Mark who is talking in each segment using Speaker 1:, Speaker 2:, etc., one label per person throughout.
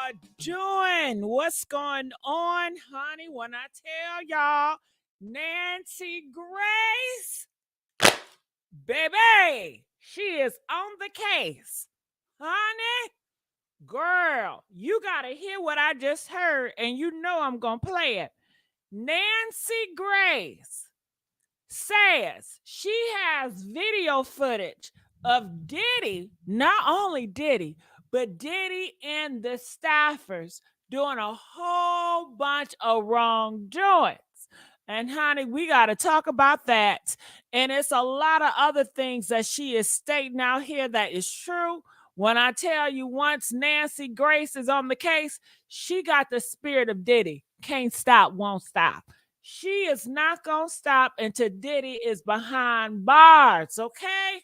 Speaker 1: y'all doing? What's going on, honey? When I tell y'all, Nancy Grace, baby, she is on the case. Honey, girl, you gotta hear what I just heard, and you know I'm gonna play it. Nancy Grace says she has video footage of Diddy, not only Diddy, but Diddy and the staffers doing a whole bunch of wrongdoings. And honey, we got to talk about that. And it's a lot of other things that she is stating out here that is true. When I tell you, once Nancy Grace is on the case, she got the spirit of Diddy. Can't stop, won't stop. She is not going to stop until Diddy is behind bars, okay?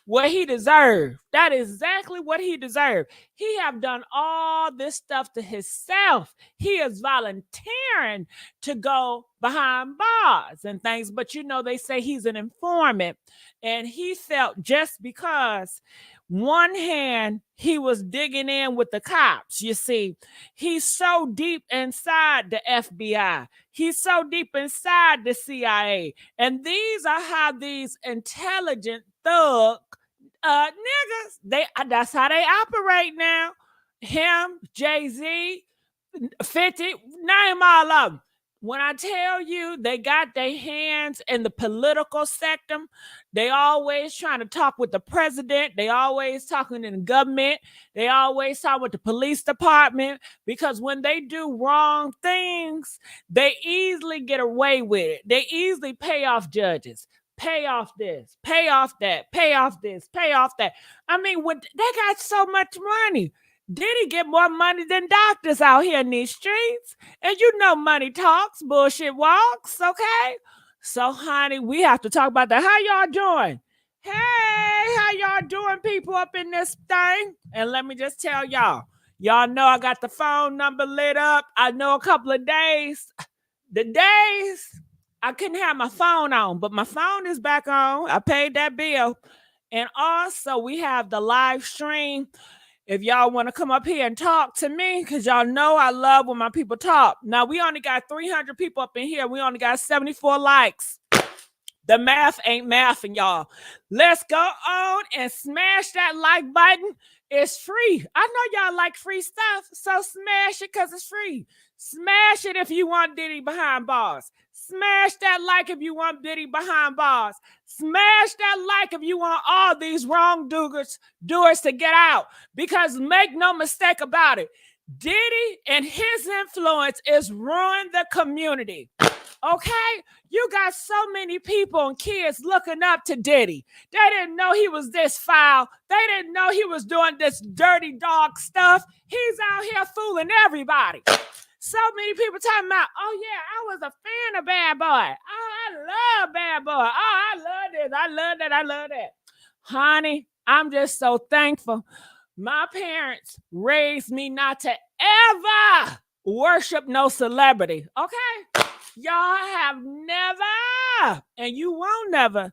Speaker 1: What he deserved. That is exactly what he deserved. He have done all this stuff to himself. He is volunteering to go behind bars and things. But you know, they say he's an informant. And he felt just because one hand he was digging in with the cops, you see, he's so deep inside the FBI. He's so deep inside the CIA. And these are how these intelligent thug niggas, that's how they operate now. Him, Jay-Z, 50, name all of them. When I tell you they got their hands in the political sector, they always trying to talk with the president. They always talking in the government. They always talk with the police department, because when they do wrong things, they easily get away with it. They easily pay off judges. Pay off this, pay off that, pay off this, pay off that. I mean, when they got so much money, Diddy get more money than doctors out here in these streets. And you know money talks, bullshit walks, okay? So, honey, we have to talk about that. How y'all doing? Hey, how y'all doing, people up in this thing? And let me just tell y'all know I got the phone number lit up. I know a couple of days, the days I couldn't have my phone on, but my phone is back on. I paid that bill. And also, we have the live stream. If y'all want to come up here and talk to me, because y'all know I love when my people talk. Now, we only got 300 people up in here. We only got 74 likes. The math ain't mathing, y'all. Let's go on and smash that like button. It's free. I know y'all like free stuff, so smash it because it's free. Smash it if you want Diddy behind bars. Smash that like if you want Diddy behind bars. Smash that like if you want all these wrongdoers to get out. Because make no mistake about it, Diddy and his influence is ruining the community. Okay? You got so many people and kids looking up to Diddy. They didn't know he was this foul. They didn't know he was doing this dirty dog stuff. He's out here fooling everybody. So many people talking about, oh yeah, I was a fan of Bad Boy. Oh, I love Bad Boy. Oh, I love this. I love that. I love that. Honey, I'm just so thankful. My parents raised me not to ever worship no celebrity. Okay? Y'all have never, and you won't never,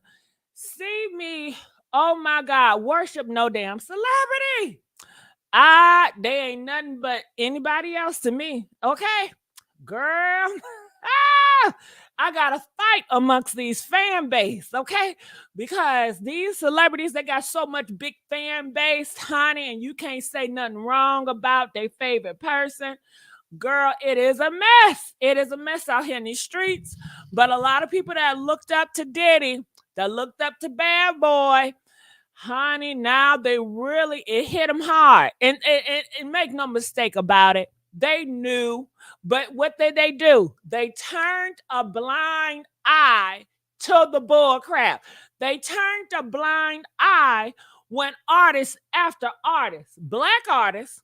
Speaker 1: see me, oh my God, worship no damn celebrity. They ain't nothing but anybody else to me, okay? Girl, I got to fight amongst these fan base, okay? Because these celebrities, they got so much big fan base, honey, and you can't say nothing wrong about their favorite person. Girl, it is a mess. It is a mess out here in these streets. But a lot of people that looked up to Diddy, that looked up to Bad Boy, honey, now it hit them hard. And make no mistake about it, they knew. But what did they do? They turned a blind eye to the bull crap. They turned a blind eye when artists after artists, black artists,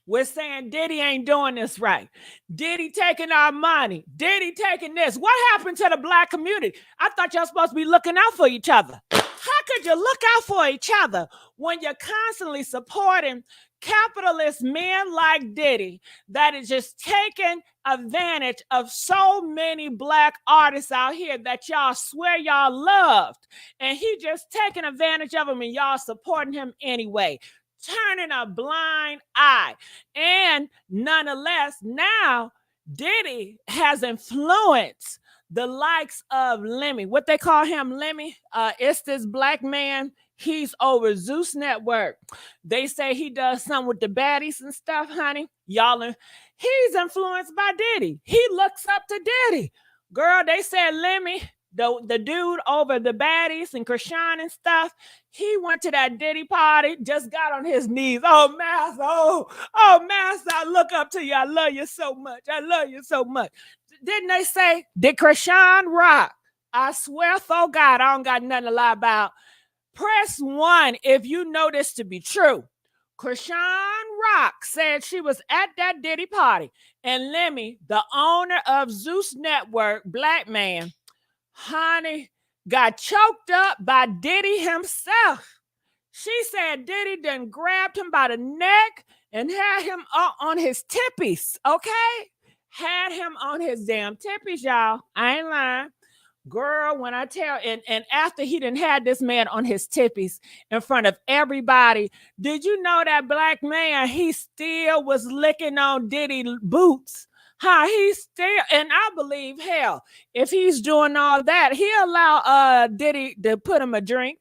Speaker 1: we're saying Diddy ain't doing this right. Diddy taking our money. Diddy taking this. What happened to the black community? I thought y'all supposed to be looking out for each other. How could you look out for each other when you're constantly supporting capitalist men like Diddy that is just taking advantage of so many black artists out here that y'all swear y'all loved, and he just taking advantage of them and y'all supporting him anyway? turning a blind eye. And nonetheless, now Diddy has influenced the likes of Lemmy. What they call him, Lemmy? It's this black man. He's over Zeus Network. They say he does something with the baddies and stuff, honey. He's influenced by Diddy. He looks up to Diddy. Girl, they said Lemmy, the dude over the baddies and Krishan and stuff, he went to that Diddy party, just got on his knees. Oh, Master, Master, I look up to you. I love you so much. I love you so much. Didn't they say, did Krishan rock? I swear for God, I don't got nothing to lie about. Press 1 if you know this to be true. Krishan Rock said she was at that Diddy party, and Lemmy, the owner of Zeus Network, black man, honey, got choked up by Diddy himself. She said Diddy then grabbed him by the neck and had him on his tippies, okay? Had him on his damn tippies, y'all. I ain't lying. Girl, when I tell, and after he done had this man on his tippies in front of everybody, did you know that black man, he still was licking on Diddy boots? He still, and I believe, hell, if he's doing all that, he'll allow Diddy to put him a drink,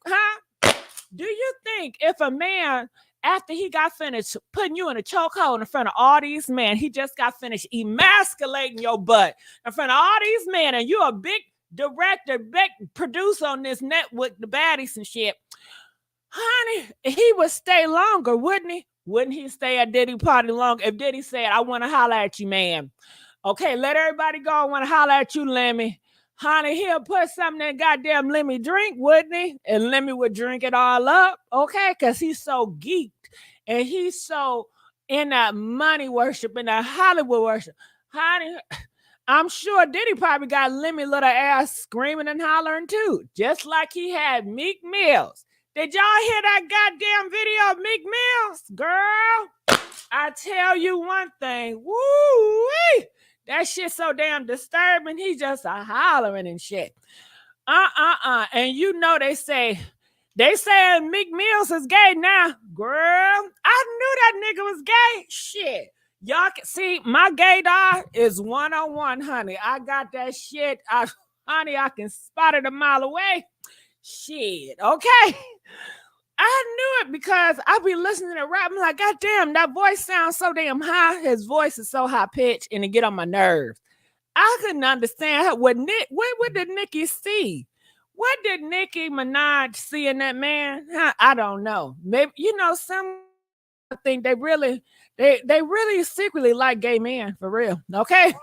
Speaker 1: Do you think if a man, after he got finished putting you in a chokehold in front of all these men, he just got finished emasculating your butt in front of all these men, and you're a big director, big producer on this network, the baddies and shit, honey, he would stay longer, wouldn't he? Wouldn't he stay at Diddy party longer if Diddy said, I want to holler at you, man? Okay, let everybody go. I want to holler at you, Lemmy. Honey, he'll put something in goddamn Lemmy drink, wouldn't he? And Lemmy would drink it all up, okay? Because he's so geeked and he's so in that money worship, in that Hollywood worship. Honey, I'm sure Diddy probably got Lemmy little ass screaming and hollering too, just like he had Meek Mills. Did y'all hear that goddamn video of Meek Mills? Girl, I tell you one thing. Woo-wee! That shit's so damn disturbing. He just hollering and shit. And you know they say Meek Mills is gay now. Girl, I knew that nigga was gay. Shit. Y'all can see my gaydar is 101, honey. I got that shit. Honey, I can spot it a mile away. Shit, okay. I knew it because I be listening to rap. I'm like, God damn, that voice sounds so damn high. His voice is so high pitched and it get on my nerves. I couldn't understand what did Nicki see? What did Nicki Minaj see in that man? I don't know. Maybe, some think they really secretly like gay men, for real. Okay.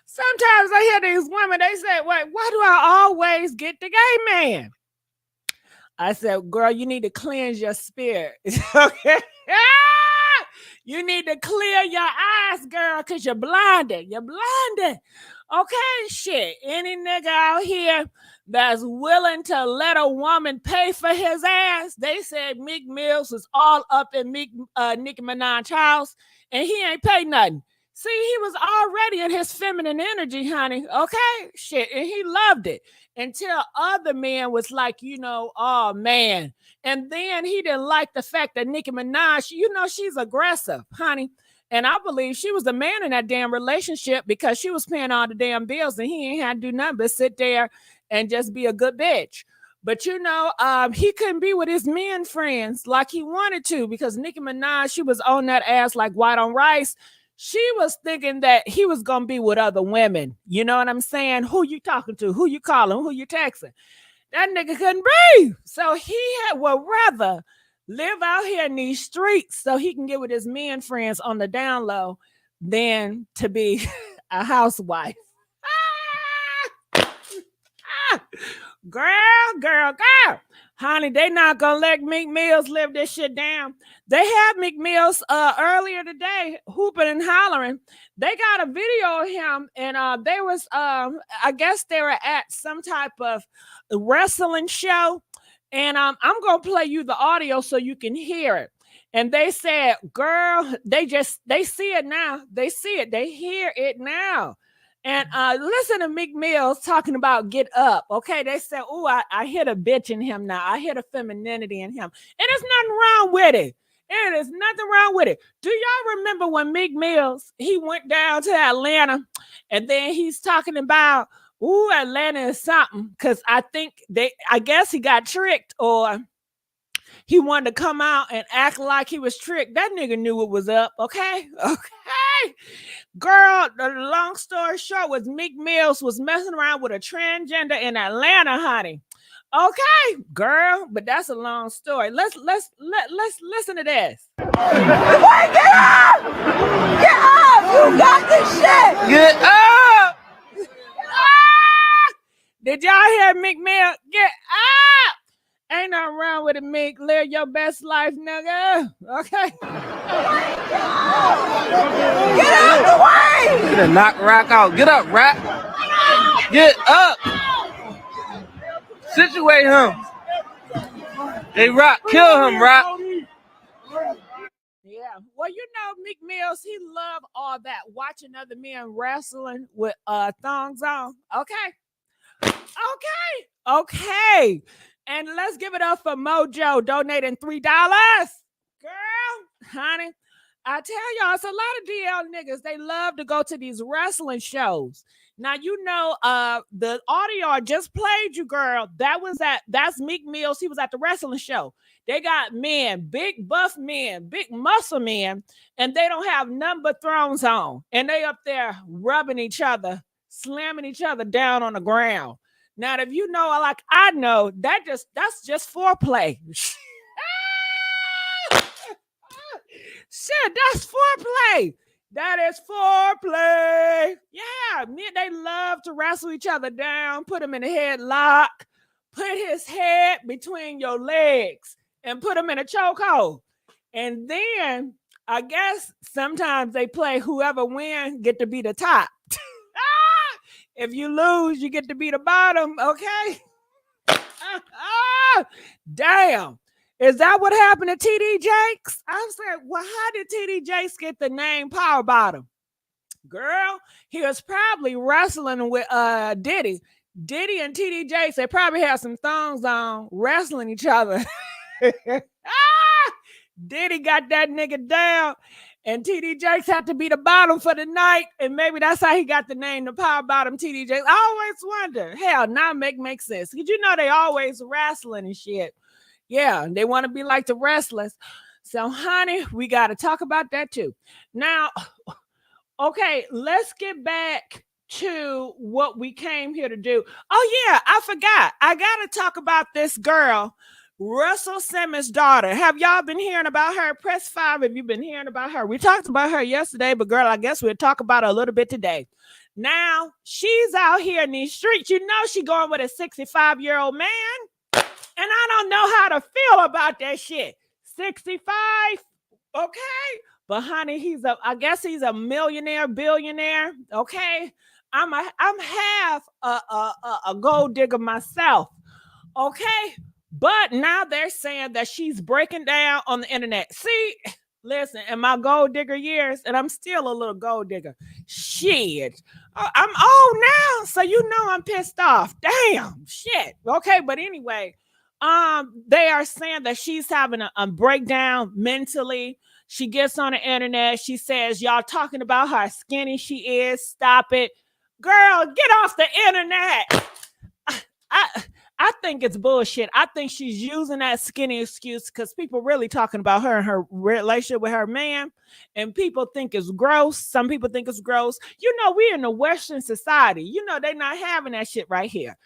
Speaker 1: Sometimes I hear these women, they say, wait, why do I always get the gay man? I said, girl, you need to cleanse your spirit. Okay. You need to clear your eyes, girl, because you're blinded. You're blinded. Okay, shit. Any nigga out here that's willing to let a woman pay for his ass, they said Meek Mills was all up in Nicki Minaj's house, and he ain't paid nothing. See, he was already in his feminine energy, honey. Okay, shit, and he loved it until other men was like, oh man. And then he didn't like the fact that Nicki Minaj, she's aggressive, honey. And I believe she was the man in that damn relationship because she was paying all the damn bills and he ain't had to do nothing but sit there and just be a good bitch. But he couldn't be with his men friends like he wanted to because Nicki Minaj, she was on that ass like white on rice. She was thinking that he was going to be with other women. You know what I'm saying? Who you talking to? Who you calling? Who you texting? That nigga couldn't breathe. So he would rather live out here in these streets so he can get with his men friends on the down low than to be a housewife. Girl. Honey, they not gonna let Meek Mills live this shit down. They had Meek Mills earlier today hooping and hollering. They got a video of him, and they was I guess they were at some type of wrestling show, and I'm gonna play you the audio so you can hear it. And they said, girl, they see it now. They see it. They hear it now. And listen to Meek Mills talking about get up. Okay, they said, "Oh, I hit a bitch in him now. I hit a femininity in him, and there's nothing wrong with it. There is nothing wrong with it." Do y'all remember when Meek Mills he went down to Atlanta, and then he's talking about, "Ooh, Atlanta is something," because I guess he got tricked or he wanted to come out and act like he was tricked. That nigga knew what was up. Okay, okay. Girl, the long story short was Meek Mills was messing around with a transgender in Atlanta, honey. Okay, girl, but that's a long story. Let's listen to this.
Speaker 2: Wait, get up! Get up! You got this shit!
Speaker 3: Get up!
Speaker 1: Ah! Did y'all hear Meek Mill? Get up! Ain't nothing wrong with it, Meek. Live your best life, nigga. Okay.
Speaker 2: Get out the way!
Speaker 3: You done knock Rock out. Get up, Rock. Get up. Situate him. Hey, Rock, kill him, Rock.
Speaker 1: Yeah. Well, you know, Meek Mills, he loved all that, watching other men wrestling with thongs on. Okay. Okay. And let's give it up for Mojo donating $3. Girl, honey, I tell y'all, it's a lot of DL niggas. They love to go to these wrestling shows. Now, you know, the audio I just played you, girl. That's Meek Mills. He was at the wrestling show. They got men, big buff men, big muscle men, and they don't have none but thrones on. And they up there rubbing each other, slamming each other down on the ground. Now, if you know, like I know, that's just foreplay. Shit, that's foreplay. That is foreplay. Yeah, they love to wrestle each other down, put him in a headlock, put his head between your legs, and put him in a chokehold. And then I guess sometimes they play whoever wins get to be the top. If you lose, you get to be the bottom, okay? Damn. Is that what happened to TD Jakes? I was like, well, how did TD Jakes get the name Power Bottom? Girl, he was probably wrestling with Diddy. Diddy and TD Jakes, they probably had some thongs on, wrestling each other. Diddy got that nigga down, and TD Jakes had to be the bottom for the night, and maybe that's how he got the name, the Power Bottom TD Jakes. I always wonder. Hell, now makes sense. Because you know they always wrestling and shit. Yeah, they want to be like the wrestlers. So, honey, we got to talk about that too. Now, okay, let's get back to what we came here to do. Oh, yeah, I forgot. I got to talk about this girl, Russell Simmons' daughter. Have y'all been hearing about her? Press 5 if you've been hearing about her. We talked about her yesterday, but girl, I guess we'll talk about her a little bit today. Now, she's out here in these streets. You know she going with a 65-year-old man. And I don't know how to feel about that shit. 65, okay? But honey, I guess he's a millionaire, billionaire, okay? I'm half a gold digger myself, okay? But now they're saying that she's breaking down on the internet. See, listen, in my gold digger years, and I'm still a little gold digger. Shit. I'm old now, so you know I'm pissed off. Damn, shit. Okay, but anyway, they are saying that she's having a breakdown mentally. She gets on the internet. She says, y'all talking about how skinny she is. Stop it. Girl, get off the internet. I think it's bullshit. I think she's using that skinny excuse because people really talking about her and her relationship with her man, and people think it's gross. Some people think it's gross. You know, we're in a Western society. You know, they're not having that shit right here.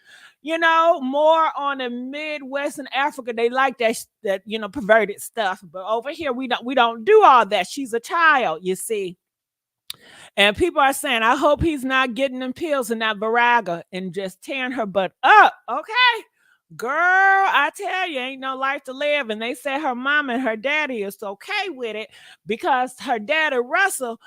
Speaker 1: You know, more on the Midwest and Africa, they like that you know, perverted stuff. But over here, we don't do all that. She's a child, you see. And people are saying, I hope he's not getting them pills and that Viraga and just tearing her butt up. Okay. Girl, I tell you, ain't no life to live. And they say her mom and her daddy is okay with it because her daddy, Russell,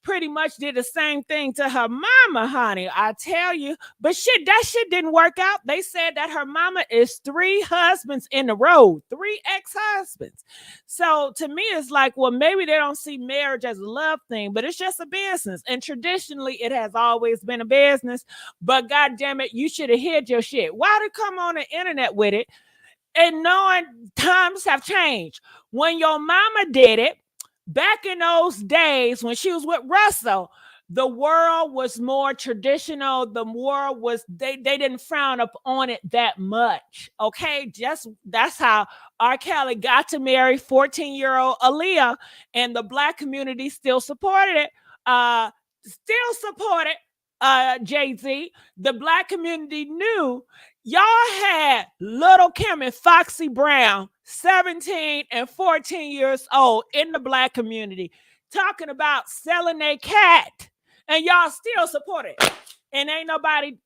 Speaker 1: pretty much did the same thing to her mama, honey. I tell you. But shit, that shit didn't work out. They said that her mama is 3 husbands in a row, 3 ex-husbands. So to me, it's like, well, maybe they don't see marriage as a love thing, but it's just a business. And traditionally, it has always been a business. But God damn it, you should have hid your shit. Why to come on the internet with it and knowing times have changed? When your mama did it, back in those days when she was with Russell, the world was more traditional. The world was, they didn't frown up on it that much. Okay, just that's how R. Kelly got to marry 14-year-old Aaliyah, and the Black community still supported it. Jay-Z. The Black community knew y'all had Little Kim and Foxy Brown, 17 and 14 years old, in the Black community, talking about selling their cat, and y'all still support it. And ain't nobody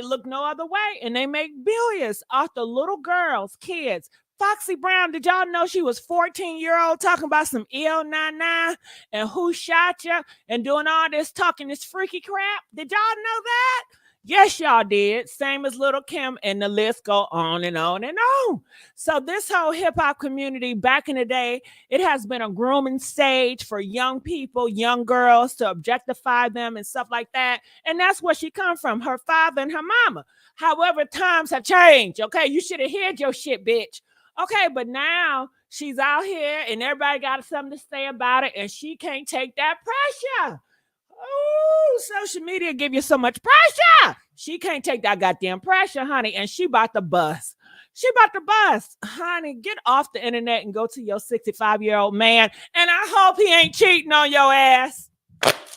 Speaker 1: look no other way. And they make billions off the little girls, kids. Foxy Brown, did y'all know she was 14-year-old talking about some L99 and who shot you and doing all this talking this freaky crap? Did y'all know that? Yes, y'all did. Same as Little Kim, and the list go on and on and on. So this whole hip-hop community back in the day, it has been a grooming stage for young people, young girls, to objectify them and stuff like that. And that's where she come from, her father and her mama. However, times have changed, okay? You should have hid your shit, bitch. Okay, but now she's out here and everybody got something to say about it, and she can't take that pressure. Oh, social media give you so much pressure. She can't take that goddamn pressure, honey, and she about to bust. She about to bust. Honey, get off the internet and go to your 65-year-old man, and I hope he ain't cheating on your ass.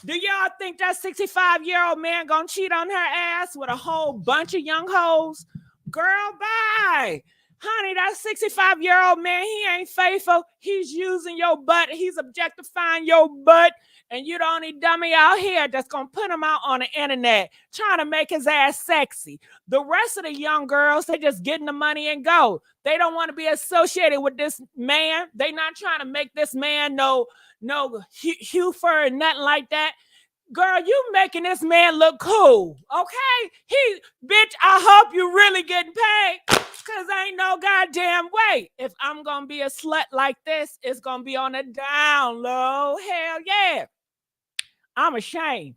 Speaker 1: Do y'all think that 65-year-old man gonna cheat on her ass with a whole bunch of young hoes? Girl, bye. Honey, that 65-year-old man, he ain't faithful. He's using your butt. He's objectifying your butt. And you the only dummy out here that's going to put him out on the internet, trying to make his ass sexy. The rest of the young girls, they just getting the money and go. They don't want to be associated with this man. They not trying to make this man no Hufer and nothing like that. Girl, you making this man look cool, okay? Bitch, I hope you really getting paid, because ain't no goddamn way. If I'm going to be a slut like this, it's going to be on the down low. Hell yeah. I'm ashamed.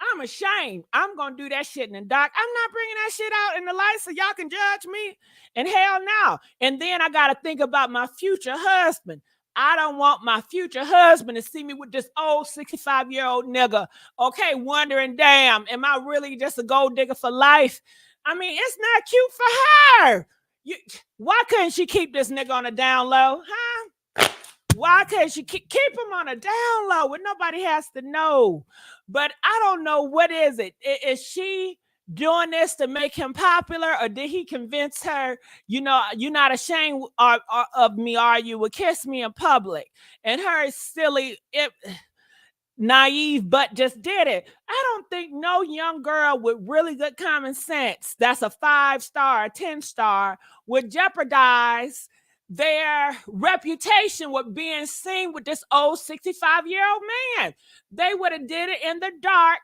Speaker 1: I'm going to do that shit in the dark. I'm not bringing that shit out in the light so y'all can judge me. And hell no. And then I got to think about my future husband. I don't want my future husband to see me with this old 65-year-old nigga, okay, wondering, damn, am I really just a gold digger for life? I mean, it's not cute for her. Why couldn't she keep this nigga on a down low, huh? Why can't she keep him on a down low where nobody has to know? But I don't know, what is it? Is she doing this to make him popular, or did he convince her, you know, you're not ashamed of me, are you? Will kiss me in public? And her silly, naive butt just did it. I don't think no young girl with really good common sense that's a 5-star, 10-star would jeopardize their reputation with being seen with this old 65-year-old man. They would have did it in the dark,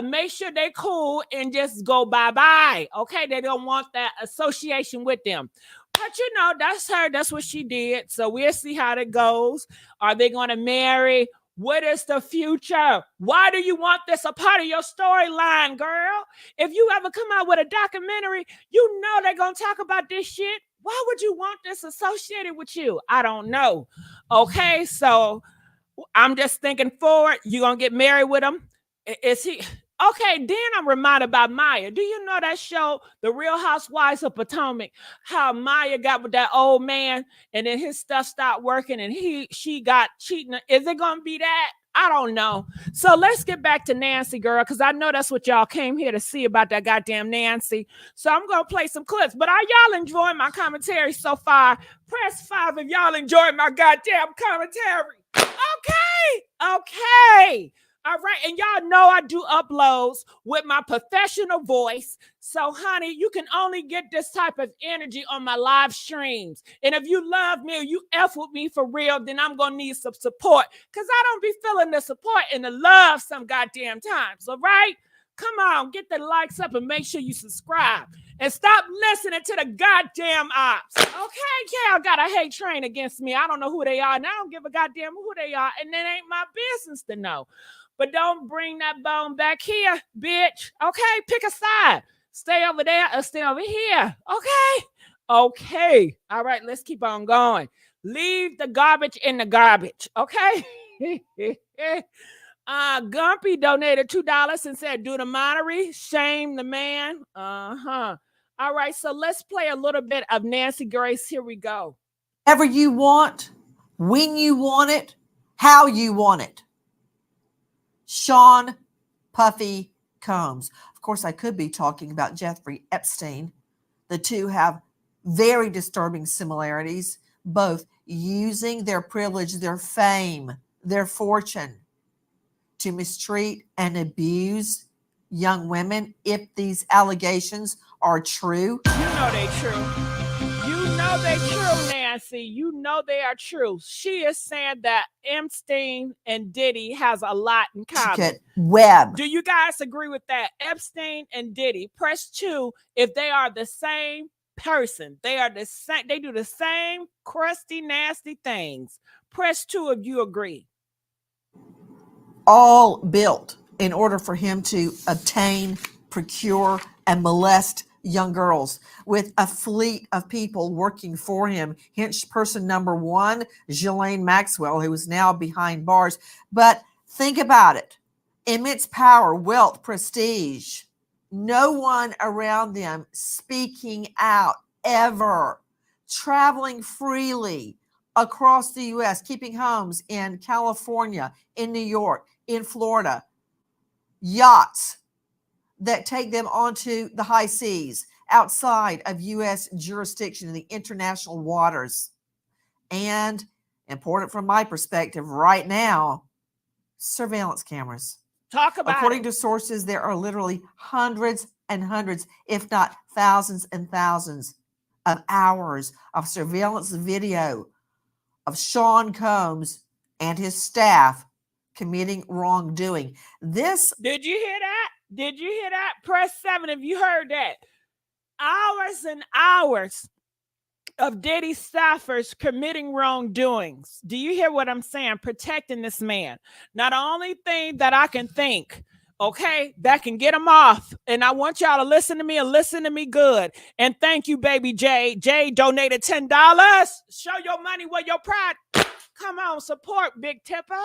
Speaker 1: make sure they cool, and just go bye-bye. Okay, they don't want that association with them. But you know, that's her. That's what she did. So we'll see how that goes. Are they going to marry? What is the future? Why do you want this a part of your storyline, girl? If you ever come out with a documentary, you know they're going to talk about this shit. Why would you want this associated with you? I don't know. Okay, so I'm just thinking forward. You're going to get married with him? Is he? Okay, then I'm reminded about Maya. Do you know that show, The Real Housewives of Potomac? How Maya got with that old man, and then his stuff stopped working, and she got cheating. Is it gonna be that? I don't know. So let's get back to Nancy, girl, because I know that's what y'all came here to see about that goddamn Nancy. So I'm gonna play some clips. But are y'all enjoying my commentary so far? Press 5 if y'all enjoying my goddamn commentary. Okay. All right. And y'all know I do uploads with my professional voice. So, honey, you can only get this type of energy on my live streams. And if you love me or you F with me for real, then I'm going to need some support because I don't be feeling the support and the love some goddamn times. All right. Come on, get the likes up and make sure you subscribe. And stop listening to the goddamn ops. Okay, y'all got a hate train against me. I don't know who they are, and I don't give a goddamn who they are, and it ain't my business to know. But don't bring that bone back here, bitch. Okay, pick a side. Stay over there or stay over here. Okay? Okay. All right, let's keep on going. Leave the garbage in the garbage. Okay? Gumpy donated $2 and said, do the monetary, shame the man. All right, so let's play a little bit of Nancy Grace. Here we go.
Speaker 2: Whatever you want, when you want it, how you want it. Sean Puffy Combs. Of course, I could be talking about Jeffrey Epstein. The two have very disturbing similarities, both using their privilege, their fame, their fortune to mistreat and abuse young women. If these allegations are true,
Speaker 1: you know they true. You know they true, Nancy. You know they are true. She is saying that Epstein and Diddy has a lot in common.
Speaker 2: Web.
Speaker 1: Do you guys agree with that? Epstein and Diddy. Press 2 if they are the same person. They are the same. They do the same crusty, nasty things. Press 2 if you agree.
Speaker 2: All built in order for him to obtain, procure, and molest young girls with a fleet of people working for him. Hence person number 1, Ghislaine Maxwell, who is now behind bars. But think about it. Immense power, wealth, prestige. No one around them speaking out ever. Traveling freely across the U.S., keeping homes in California, in New York, in Florida, yachts that take them onto the high seas outside of U.S. jurisdiction in the international waters. And important from my perspective right now, surveillance cameras.
Speaker 1: Talk about
Speaker 2: According to sources, there are literally hundreds and hundreds, if not thousands and thousands of hours of surveillance video of Sean Combs and his staff committing wrongdoing. This.
Speaker 1: Did you hear that? Did you hear that? Press 7 if you heard that. Hours and hours of Diddy staffers committing wrongdoings. Do you hear what I'm saying? Protecting this man. Now, the only thing that I can think, okay, that can get him off, and I want y'all to listen to me and listen to me good. And thank you, baby Jay. Jay donated $10. Show your money where your pride. Come on, support, Big Tipper.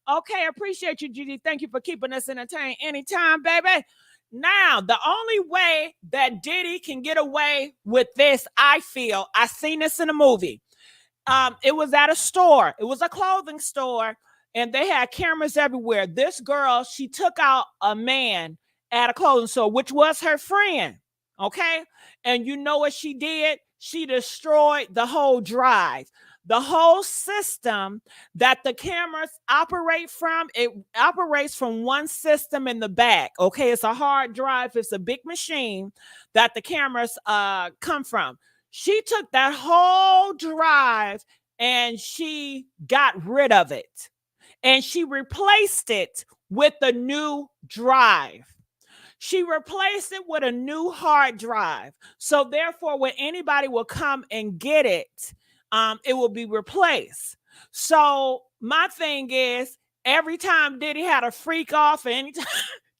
Speaker 1: Okay, appreciate you, Gigi. Thank you for keeping us entertained anytime, baby. Now, the only way that Diddy can get away with this, I feel, I seen this in a movie. It was at a store. It was a clothing store, and they had cameras everywhere. This girl, she took out a man at a clothing store, which was her friend, okay? And you know what she did? She destroyed the whole drive. The whole system that the cameras operate from, it operates from one system in the back. Okay, it's a hard drive. It's a big machine that the cameras come from. She took that whole drive and she got rid of it. And she replaced it with a new drive. She replaced it with a new hard drive. So therefore, when anybody will come and get it, it will be replaced. So my thing is, every time Diddy had a freak off, or any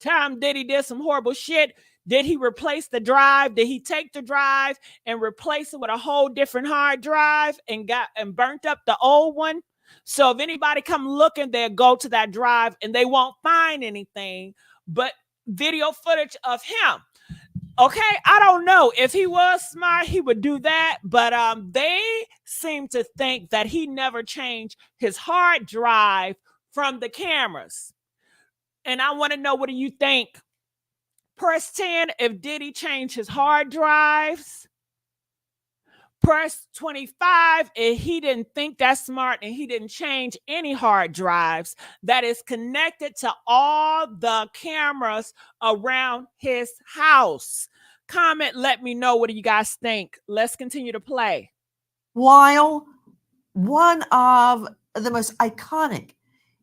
Speaker 1: time Diddy did some horrible shit, did he replace the drive? Did he take the drive and replace it with a whole different hard drive and burnt up the old one? So if anybody come looking, they'll go to that drive and they won't find anything but video footage of him. Okay, I don't know. If he was smart, he would do that. But they seem to think that he never changed his hard drive from the cameras. And I want to know, what do you think? Press 10 if Diddy changed his hard drives. Press 25, and he didn't think that smart, and he didn't change any hard drives that is connected to all the cameras around his house. Comment, let me know, what do you guys think? Let's continue to play.
Speaker 2: While one of the most iconic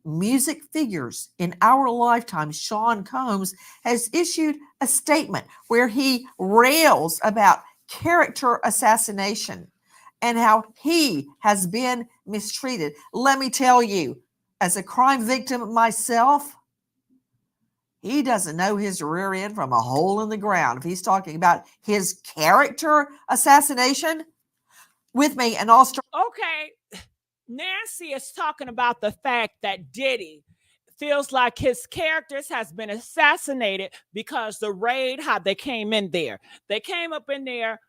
Speaker 2: music figures in our lifetime, Sean Combs, has issued a statement where he rails about character assassination and how he has been mistreated. Let me tell you, as a crime victim myself, he doesn't know his rear end from a hole in the ground. If he's talking about his character assassination, with me, and I'll start.
Speaker 1: Okay, Nancy is talking about the fact that Diddy feels like his characters has been assassinated because the raid, how they came in there. They came up in there,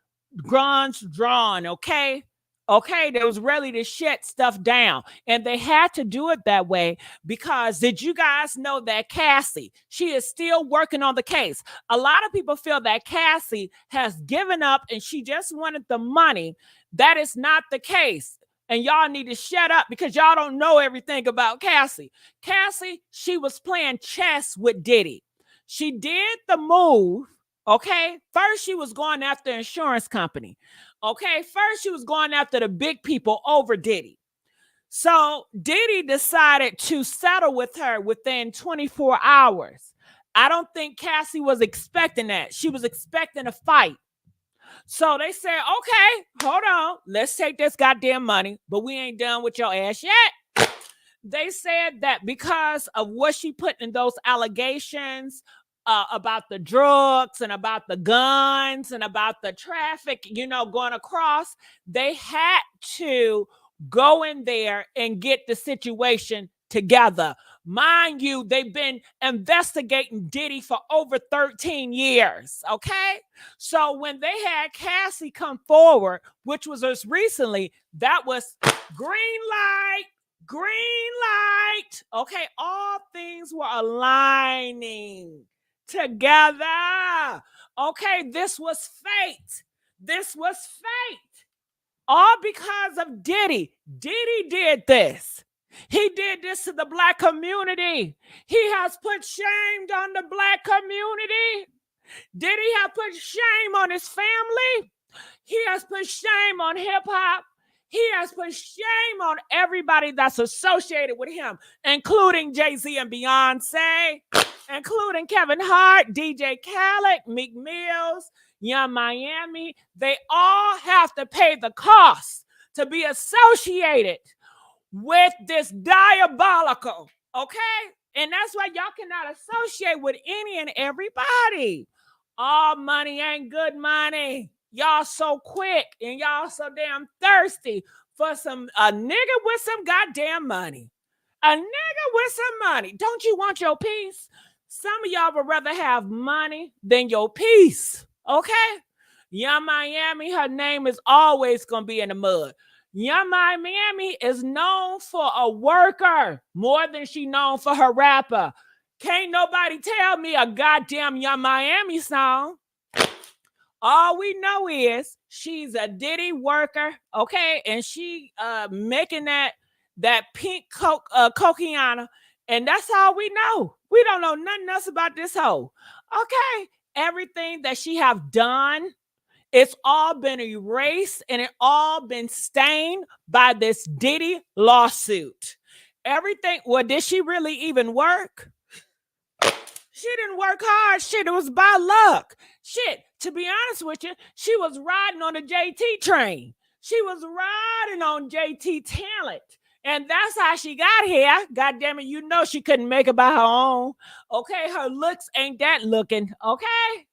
Speaker 1: guns drawn, okay? Okay, they was ready to shut stuff down. And they had to do it that way because did you guys know that Cassie, she is still working on the case. A lot of people feel that Cassie has given up and she just wanted the money. That is not the case. And y'all need to shut up because y'all don't know everything about Cassie. Cassie, she was playing chess with Diddy. She did the move, okay? First, she was going after the insurance company. Okay, first she was going after the big people over Diddy. So Diddy decided to settle with her within 24 hours. I don't think Cassie was expecting that. She was expecting a fight. So they said, okay, hold on. Let's take this goddamn money, but we ain't done with your ass yet. They said that because of what she put in those allegations about the drugs and about the guns and about the traffic, going across, they had to go in there and get the situation together. Mind you, they've been investigating Diddy for over 13 years, okay? So when they had Cassie come forward, which was just recently, that was green light, okay? All things were aligning together, okay? This was fate. All because of Diddy. Diddy did this. He did this to the Black community. He has put shame on the Black community. Diddy has put shame on his family. He has put shame on hip hop. He has put shame on everybody that's associated with him, including Jay-Z and Beyoncé, including Kevin Hart, DJ Khaled, Meek Mill, Young Miami. They all have to pay the cost to be associated with this diabolical, okay? And that's why y'all cannot associate with any and everybody. All money ain't good money. Y'all so quick and y'all so damn thirsty for a nigga with some goddamn money. A nigga with some money. Don't you want your peace? Some of y'all would rather have money than your peace, okay? Young Miami, her name is always going to be in the mud. Young Miami is known for a worker more than she known for her rapper. Can't nobody tell me a goddamn Young Miami song. All we know is she's a Diddy worker, okay? And she making that pink coquiana, and that's all we know. We don't know nothing else about this hoe, okay? Everything that she have done, it's all been erased and it all been stained by this Diddy lawsuit. Everything, well, did she really even work? She didn't work hard. Shit, it was by luck. Shit, to be honest with you, she was riding on the JT train. She was riding on JT talent. And that's how she got here. God damn it, you know she couldn't make it by her own. Okay, her looks ain't that looking. Okay.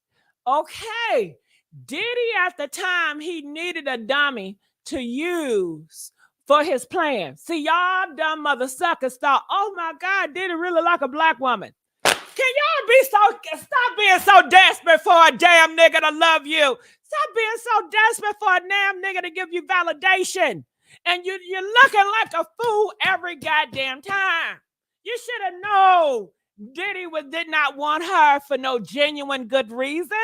Speaker 1: Diddy, at the time, he needed a dummy to use for his plan. See, y'all dumb mother suckers thought, oh my God, Diddy really like a black woman. Can y'all stop being so desperate for a damn nigga to love you? Stop being so desperate for a damn nigga to give you validation. And you're looking like a fool every goddamn time. You should have known Diddy did not want her for no genuine good reason.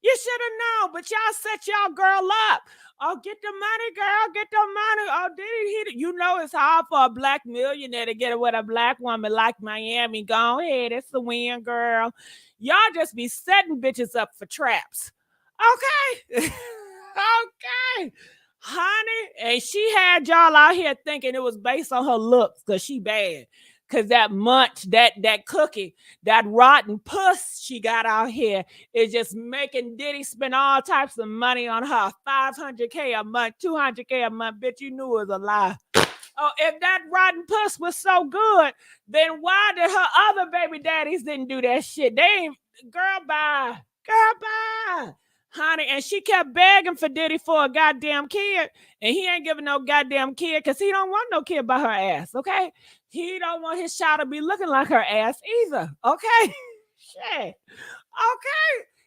Speaker 1: You should have known, but y'all set y'all girl up. Oh, get the money, girl. Get the money. Oh, Diddy, you know it's hard for a black millionaire to get it with a black woman like Miami. Go ahead. It's the win, girl. Y'all just be setting bitches up for traps. Okay. Okay. Honey. And she had y'all out here thinking it was based on her looks because she bad. Because that munch, that cookie, that rotten puss she got out here is just making Diddy spend all types of money on her. $500K a month, $200K a month. Bitch, you knew it was a lie. Oh, if that rotten puss was so good, then why did her other baby daddies didn't do that shit? They ain't, girl, bye. Girl, bye. Honey, and she kept begging for Diddy for a goddamn kid, and he ain't giving no goddamn kid because he don't want no kid by her ass, okay? He don't want his child to be looking like her ass either, okay? Shit. Okay.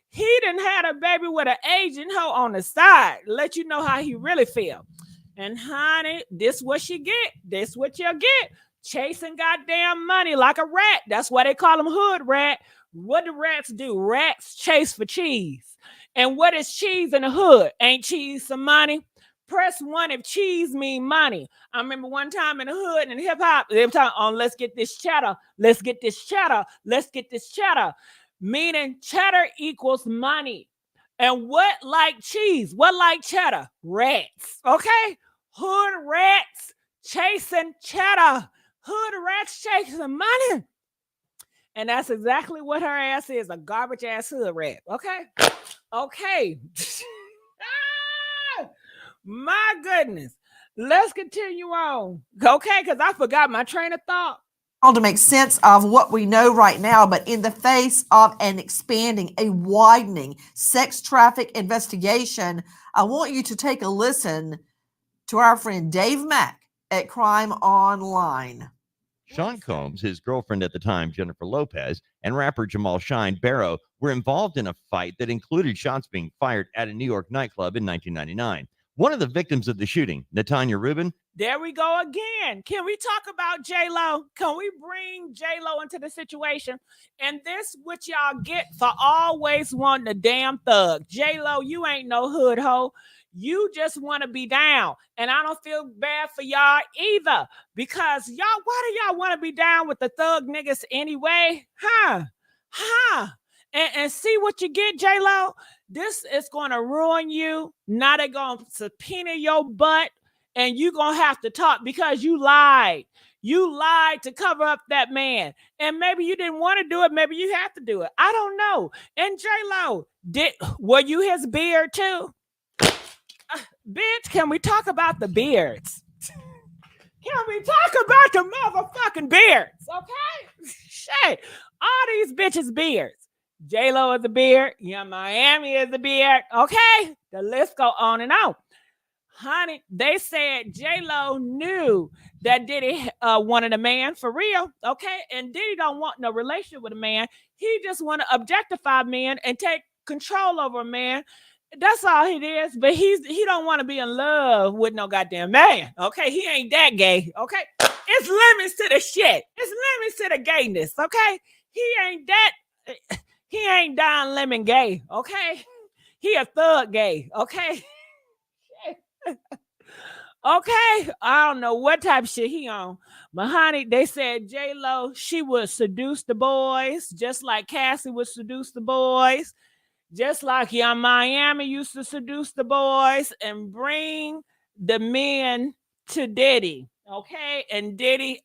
Speaker 1: He done had a baby with an Asian hoe on the side. Let you know how he really feel. And honey, this what she get. This what you get. Chasing goddamn money like a rat. That's why they call him hood rat. What do rats do? Rats chase for cheese. And what is cheese in the hood? Ain't cheese some money? Press 1 if cheese mean money. I remember one time in the hood and hip hop, they were talking on let's get this cheddar. Let's get this cheddar. Let's get this cheddar. Meaning cheddar equals money. And what like cheese? What like cheddar? Rats. Okay? Hood rats chasing cheddar. Hood rats chasing money. And that's exactly what her ass is, a garbage ass hood rat. Okay? Okay. My goodness. Let's continue on. Okay, because I forgot my train of thought.
Speaker 2: To make sense of what we know right now, but in the face of an expanding, a widening sex traffic investigation, I want you to take a listen to our friend Dave Mack at Crime Online.
Speaker 4: Sean Combs, his girlfriend at the time, Jennifer Lopez, and rapper Jamal Shine Barrow were involved in a fight that included shots being fired at a New York nightclub in 1999. One of the victims of the shooting, Natanya Rubin.
Speaker 1: There we go again. Can we talk about J-Lo? Can we bring J-Lo into the situation? And this what y'all get for always wanting a damn thug. J-Lo, you ain't no hood hoe. You just want to be down. And I don't feel bad for y'all either. Because y'all, why do y'all want to be down with the thug niggas anyway? And see what you get, J-Lo? This is going to ruin you. Now they're going to subpoena your butt. And you're going to have to talk because you lied. You lied to cover up that man. And maybe you didn't want to do it. Maybe you have to do it. I don't know. And J-Lo, were you his beard too? Bitch, can we talk about the beards? Can we talk about the motherfucking beards? Okay? Shit. All these bitches' beards. J-Lo is a beard. Young Miami is a beard. Okay? The list go on and on. Honey, they said J-Lo knew that Diddy wanted a man for real, okay? And Diddy don't want no relationship with a man. He just want to objectify men and take control over a man. That's all it is. But he don't want to be in love with no goddamn man, okay? He ain't that gay, okay? It's limits to the shit. It's limits to the gayness, okay? He ain't Don Lemon gay, okay? He a thug gay, okay? Okay, I don't know what type of shit he on. But honey, they said J-Lo, she would seduce the boys, just like Cassie would seduce the boys, just like Young Miami used to seduce the boys and bring the men to Diddy. Okay, and Diddy,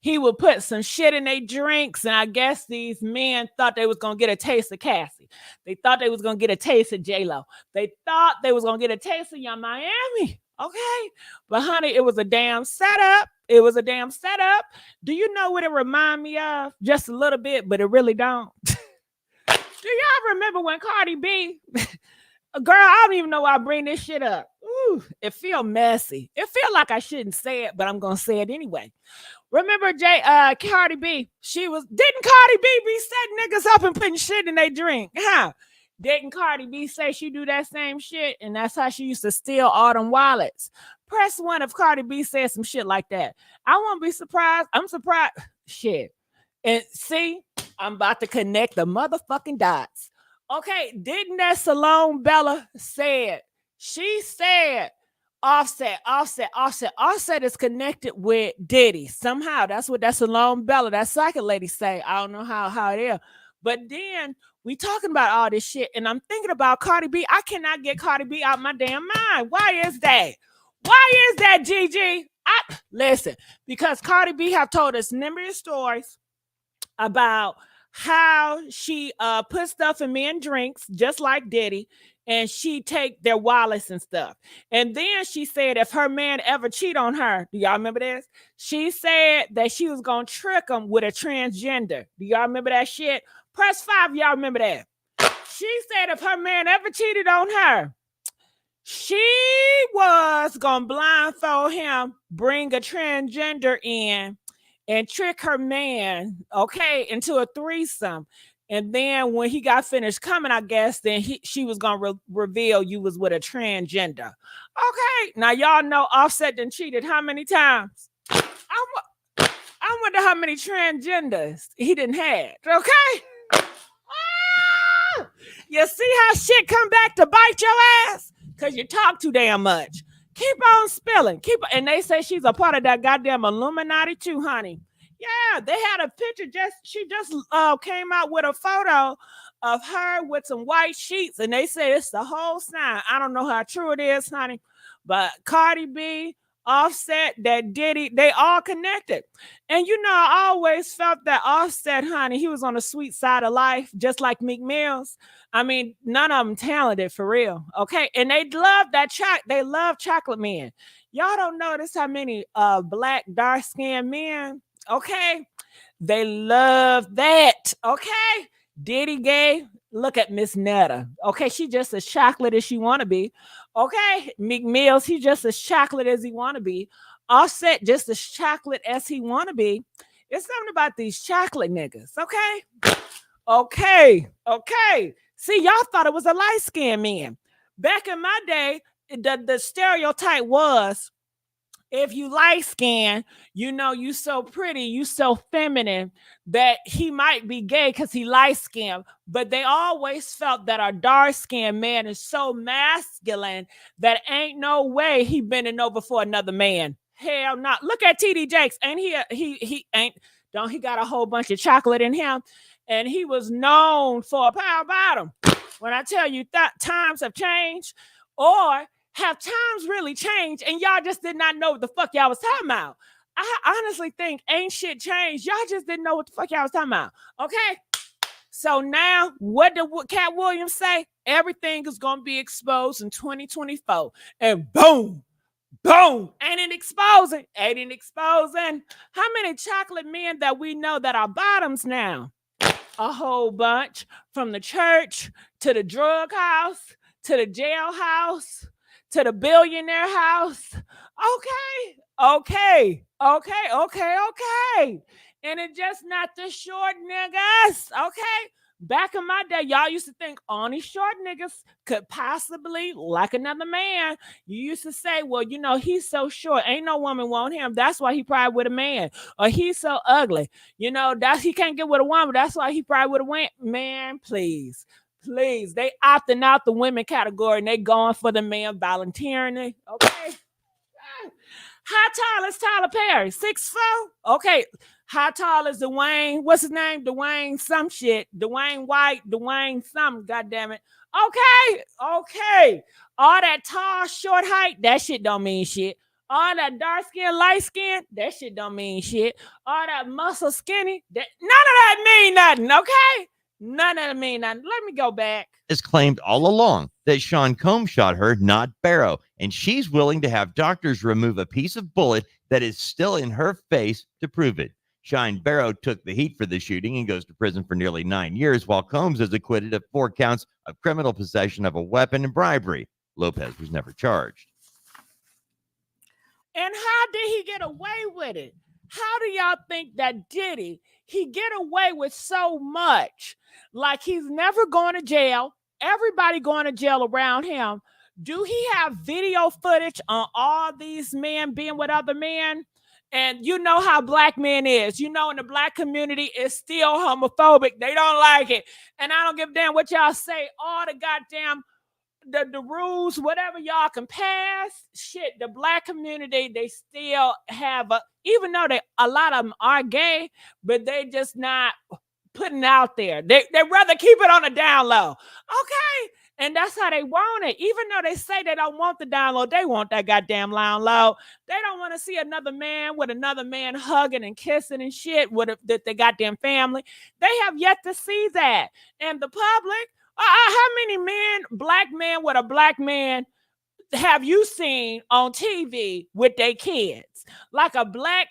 Speaker 1: he would put some shit in their drinks, and I guess these men thought they was gonna get a taste of Cassie. They thought they was gonna get a taste of J-Lo. They thought they was gonna get a taste of Young Miami. Okay, but honey, it was a damn setup. It was a damn setup. Do you know what it remind me of? Just a little bit, but it really don't. Do y'all remember when Cardi B? Girl, I don't even know why I bring this shit up. Ooh, it feel messy. It feel like I shouldn't say it, but I'm gonna say it anyway. Remember Cardi B? Didn't Cardi B be setting niggas up and putting shit in their drink? Huh? Didn't Cardi B say she do that same shit? And that's how she used to steal all them wallets. Press 1 if Cardi B said some shit like that. I won't be surprised. I'm surprised. Shit. And see, I'm about to connect the motherfucking dots. Okay, didn't that Salome Bella said? She said Offset is connected with Diddy somehow. That's what that Salome Bella, that second lady say. I don't know how it is. But then we talking about all this shit, and I'm thinking about Cardi B. I cannot get Cardi B out my damn mind. Why is that? Why is that, Gigi? Listen, because Cardi B have told us numerous stories about how she put stuff in men drinks, just like Diddy, and she take their wallets and stuff. And then she said if her man ever cheat on her, do y'all remember this? She said that she was gonna trick him with a transgender. Do y'all remember that shit? Press 5, y'all remember that? She said if her man ever cheated on her, she was gonna blindfold him, bring a transgender in, and trick her man, okay, into a threesome. And then when he got finished coming, I guess, then she was gonna reveal you was with a transgender. Okay, now y'all know Offset done cheated how many times? I wonder how many transgenders he didn't have. Okay. You see how shit come back to bite your ass? Because you talk too damn much. Keep on spilling. And they say she's a part of that goddamn Illuminati too, honey. Yeah, they had a picture. She just came out with a photo of her with some white sheets, and they say it's the whole sign. I don't know how true it is, honey, but Cardi B, Offset, that Diddy, they all connected. And you know, I always felt that Offset, honey, he was on the sweet side of life, just like Meek Mills. I mean, none of them talented for real, okay? And they love that they love chocolate men. Y'all don't notice how many black dark-skinned men, okay? They love that, okay? Diddy gay, look at Miss Netta, okay? She just as chocolate as she want to be, okay? Meek Mills, he just as chocolate as he want to be. Offset just as chocolate as he want to be. It's something about these chocolate niggas, okay? Okay. See, y'all thought it was a light-skinned man. Back in my day, the stereotype was, if you light-skinned, you know, you so pretty, you so feminine, that he might be gay because he light-skinned. But they always felt that a dark-skinned man is so masculine that ain't no way he bending over for another man. Hell no. Look at TD Jakes. Ain't he ain't, don't he got a whole bunch of chocolate in him? And he was known for a power bottom. When I tell you that times have changed, or have times really changed, and y'all just did not know what the fuck y'all was talking about. I honestly think ain't shit changed. Y'all just didn't know what the fuck y'all was talking about. Okay? So now, what did Cat Williams say? Everything is going to be exposed in 2024. And boom. Ain't it exposing? How many chocolate men that we know that are bottoms now? A whole bunch, from the church to the drug house to the jailhouse to the billionaire house. Okay. And it's just not the short niggas. Okay. Back in my day, y'all used to think only short niggas could possibly like another man. You used to say, well, you know, he's so short, ain't no woman want him. That's why he probably with a man. Or he's so ugly, you know, he can't get with a woman. That's why he probably would have went. Man, please. They opting out the women category and they going for the man volunteering. Okay. How tall is Tyler Perry? 6'4"? Okay. How tall is Dwayne? What's his name? Dwayne some shit. Dwayne White. Dwayne something. Goddamn it. Okay. All that tall, short height, that shit don't mean shit. All that dark skin, light skin, that shit don't mean shit. All that muscle skinny, none of that mean nothing, okay? None of that mean nothing. Let me go back.
Speaker 4: Has claimed all along that Sean Combs shot her, not Barrow, and she's willing to have doctors remove a piece of bullet that is still in her face to prove it. Shine Barrow took the heat for the shooting and goes to prison for nearly 9 years, while Combs is acquitted of 4 counts of criminal possession of a weapon and bribery. Lopez was never charged.
Speaker 1: And how did he get away with it? How do y'all think that Diddy, he get away with so much? Like he's never going to jail. Everybody going to jail around him. Do he have video footage on all these men being with other men? And you know how black men is. You know, in the black community is still homophobic. They don't like it. And I don't give a damn what y'all say. All the goddamn the rules, whatever y'all can pass, shit, the black community, they still have even though a lot of them are gay, but they just not putting it out there. They rather keep it on the down low. Okay. And that's how they want it. Even though they say they don't want the down low, they want that goddamn down low. They don't want to see another man with another man hugging and kissing and shit with the goddamn family. They have yet to see that. And the public, how many men, black men with a black man, have you seen on TV with their kids? Like a black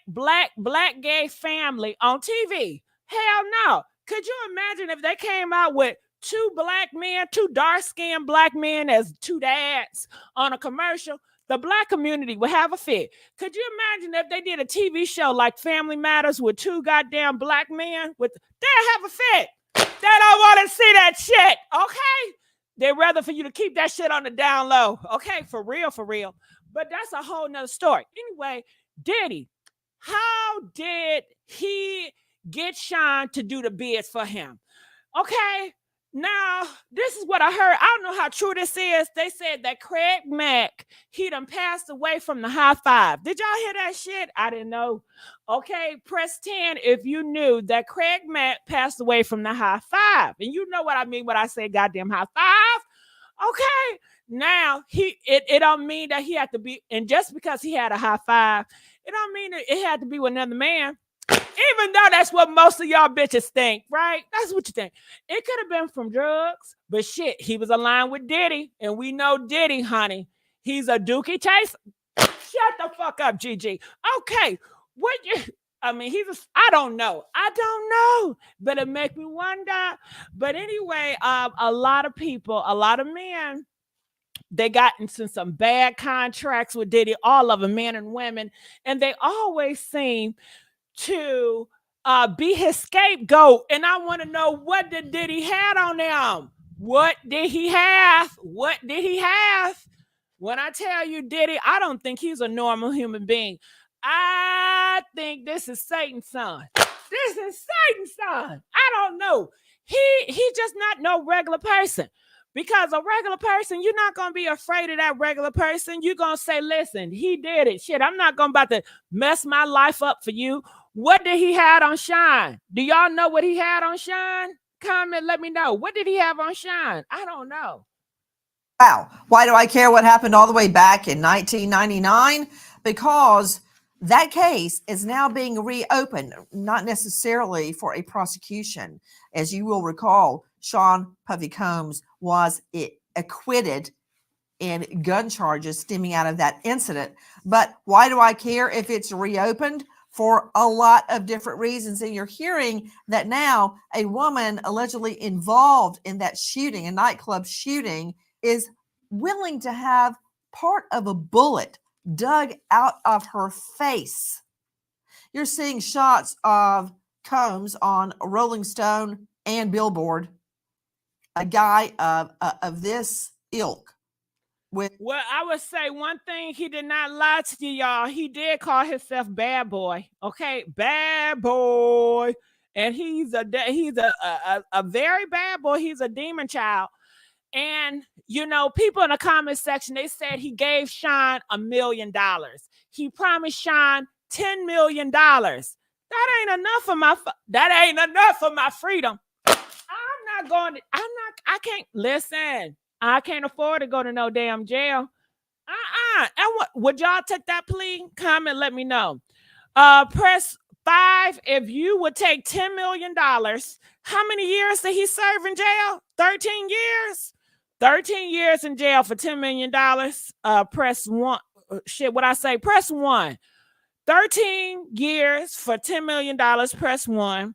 Speaker 1: gay family on TV? Hell no. Could you imagine if they came out with two black men, two dark-skinned black men as two dads on a commercial? The black community would have a fit. Could you imagine if they did a TV show like Family Matters with two goddamn black men? They'd have a fit. They don't want to see that shit, okay? They'd rather for you to keep that shit on the down low, okay? For real, for real. But that's a whole nother story. Anyway, Diddy, how did he get Sean to do the bids for him? Okay, now this is what I heard. I don't know how true this is. They said that Craig Mack, he done passed away from the high five. Did y'all hear that shit? I didn't know. Okay, press 10 if you knew that Craig Mack passed away from the high five. And you know what I mean when I say goddamn high five. Okay, now it don't mean that he had to be, and just because he had a high five, it don't mean that it had to be with another man. Even though that's what most of y'all bitches think, right? That's what you think. It could have been from drugs, but shit, he was aligned with Diddy, and we know Diddy, honey. He's a dookie chaser. Shut the fuck up, Gigi. Okay, I don't know. But it make me wonder. But anyway, a lot of people, a lot of men, they got into some bad contracts with Diddy, all of them, men and women, and they always seem to be his scapegoat. And I want to know, what did Diddy have on them? What did he have? What did he have? When I tell you Diddy, I don't think he's a normal human being. I think this is Satan's son. This is Satan's son. I don't know. He just not no regular person. Because a regular person, you're not going to be afraid of that regular person. You're going to say, listen, he did it. Shit, I'm not going about to mess my life up for you. What did he have on Shine? Do y'all know what he had on Shine? Comment, let me know. What did he have on Shine? I don't know.
Speaker 2: Wow. Why do I care what happened all the way back in 1999? Because that case is now being reopened, not necessarily for a prosecution. As you will recall, Sean Puffy Combs was acquitted in gun charges stemming out of that incident. But why do I care if it's reopened? For a lot of different reasons. And you're hearing that now a woman allegedly involved in that shooting, a nightclub shooting, is willing to have part of a bullet dug out of her face. You're seeing shots of Combs on Rolling Stone and Billboard, a guy of this ilk.
Speaker 1: Well, I would say one thing, he did not lie to you, y'all. He did call himself Bad Boy. Okay, Bad Boy. And he's a very bad boy. He's a demon child. And, you know, people in the comment section, they said he gave Sean $1 million. He promised Sean $10 million. That ain't enough for my freedom. I can't listen. I can't afford to go to no damn jail. And would y'all take that plea? Comment, let me know. Press 5 if you would take $10 million. How many years did he serve in jail? 13 years. 13 years in jail for $10 million. Press 1. Press 1. 13 years for $10 million. Press 1.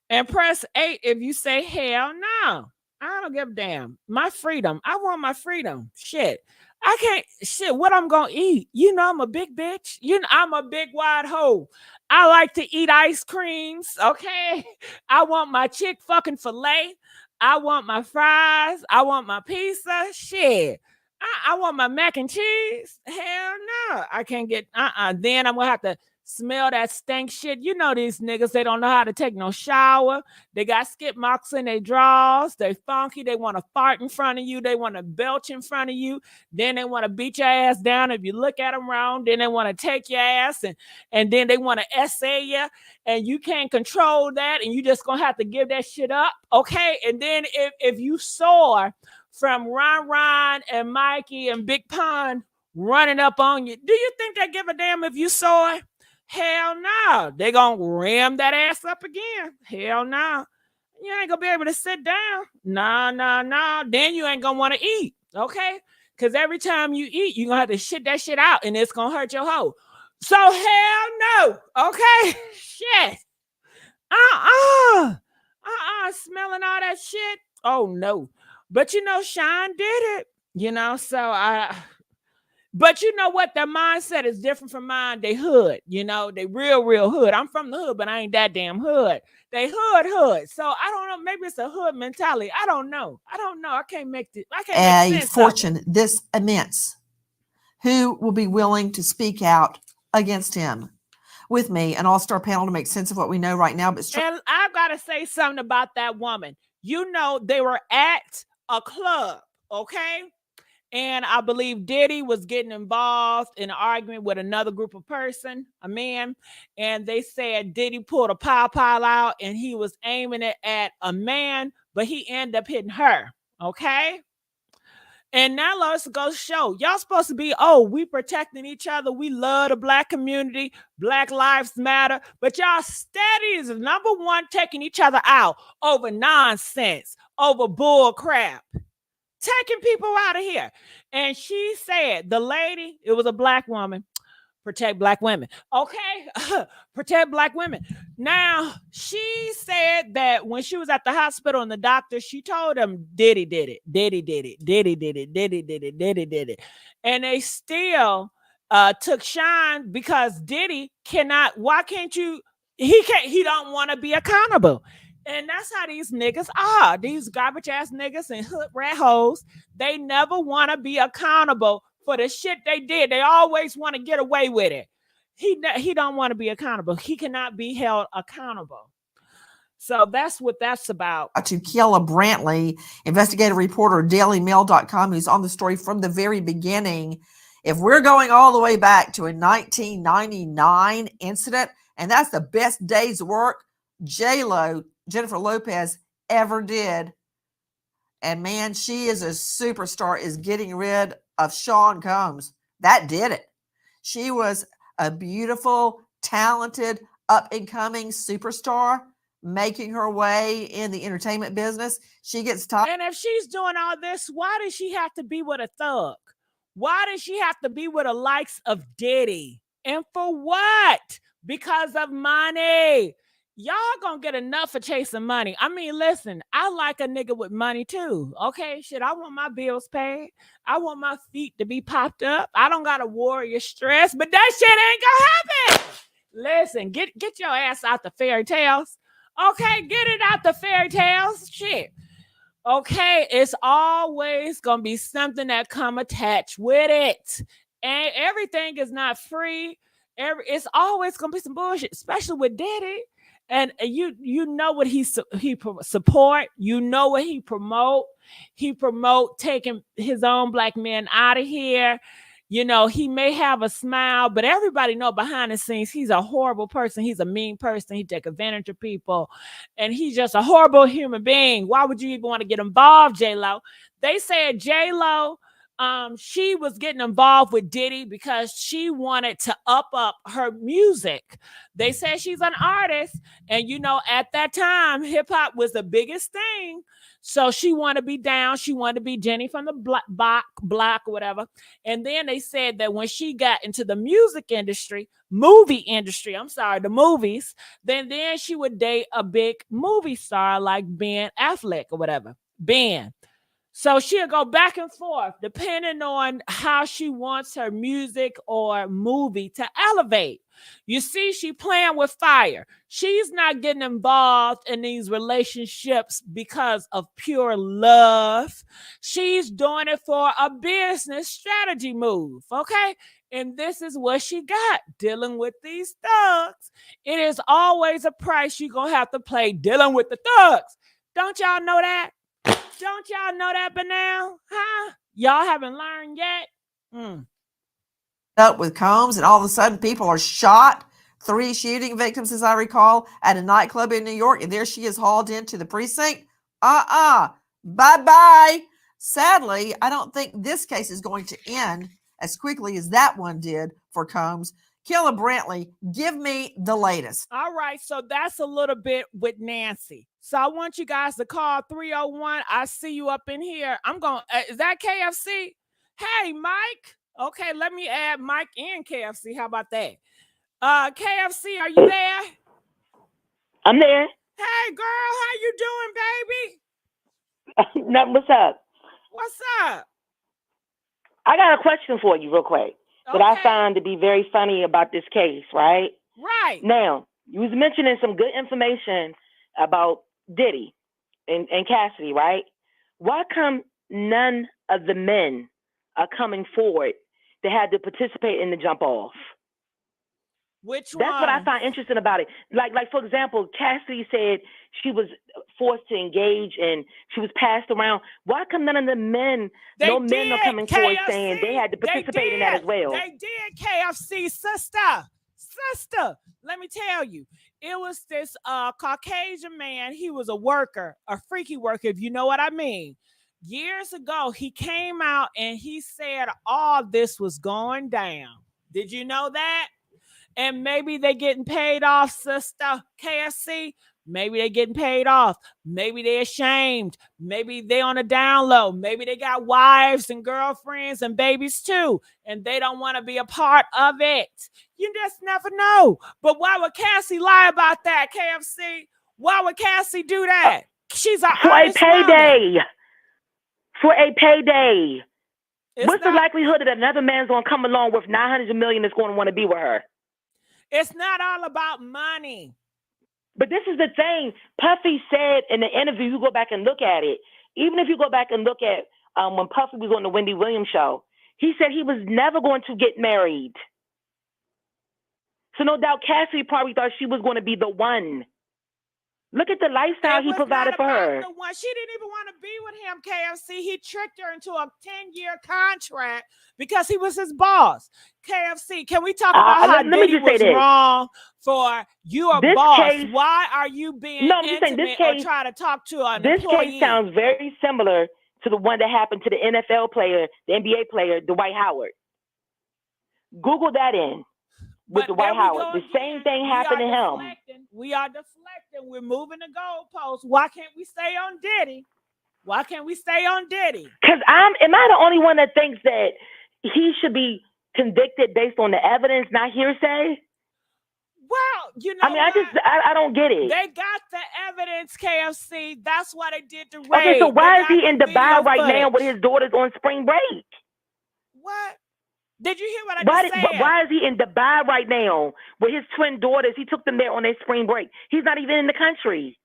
Speaker 1: And press 8 if you say hell no. I don't give a damn. My freedom. I want my freedom. Shit. I can't. Shit, what I'm going to eat? You know, I'm a big bitch. You know, I'm a big wide hoe. I like to eat ice creams. Okay. I want my chick fucking filet. I want my fries. I want my pizza. Shit. I want my mac and cheese. Hell no. I can't get, Then I'm going to have to smell that stank shit. You know these niggas, they don't know how to take no shower. They got skip marks in their drawers. They funky. They want to fart in front of you. They want to belch in front of you. Then they want to beat your ass down if you look at them wrong. Then they want to take your ass and then they want to essay you. And you can't control that. And you just going to have to give that shit up. Okay? And then if you sore from Ron and Mikey and Big Pun running up on you, do you think they give a damn if you sore? Hell no. They gonna ram that ass up again. Hell no. You ain't gonna be able to sit down. No. Then you ain't gonna want to eat. Okay? Because every time you eat, you're gonna have to shit that shit out and it's gonna hurt your hoe. So hell no. Okay? Shit. Smelling all that shit. Oh no. But you know, Sean did it. You know, but you know what? Their mindset is different from mine. They hood, you know, they real hood. I'm from the hood, but I ain't that damn hood. They hood. So I don't know. Maybe it's a hood mentality. I don't know. I can't make this. I can't make sense
Speaker 2: fortune this immense. Who will be willing to speak out against him? With me, an all-star panel to make sense of what we know right now. But
Speaker 1: and I've got to say something about that woman. You know, they were at a club, okay? And I believe Diddy was getting involved in an argument with another group of person, a man. And they said Diddy pulled a pow out and he was aiming it at a man, but he ended up hitting her. Okay. And now let's go show. Y'all supposed to be, we protecting each other. We love the Black community. Black lives matter. But y'all steady is number one taking each other out over nonsense, over bull crap. Taking people out of here. And she said, the lady, it was a Black woman, protect Black women. Okay, protect Black women. Now, she said that when she was at the hospital and the doctor, she told them Diddy did it. Diddy did it. And they still took shine because Diddy cannot, he don't want to be accountable. And that's how these niggas are. These garbage ass niggas and hood rat hoes. They never want to be accountable for the shit they did. They always want to get away with it. He don't want to be accountable. He cannot be held accountable. So that's what that's about.
Speaker 2: To Kiela Brantley, investigative reporter, DailyMail.com, who's on the story from the very beginning. If we're going all the way back to a 1999 incident, and that's the best day's work J-Lo, Jennifer Lopez, ever did. And man, she is a superstar, is getting rid of Sean Combs. That did it. She was a beautiful, talented, up-and-coming superstar making her way in the entertainment business. She gets tired.
Speaker 1: And if she's doing all this, why does she have to be with a thug? Why does she have to be with the likes of Diddy? And for what? Because of money. Y'all gonna get enough for chasing money. I mean, listen, I like a nigga with money too. Okay, shit, I want my bills paid. I want my feet to be popped up. I don't got a warrior stress, but that shit ain't gonna happen. Listen, get your ass out the fairy tales. Okay, get it out the fairy tales. Shit. Okay, it's always gonna be something that come attached with it. And everything is not free. It's always gonna be some bullshit, especially with Diddy. And you know what he support. You know what he promote. He promote taking his own Black men out of here. You know, he may have a smile, but everybody know behind the scenes, he's a horrible person. He's a mean person. He take advantage of people. And he's just a horrible human being. Why would you even want to get involved, J-Lo? They said J-Lo, she was getting involved with Diddy because she wanted to up her music. They said she's an artist. And, you know, at that time, hip hop was the biggest thing. So she wanted to be down. She wanted to be Jenny from the block or whatever. And then they said that when she got into the movie industry, the movies, then she would date a big movie star like Ben Affleck or whatever. Ben. So she'll go back and forth depending on how she wants her music or movie to elevate. You see, she playing with fire. She's not getting involved in these relationships because of pure love. She's doing it for a business strategy move, okay? And this is what she got dealing with these thugs. It is always a price you're going to have to pay dealing with the thugs. Don't y'all know that? Don't y'all know that by now? Huh? Y'all haven't learned yet?
Speaker 2: Up with Combs, and all of a sudden people are shot. 3 shooting victims, as I recall, at a nightclub in New York, and there she is hauled into the precinct. Bye-bye. Sadly, I don't think this case is going to end as quickly as that one did for Combs. Killa Brantley, give me the latest.
Speaker 1: All right, so that's a little bit with Nancy. So I want you guys to call 301. I see you up in here. I'm going, is that KFC? Hey, Mike. Okay, let me add Mike and KFC. How about that? KFC, are you there?
Speaker 5: I'm there.
Speaker 1: Hey, girl, how you doing, baby?
Speaker 5: Nothing. What's up?
Speaker 1: What's up?
Speaker 5: I got a question for you real quick that I found to be very funny about this case, right?
Speaker 1: Right.
Speaker 5: Now, you was mentioning some good information about Diddy and Cassidy, right? Why come none of the men are coming forward that had to participate in the jump off?
Speaker 1: Which one?
Speaker 5: That's what I find interesting about it. Like for example, Cassie said she was forced to engage and she was passed around. Why come none of the men, men are coming forward saying they had to participate in that as well?
Speaker 1: They did, KFC, sister. Let me tell you, it was this Caucasian man. He was a worker, a freaky worker, if you know what I mean. Years ago, he came out and he said all this was going down. Did you know that? And maybe they getting paid off, sister KFC. Maybe they getting paid off. Maybe they're ashamed. Maybe they on a down low. Maybe they got wives and girlfriends and babies too, and they don't want to be a part of it. You just never know. But why would Cassie lie about that, KFC? Why would Cassie do that? She's a honest woman.
Speaker 5: For a payday. What's the likelihood that another man's going to come along with $900 million that's going to want to be with her?
Speaker 1: It's not all about money.
Speaker 5: But this is the thing. Puffy said in the interview, you go back and look at it. Even if you go back and look at when Puffy was on the Wendy Williams show, he said he was never going to get married. So no doubt Cassie probably thought she was going to be the one. Look at the lifestyle he provided for her.
Speaker 1: The one. She didn't even want to be with him, KFC. He tricked her into a 10-year contract because he was his boss. KFC, can we talk about how Diddy was wrong for you a boss? Case, why are you being intimate or try to talk to an employee?
Speaker 5: This case sounds very similar to the one that happened to the NFL player, the NBA player, Dwight Howard. Google that in. With Dwight Howard. The same thing happened to him.
Speaker 1: We are deflecting. We're moving the goalposts. Why can't we stay on Diddy? Why can't we stay on Diddy?
Speaker 5: Because am I the only one that thinks that he should be convicted based on the evidence, not hearsay?
Speaker 1: Well, you know,
Speaker 5: I don't get it.
Speaker 1: They got the evidence, KFC. That's why they did the raid.
Speaker 5: Okay, so why is he in Dubai right now with his daughters on spring break?
Speaker 1: What? Did you hear what I just said?
Speaker 5: Why is he in Dubai right now with his twin daughters? He took them there on their spring break. He's not even in the country.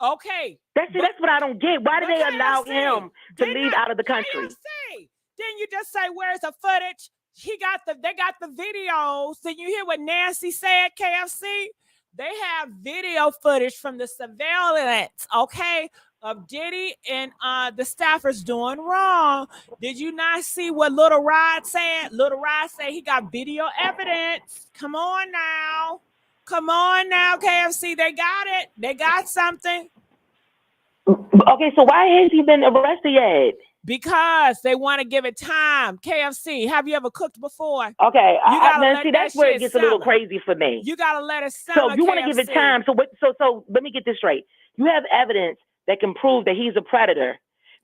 Speaker 1: Okay.
Speaker 5: That's what I don't get. Why do they allow him to leave out of the country?
Speaker 1: Didn't you just say where's the footage? They got the videos. Did you hear what Nancy said, KFC? They have video footage from the surveillance, okay, of Diddy and the staffers doing wrong. Did you not see what Little Rod said? Little Rod said he got video evidence. Come on now, KFC. They got it. They got something.
Speaker 5: Okay, so why has he been arrested yet?
Speaker 1: Because they want to give it time. KFC, have you ever cooked before?
Speaker 5: Okay, that's where it gets a little crazy for me.
Speaker 1: You gotta let it simmer.
Speaker 5: So you want to give it time. So let me get this straight. You have evidence that can prove that he's a predator,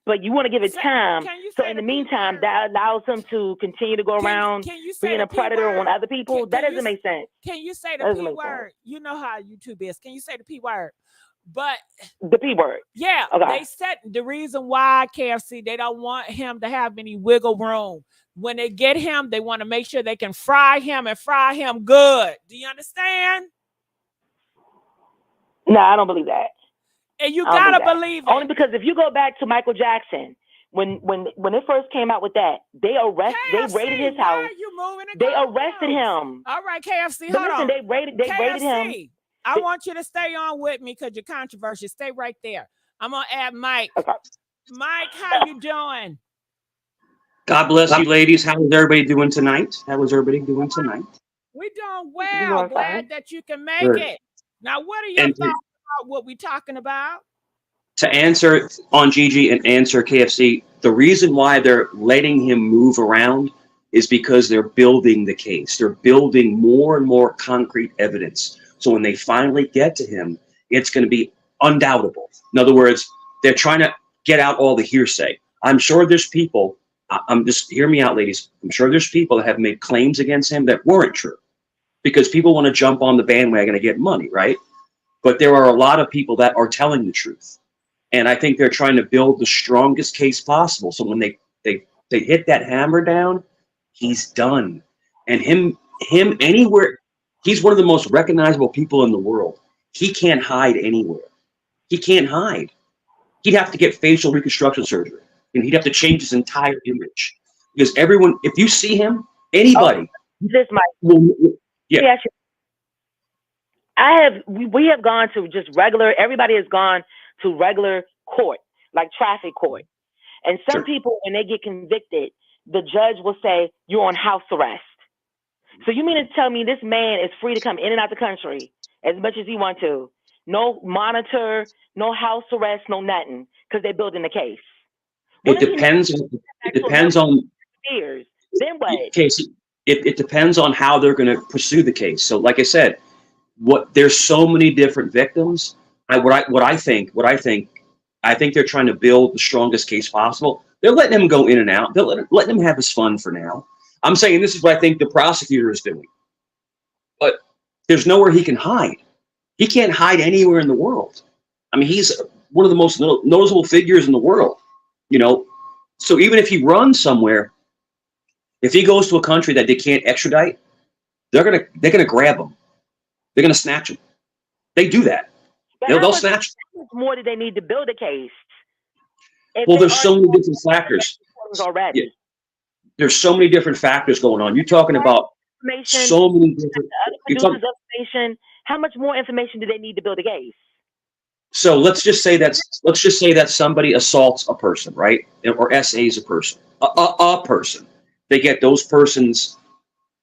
Speaker 5: but you want to give it time. So in the meantime, that allows him to continue to go around being a predator on other people. That doesn't make sense.
Speaker 1: Can you say the P word? You know how YouTube is. Can you say the P word? But
Speaker 5: the P word.
Speaker 1: Yeah, okay. They said the reason why KFC, they don't want him to have any wiggle room. When they get him, they want to make sure they can fry him and fry him good. Do you understand?
Speaker 5: No, I don't believe that.
Speaker 1: And you gotta believe it.
Speaker 5: Only because if you go back to Michael Jackson, when it first came out with that, they raided his house
Speaker 1: moving to
Speaker 5: They arrested him.
Speaker 1: All right, KFC,
Speaker 5: But
Speaker 1: hold
Speaker 5: listen,
Speaker 1: on.
Speaker 5: they raided him.
Speaker 1: I want you to stay on with me because you're controversial. Stay right there. I'm going to add Mike.
Speaker 5: Okay.
Speaker 1: Mike, how you doing?
Speaker 6: God bless you, ladies. How is everybody doing tonight?
Speaker 1: We're doing well. Glad that you can make it. Now, what are your thoughts about what we're talking about?
Speaker 6: To answer on Gigi and answer KFC, the reason why they're letting him move around is because they're building the case. They're building more and more concrete evidence. So when they finally get to him, it's going to be undoubtable. In other words, they're trying to get out all the hearsay. I'm sure there's people, hear me out, ladies. I'm sure there's people that have made claims against him that weren't true because people want to jump on the bandwagon to get money, right? But there are a lot of people that are telling the truth. And I think they're trying to build the strongest case possible. So when they hit that hammer down, he's done. And him anywhere, he's one of the most recognizable people in the world. He can't hide anywhere. He can't hide. He'd have to get facial reconstruction surgery. And he'd have to change his entire image. Because everyone, if you see him, anybody.
Speaker 5: This might.
Speaker 6: Yeah.
Speaker 5: We have gone to just regular, everybody has gone to regular court, like traffic court. And some people, when they get convicted, the judge will say, you're on house arrest. So you mean to tell me this man is free to come in and out the country as much as he wants to? No monitor, no house arrest, no nothing, because they're building the case.
Speaker 6: It depends on
Speaker 5: years. Then what?
Speaker 6: Casey, it depends on how they're going to pursue the case. So like I said, there's so many different victims. I think they're trying to build the strongest case possible. They're letting him go in and out. They're letting him have his fun for now. I'm saying this is what I think the prosecutor is doing. But there's nowhere he can hide. He can't hide anywhere in the world. I mean, he's one of the most noticeable figures in the world, you know? So even if he runs somewhere, if he goes to a country that they can't extradite, they're gonna grab him. They're gonna snatch him. They do that. They'll snatch.
Speaker 5: How much more do they need to build a case?
Speaker 6: Well, there's so many different factors.
Speaker 5: Already.
Speaker 6: Yeah. There's so many different factors going on. You're talking about so many different.
Speaker 5: How much more information do they need to build a case?
Speaker 6: So let's just say that somebody assaults a person, right? Or SAs a person, a person. They get those person's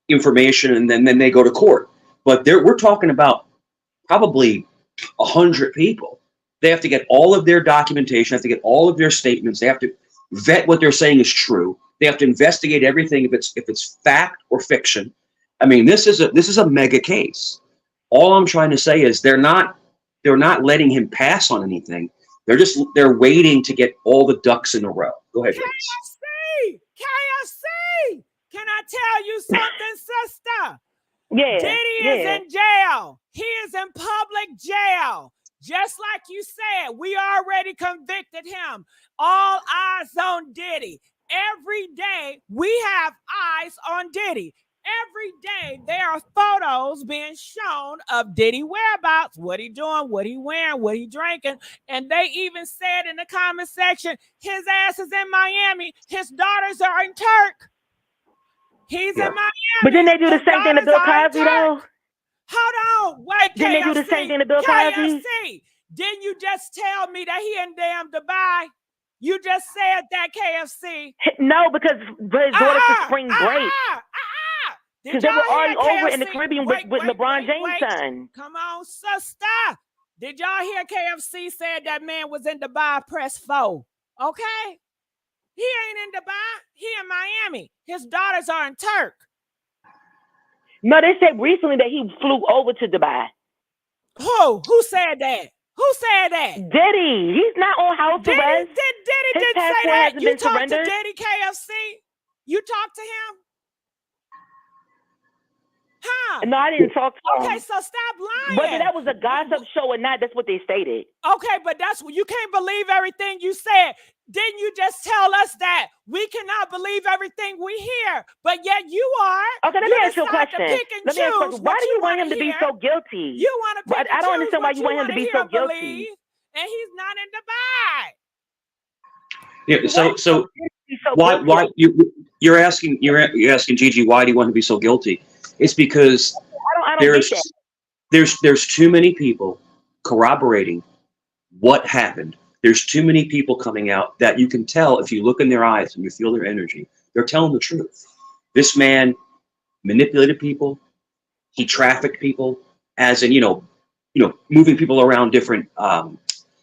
Speaker 6: information, and then they go to court. But we're talking about probably 100 people. They have to get all of their documentation, have to get all of their statements. They have to vet what they're saying is true. They have to investigate everything if it's fact or fiction. I mean, this is a mega case. All I'm trying to say is they're not letting him pass on anything. They're waiting to get all the ducks in a row. Go ahead,
Speaker 1: KFC. Can I tell you something, sister?
Speaker 5: Yeah.
Speaker 1: Diddy is in jail. He is in public jail. Just like you said, we already convicted him. All eyes on Diddy. Every day we have eyes on Diddy. Every day there are photos being shown of Diddy whereabouts, what he doing, what he wearing, what he drinking. And they even said in the comment section, his ass is in Miami. His daughters are in Turk. He's in Miami.
Speaker 5: But didn't they do the same thing to Bill Cosby, though?
Speaker 1: Hold on. Wait,
Speaker 5: didn't they do the same thing to Bill Cosby?
Speaker 1: Didn't you just tell me that he in damn Dubai? You just said that, KFC.
Speaker 5: No, because his daughter for spring break. Because they were already over in the Caribbean with LeBron James' son.
Speaker 1: Come on, sister. Did y'all hear KFC said that man was in Dubai press 4? Okay? He ain't in Dubai. He in Miami. His daughters are in Turk.
Speaker 5: No, they said recently that he flew over to Dubai.
Speaker 1: Who said that? Who said that?
Speaker 5: Diddy. He's not on house arrest.
Speaker 1: Diddy didn't say that. You talked to Diddy, KFC? You talked to him? Huh?
Speaker 5: No, I didn't talk to him.
Speaker 1: Okay, so stop lying.
Speaker 5: Whether that was a gossip show or not, that's what they stated.
Speaker 1: Okay, but that's what you can't believe everything you said. Didn't you just tell us that we cannot believe everything we hear? But yet you are.
Speaker 5: Okay, let me ask you a question. Let me ask you a question. Why do you want him to be so guilty?
Speaker 1: You want to pick
Speaker 5: I don't understand why you want him to be so guilty.
Speaker 1: And he's not in Dubai.
Speaker 6: Yeah, so why you're asking Gigi, why do you want to be so guilty? It's because
Speaker 5: I don't get that.
Speaker 6: There's too many people corroborating what happened. There's too many people coming out that you can tell if you look in their eyes and you feel their energy. They're telling the truth. This man manipulated people. He trafficked people, as in, moving people around different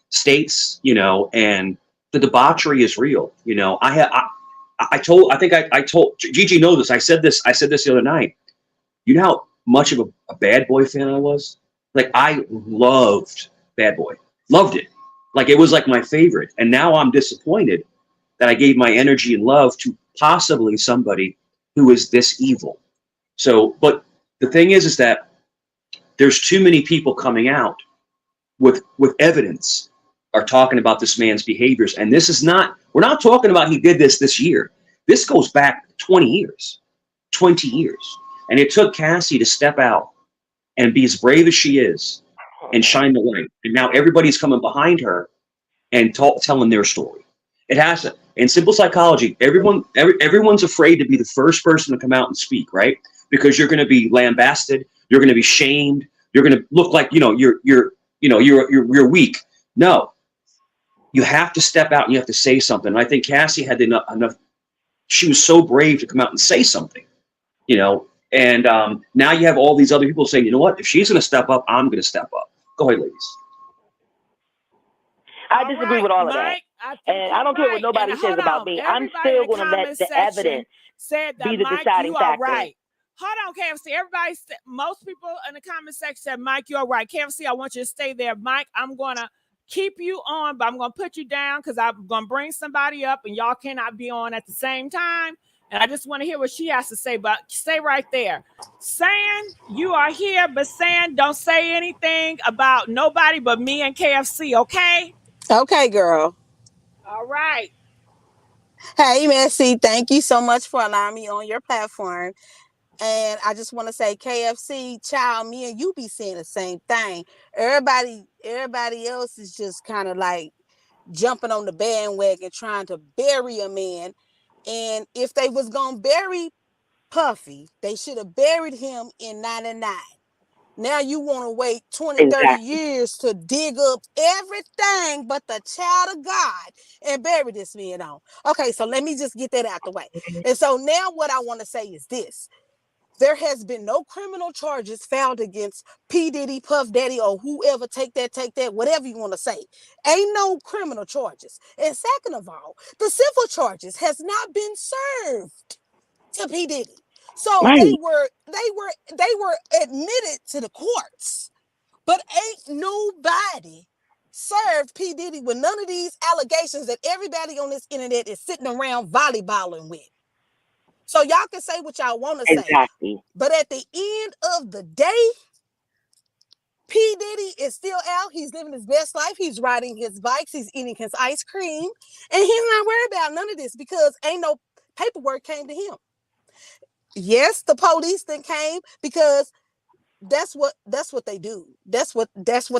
Speaker 6: states, and the debauchery is real. I told Gigi know this. I said this the other night. You know how much of a Bad Boy fan I was? Like, I loved Bad Boy. Loved it. Like, it was like my favorite. And now I'm disappointed that I gave my energy and love to possibly somebody who is this evil. So, but the thing is that there's too many people coming out with evidence are talking about this man's behaviors. And this is not, we're not talking about he did this year. This goes back 20 years. And it took Cassie to step out and be as brave as she is and shine the light. And now everybody's coming behind her and telling their story. It has to. In simple psychology, everyone's afraid to be the first person to come out and speak, right? Because you're going to be lambasted, you're going to be shamed, you're going to look like you're weak. No, you have to step out and you have to say something. And I think Cassie had enough. She was so brave to come out and say something, And now you have all these other people saying, you know what? If she's going to step up, I'm going to step up. Go ahead, ladies.
Speaker 5: I disagree with all of that. And I don't care what nobody says about me. I'm still going to let the evidence be the deciding factor.
Speaker 1: Right. Hold on, KFC. Most people in the comment section said, Mike, you're right. KFC, I want you to stay there. Mike, I'm going to keep you on, but I'm going to put you down because I'm going to bring somebody up and y'all cannot be on at the same time. And I just want to hear what she has to say, but stay right there. Saying you are here, but saying don't say anything about nobody but me and KFC, okay?
Speaker 7: Okay, girl.
Speaker 1: All right.
Speaker 7: Hey, Messy, thank you so much for allowing me on your platform. And I just want to say, KFC, child, me and you be saying the same thing. Everybody else is just kind of like jumping on the bandwagon trying to bury a man. And if they was going to bury Puffy, they should have buried him in 99. Now you want to wait 20, 30 years to dig up everything but the child of God and bury this man on. Okay, so let me just get that out the way. And so now what I want to say is this. There has been no criminal charges filed against P. Diddy, Puff Daddy, or whoever, take that, whatever you want to say. Ain't no criminal charges. And second of all, the civil charges has not been served to P. Diddy. So they were admitted to the courts, but ain't nobody served P. Diddy with none of these allegations that everybody on this internet is sitting around volleyballing with. So y'all can say what y'all want to say, but at the end of the day, P. Diddy is still out. He's living his best life. He's riding his bikes. He's eating his ice cream, and he's not worried about none of this because ain't no paperwork came to him. Yes, the police then came because that's what they do. That's what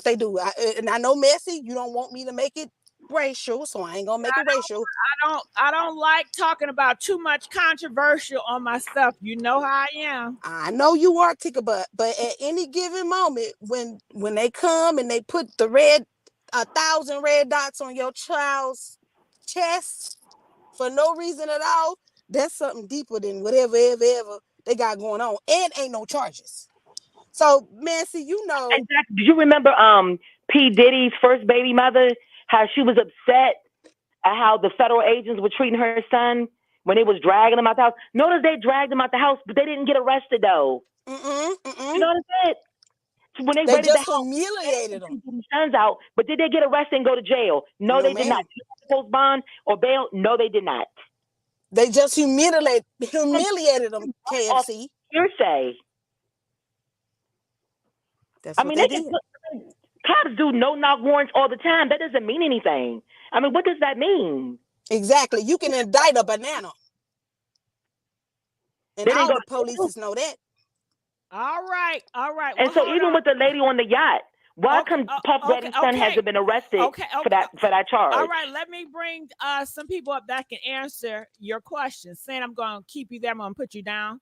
Speaker 7: they do. And I know, Messy, you don't want me to make it racial, so I ain't gonna make it racial.
Speaker 1: I don't like talking about too much controversial on my stuff. You know how I am.
Speaker 7: I know you are, Tika, but at any given moment, when they come and they put the 1,000 red dots on your child's chest for no reason at all, that's something deeper than whatever ever they got going on, and ain't no charges. So, Messy, you know.
Speaker 5: Exactly. Do you remember P. Diddy's first baby mother? How she was upset at how the federal agents were treating her son when they was dragging him out the house. Notice they dragged him out the house, but they didn't get arrested though. You notice it? When they
Speaker 7: just humiliated him.
Speaker 5: Sons out, but did they get arrested and go to jail? No, they did not. Post bond or bail? No, they did not.
Speaker 7: They just humiliated them. KFC.
Speaker 5: Hearsay.
Speaker 7: That's what they did.
Speaker 5: Cops do no-knock warrants all the time. That doesn't mean anything. I mean, what does that mean?
Speaker 7: Exactly. You can indict a banana. And all the police know that.
Speaker 1: All right.
Speaker 5: And so even with the lady on the yacht, Why come Puff Daddy's son hasn't been arrested for that charge?
Speaker 1: All right, let me bring some people up that can answer your questions. Saying I'm going to keep you there. I'm going to put you down.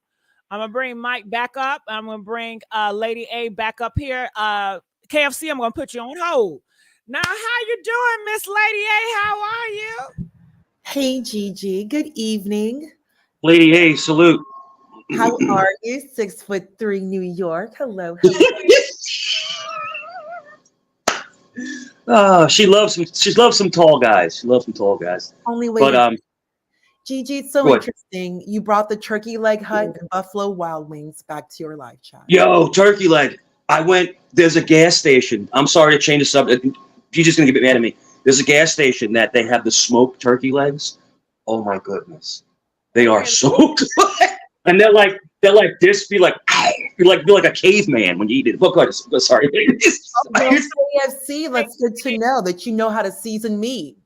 Speaker 1: I'm going to bring Mike back up. I'm going to bring Lady A back up here. KFC, I'm going to put you on hold. Now, how you doing, Miss Lady A? How are you?
Speaker 8: Hey, Gigi. Good evening.
Speaker 6: Lady A, salute.
Speaker 8: How are you? 6'3" New York. Hello.
Speaker 6: She loves some tall guys. She loves some tall guys.
Speaker 8: Only way.
Speaker 6: But
Speaker 8: Gigi, it's so interesting. You brought the turkey leg hut and Buffalo Wild Wings back to your life chat.
Speaker 6: Yo, turkey leg. There's a gas station. I'm sorry to change the subject. Gigi's gonna get mad at me. There's a gas station that they have the smoked turkey legs. Oh my goodness. They are so good. And they're like this, be like a caveman when you eat it. Oh God, sorry.
Speaker 8: KFC, that's good to know that you know how to season meat.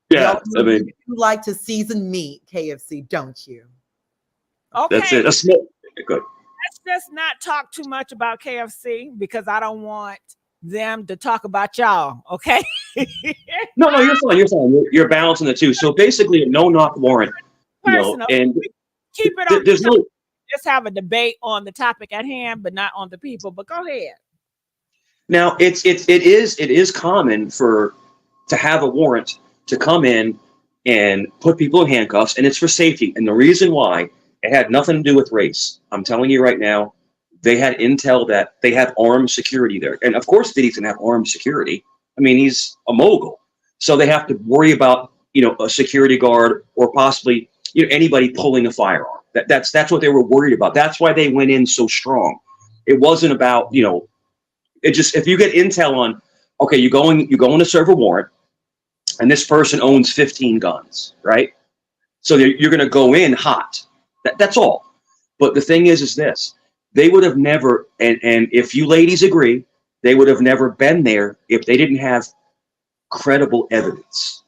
Speaker 6: Yeah, I mean,
Speaker 8: you like to season meat, KFC, don't you?
Speaker 1: Okay.
Speaker 6: That's it. A smoke. Good.
Speaker 1: Let's just not talk too much about KFC because I don't want them to talk about y'all. Okay.
Speaker 6: No, you're fine. You're fine. You're balancing the two. So basically, a no-knock warrant.
Speaker 1: Personal.
Speaker 6: And
Speaker 1: keep it on.
Speaker 6: There's no.
Speaker 1: Just have a debate on the topic at hand, but not on the people. But go ahead.
Speaker 6: Now it is common to have a warrant to come in and put people in handcuffs, and it's for safety. And the reason why, it had nothing to do with race. I'm telling you right now, they had intel that they have armed security there, and of course Diddy's gonna have armed security. I mean, he's a mogul, so they have to worry about a security guard or possibly anybody pulling a firearm. That's what they were worried about. That's why they went in so strong. It wasn't about it just, if you get intel on, okay, you're going to serve a warrant, and this person owns 15 guns, right? So you're going to go in hot. That's all. But the thing is this: they would have never, and if you ladies agree, they would have never been there if they didn't have credible evidence.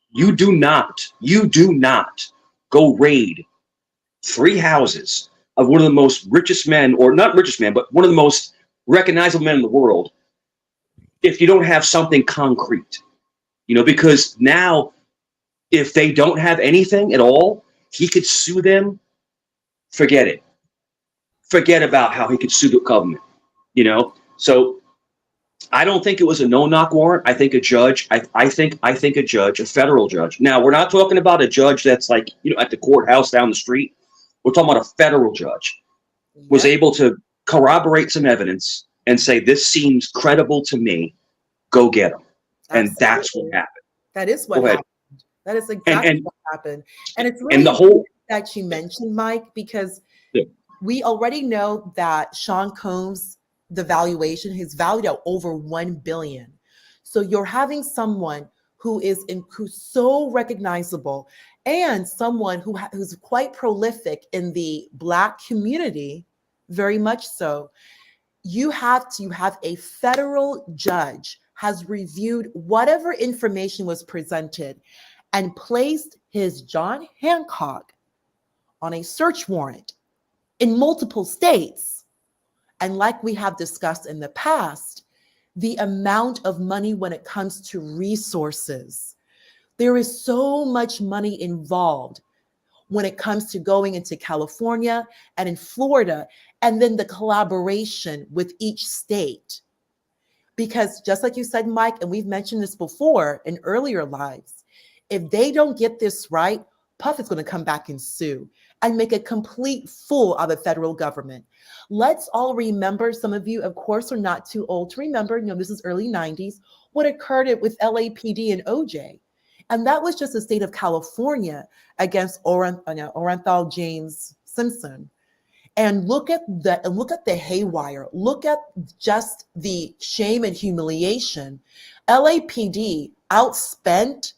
Speaker 6: You do not go raid 3 houses of one of the most richest men, or not richest man, but one of the most recognizable men in the world, if you don't have something concrete. Because now, if they don't have anything at all, he could sue them. Forget it. Forget about how he could sue the government. So I don't think it was a no-knock warrant. I think a judge. I think a judge, a federal judge. Now, we're not talking about a judge that's like at the courthouse down the street. We're talking about a federal judge was able to corroborate some evidence and say, this seems credible to me. Go get him. And that's what happened.
Speaker 8: That is what happened. That is exactly what happened. And it's really that you mentioned, Mike, because we already know that Sean Combs, the valuation, he's valued at over $1 billion. So you're having someone who's so recognizable and someone who's quite prolific in the Black community, very much so. You have to have a federal judge has reviewed whatever information was presented and placed his John Hancock on a search warrant in multiple states. And like we have discussed in the past, the amount of money when it comes to resources, there is so much money involved when it comes to going into California and in Florida, and then the collaboration with each state. Because just like you said, Mike, and we've mentioned this before in earlier lives, if they don't get this right, Puff is going to come back and sue and make a complete fool of the federal government. Let's all remember, some of you, of course, are not too old to remember, this is early 90s, what occurred with LAPD and OJ. And that was just the state of California against Orenthal James Simpson. And look at the haywire. Look at just the shame and humiliation. LAPD outspent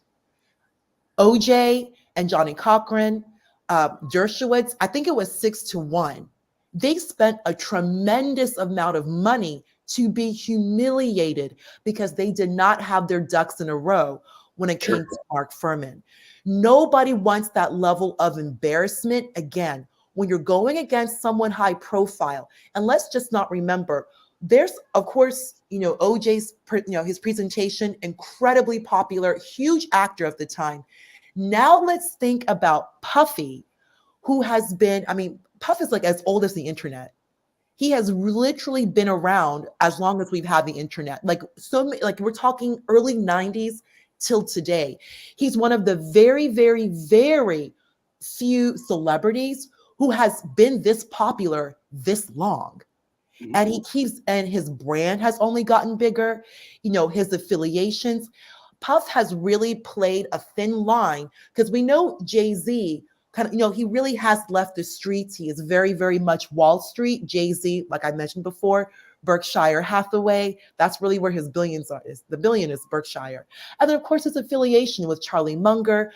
Speaker 8: OJ and Johnny Cochran, Dershowitz. I think it was 6-1. They spent a tremendous amount of money to be humiliated because they did not have their ducks in a row when it came to Mark Fuhrman. Nobody wants that level of embarrassment again when you're going against someone high profile. And let's just not remember, There's, of course, OJ's, his presentation, incredibly popular, huge actor of the time. Now let's think about Puffy, who has been, Puff is like as old as the internet. He has literally been around as long as we've had the internet. Like we're talking early 90s till today. He's one of the very, very, very few celebrities who has been this popular this long. And and his brand has only gotten bigger, his affiliations. Puff has really played a thin line because we know Jay-Z kind of, he really has left the streets. He is very, very much Wall Street. Jay-Z, like I mentioned before, Berkshire Hathaway, that's really where his billions are. The billion is Berkshire. And then, of course, his affiliation with Charlie Munger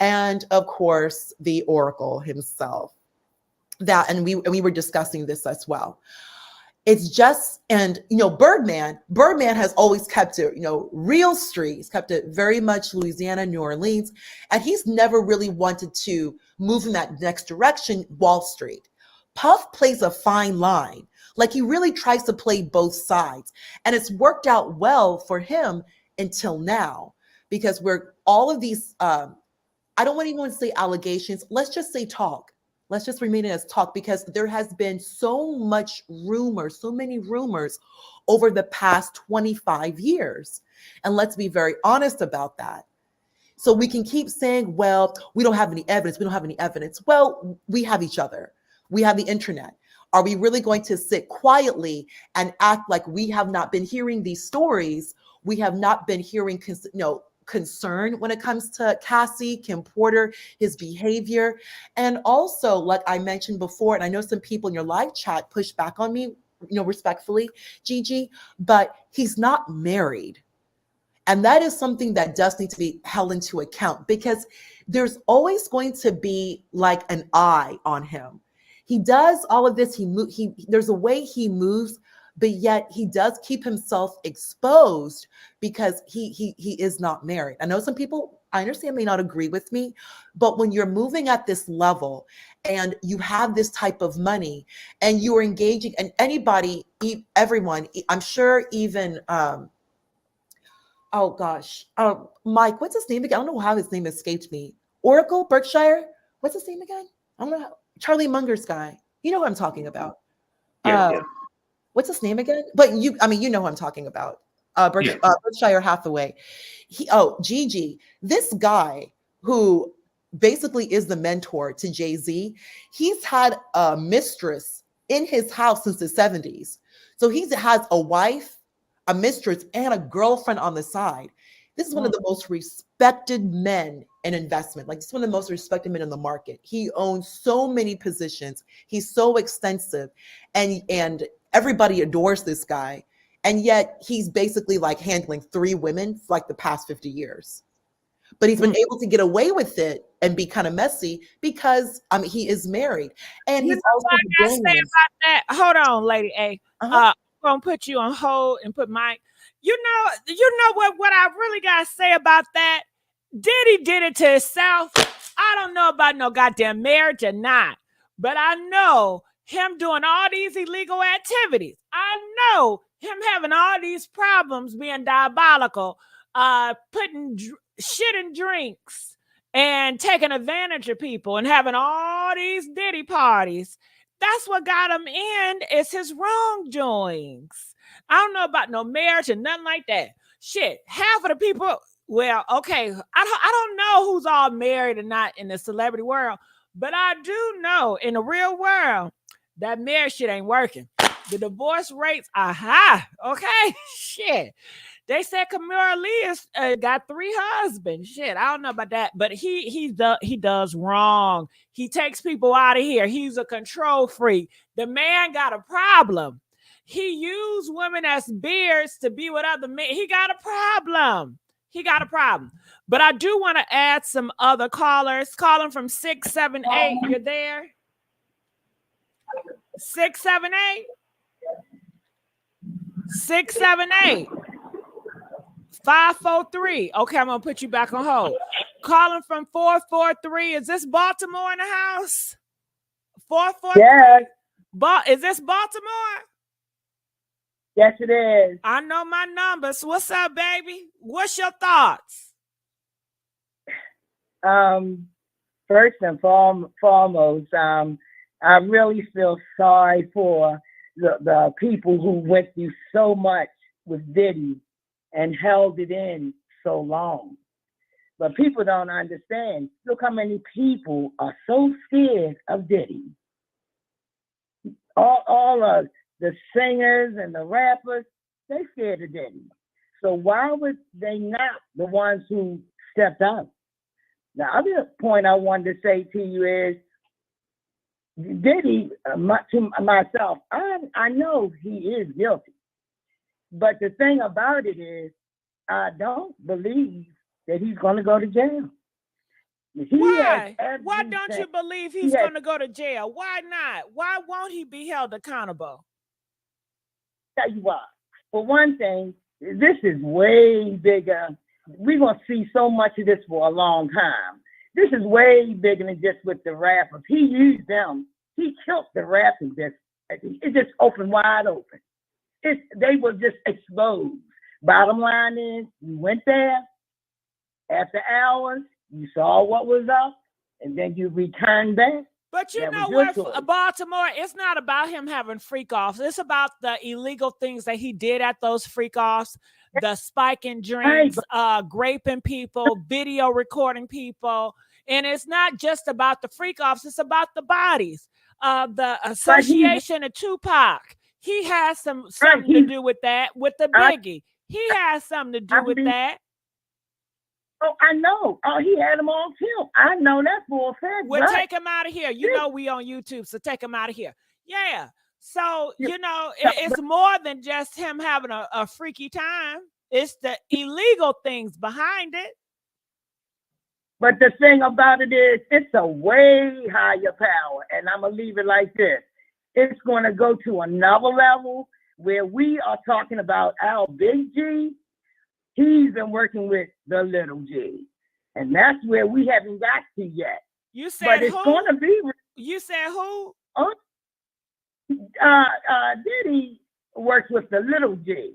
Speaker 8: and, of course, the Oracle himself. And we were discussing this as well. It's just, and, Birdman has always kept it, real street. He's kept it very much Louisiana, New Orleans, and he's never really wanted to move in that next direction, Wall Street. Puff plays a fine line. Like, he really tries to play both sides, and it's worked out well for him until now, because all of these, I don't want anyone to say allegations. Let's just say talk. Let's just remain as talk, because there has been so many rumors over the past 25 years. And let's be very honest about that. So we can keep saying, well, we don't have any evidence. We don't have any evidence. Well, we have each other. We have the internet. Are we really going to sit quietly and act like we have not been hearing these stories? We have not been hearing, concern when it comes to Cassie, Kim Porter, his behavior. And also, like I mentioned before, and I know some people in your live chat push back on me, respectfully, Gigi, but he's not married. And that is something that does need to be held into account, because there's always going to be like an eye on him. He does all of this. There's a way he moves, but yet he does keep himself exposed because he is not married. I know some people, I understand, may not agree with me, but when you're moving at this level and you have this type of money and you are engaging, and everyone, I'm sure even, oh gosh, Mike, what's his name again? I don't know how his name escaped me. Oracle, Berkshire, what's his name again? I don't know. Charlie Munger's guy. You know what I'm talking about.
Speaker 6: Yeah.
Speaker 8: What's his name again? But you know who I'm talking about. Berkshire Hathaway. Gigi, this guy who basically is the mentor to Jay-Z, he's had a mistress in his house since the 70s. So he has a wife, a mistress, and a girlfriend on the side. This is one of the most respected men in investment. Like, this is one of the most respected men in the market. He owns so many positions. He's so extensive, and everybody adores this guy. And yet he's basically like handling 3 women for like the past 50 years. But he's been able to get away with it and be kind of messy because he is married. And he's also
Speaker 1: what I gotta say about that. Hold on, Lady A. I'm gonna put you on hold and put Mike. You know what I really gotta say about that? Diddy did it to himself. I don't know about no goddamn marriage or not, but I know him doing all these illegal activities. I know him having all these problems, being diabolical, putting shit in drinks and taking advantage of people and having all these Diddy parties. That's what got him in, is his wrongdoings. I don't know about no marriage and nothing like that. Shit, half of the people, well, okay, I don't know who's all married and not in the celebrity world, but I do know in the real world that marriage shit ain't working. The divorce rates are high. Okay, shit. They said Kamala Lee got 3 husbands. Shit, I don't know about that, but he does wrong. He takes people out of here. He's a control freak. The man got a problem. He used women as beards to be with other men. He got a problem. But I do want to add some other callers. Calling from 678. You're there? 678? 678. 543. Okay, I'm going to put you back on hold. Calling from 443. Is this Baltimore in the house? 443?
Speaker 5: Yes.
Speaker 1: Is this Baltimore?
Speaker 9: Yes, it is.
Speaker 1: I know my numbers. What's up, baby? What's your thoughts?
Speaker 9: First and foremost, I really feel sorry for the people who went through so much with Diddy and held it in so long. But people don't understand. Look how many people are so scared of Diddy. All of the singers and the rappers, they scared of Diddy. So why would they not, the ones who stepped out? The other point I wanted to say to you is, Diddy, to myself, I know he is guilty. But the thing about it is, I don't believe that he's going to go to jail.
Speaker 1: Why? Why don't you believe he's going to go to jail? Why not? Why won't he be held accountable?
Speaker 9: Tell you why. For one thing, this is way bigger. We're going to see so much of this for a long time. This is way bigger than just with the rappers. He used them. He killed the rappers. It just opened wide open. They were just exposed. Bottom line is, you went there, after hours, you saw what was up, and then you returned back.
Speaker 1: But you know what, Baltimore, it's not about him having freak-offs. It's about the illegal things that he did at those freak-offs, the spiking drinks, raping people, video recording people. And it's not just about the freak-offs. It's about the bodies. The association of Tupac, he has something to do with that, with the Biggie. He has something to do with that.
Speaker 9: Oh, I know. Oh, he had them all killed. I know that for a fact.
Speaker 1: We'll take him out of here. You know we on YouTube, so take him out of here. Yeah. So, you know, it's more than just him having a freaky time. It's the illegal things behind it.
Speaker 9: But the thing about it is, it's a way higher power. And I'm going to leave it like this. It's going to go to another level where we are talking about our big G. He's been working with the little G. And that's where we haven't got to yet.
Speaker 1: You said
Speaker 9: but it's going to be.
Speaker 1: You said who?
Speaker 9: Diddy works with the little G.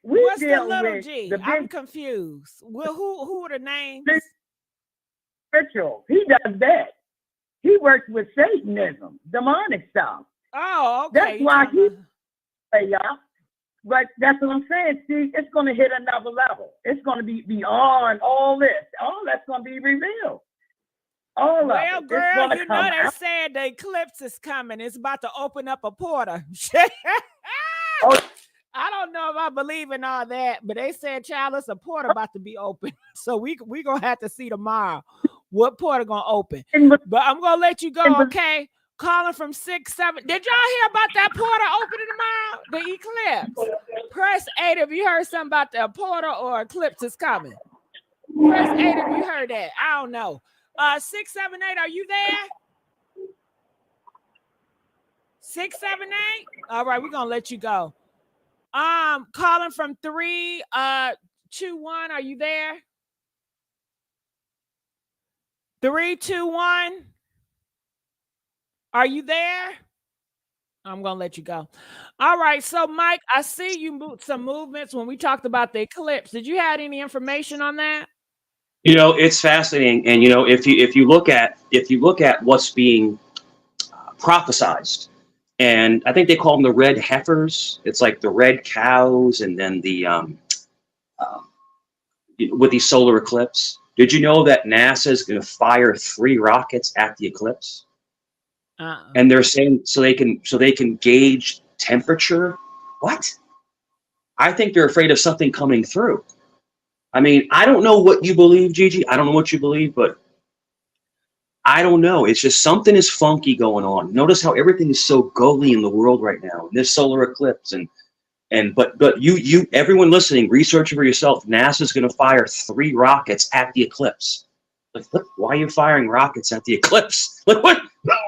Speaker 1: What's the little G? I'm confused. Well, who are the names?
Speaker 9: Ritual. He does that. He works with Satanism, demonic stuff.
Speaker 1: Oh, okay.
Speaker 9: That's why he y'all. But that's what I'm saying. See, it's going to hit another level. It's going to be beyond all this. All that's going to be revealed. All of it.
Speaker 1: Girl, you know they said the eclipse is coming. It's about to open up a portal. I don't know if I believe in all that, but they said, child, it's a portal about to be open. So we going to have to see tomorrow what portal going to open. But I'm going to let you go, okay? Calling from 6-7. Did y'all hear about that portal opening tomorrow? The eclipse. Press 8 if you heard something about the portal or eclipse is coming. Press 8 if you heard that. I don't know. 678, are you there? 678? All right, we're gonna let you go. Calling from 321. Are you there? 321. Are you there? I'm going to let you go. All right. So, Mike, I see you moved some movements when we talked about the eclipse. Did you have any information on that?
Speaker 6: You know, it's fascinating. And, you know, if you look at what's being prophesized, and I think they call them the red heifers. It's like the red cows, and then the with the solar eclipse. Did you know that NASA is going to fire 3 rockets at the eclipse? And they're saying so they can gauge temperature. What? I think they're afraid of something coming through. I mean, I don't know what you believe, Gigi. I don't know what you believe, but I don't know. It's just something is funky going on. Notice how everything is so gully in the world right now. This solar eclipse but you everyone listening, research for yourself. NASA's going to fire 3 rockets at the eclipse. Like, look, why are you firing rockets at the eclipse? Like, what?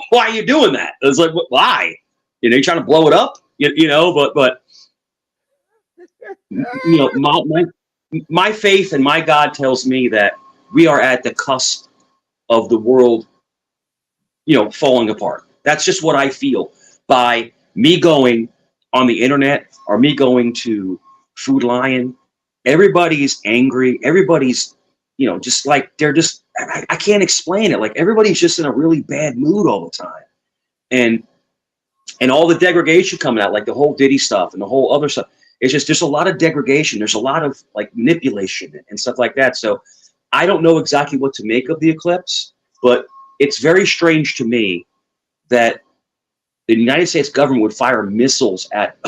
Speaker 6: Why are you doing that? It's like, why? You know, you're trying to blow it up. You know, but you know, my faith and my God tells me that we are at the cusp of the world, you know, falling apart. That's just what I feel by me going on the internet or me going to Food Lion, everybody's angry. Everybody's, you know, just like I can't explain it. Like everybody's just in a really bad mood all the time. And all the degradation coming out, like the whole Diddy stuff and the whole other stuff. It's just, there's a lot of degradation. There's a lot of like manipulation and stuff like that. So I don't know exactly what to make of the eclipse, but it's very strange to me that the United States government would fire missiles at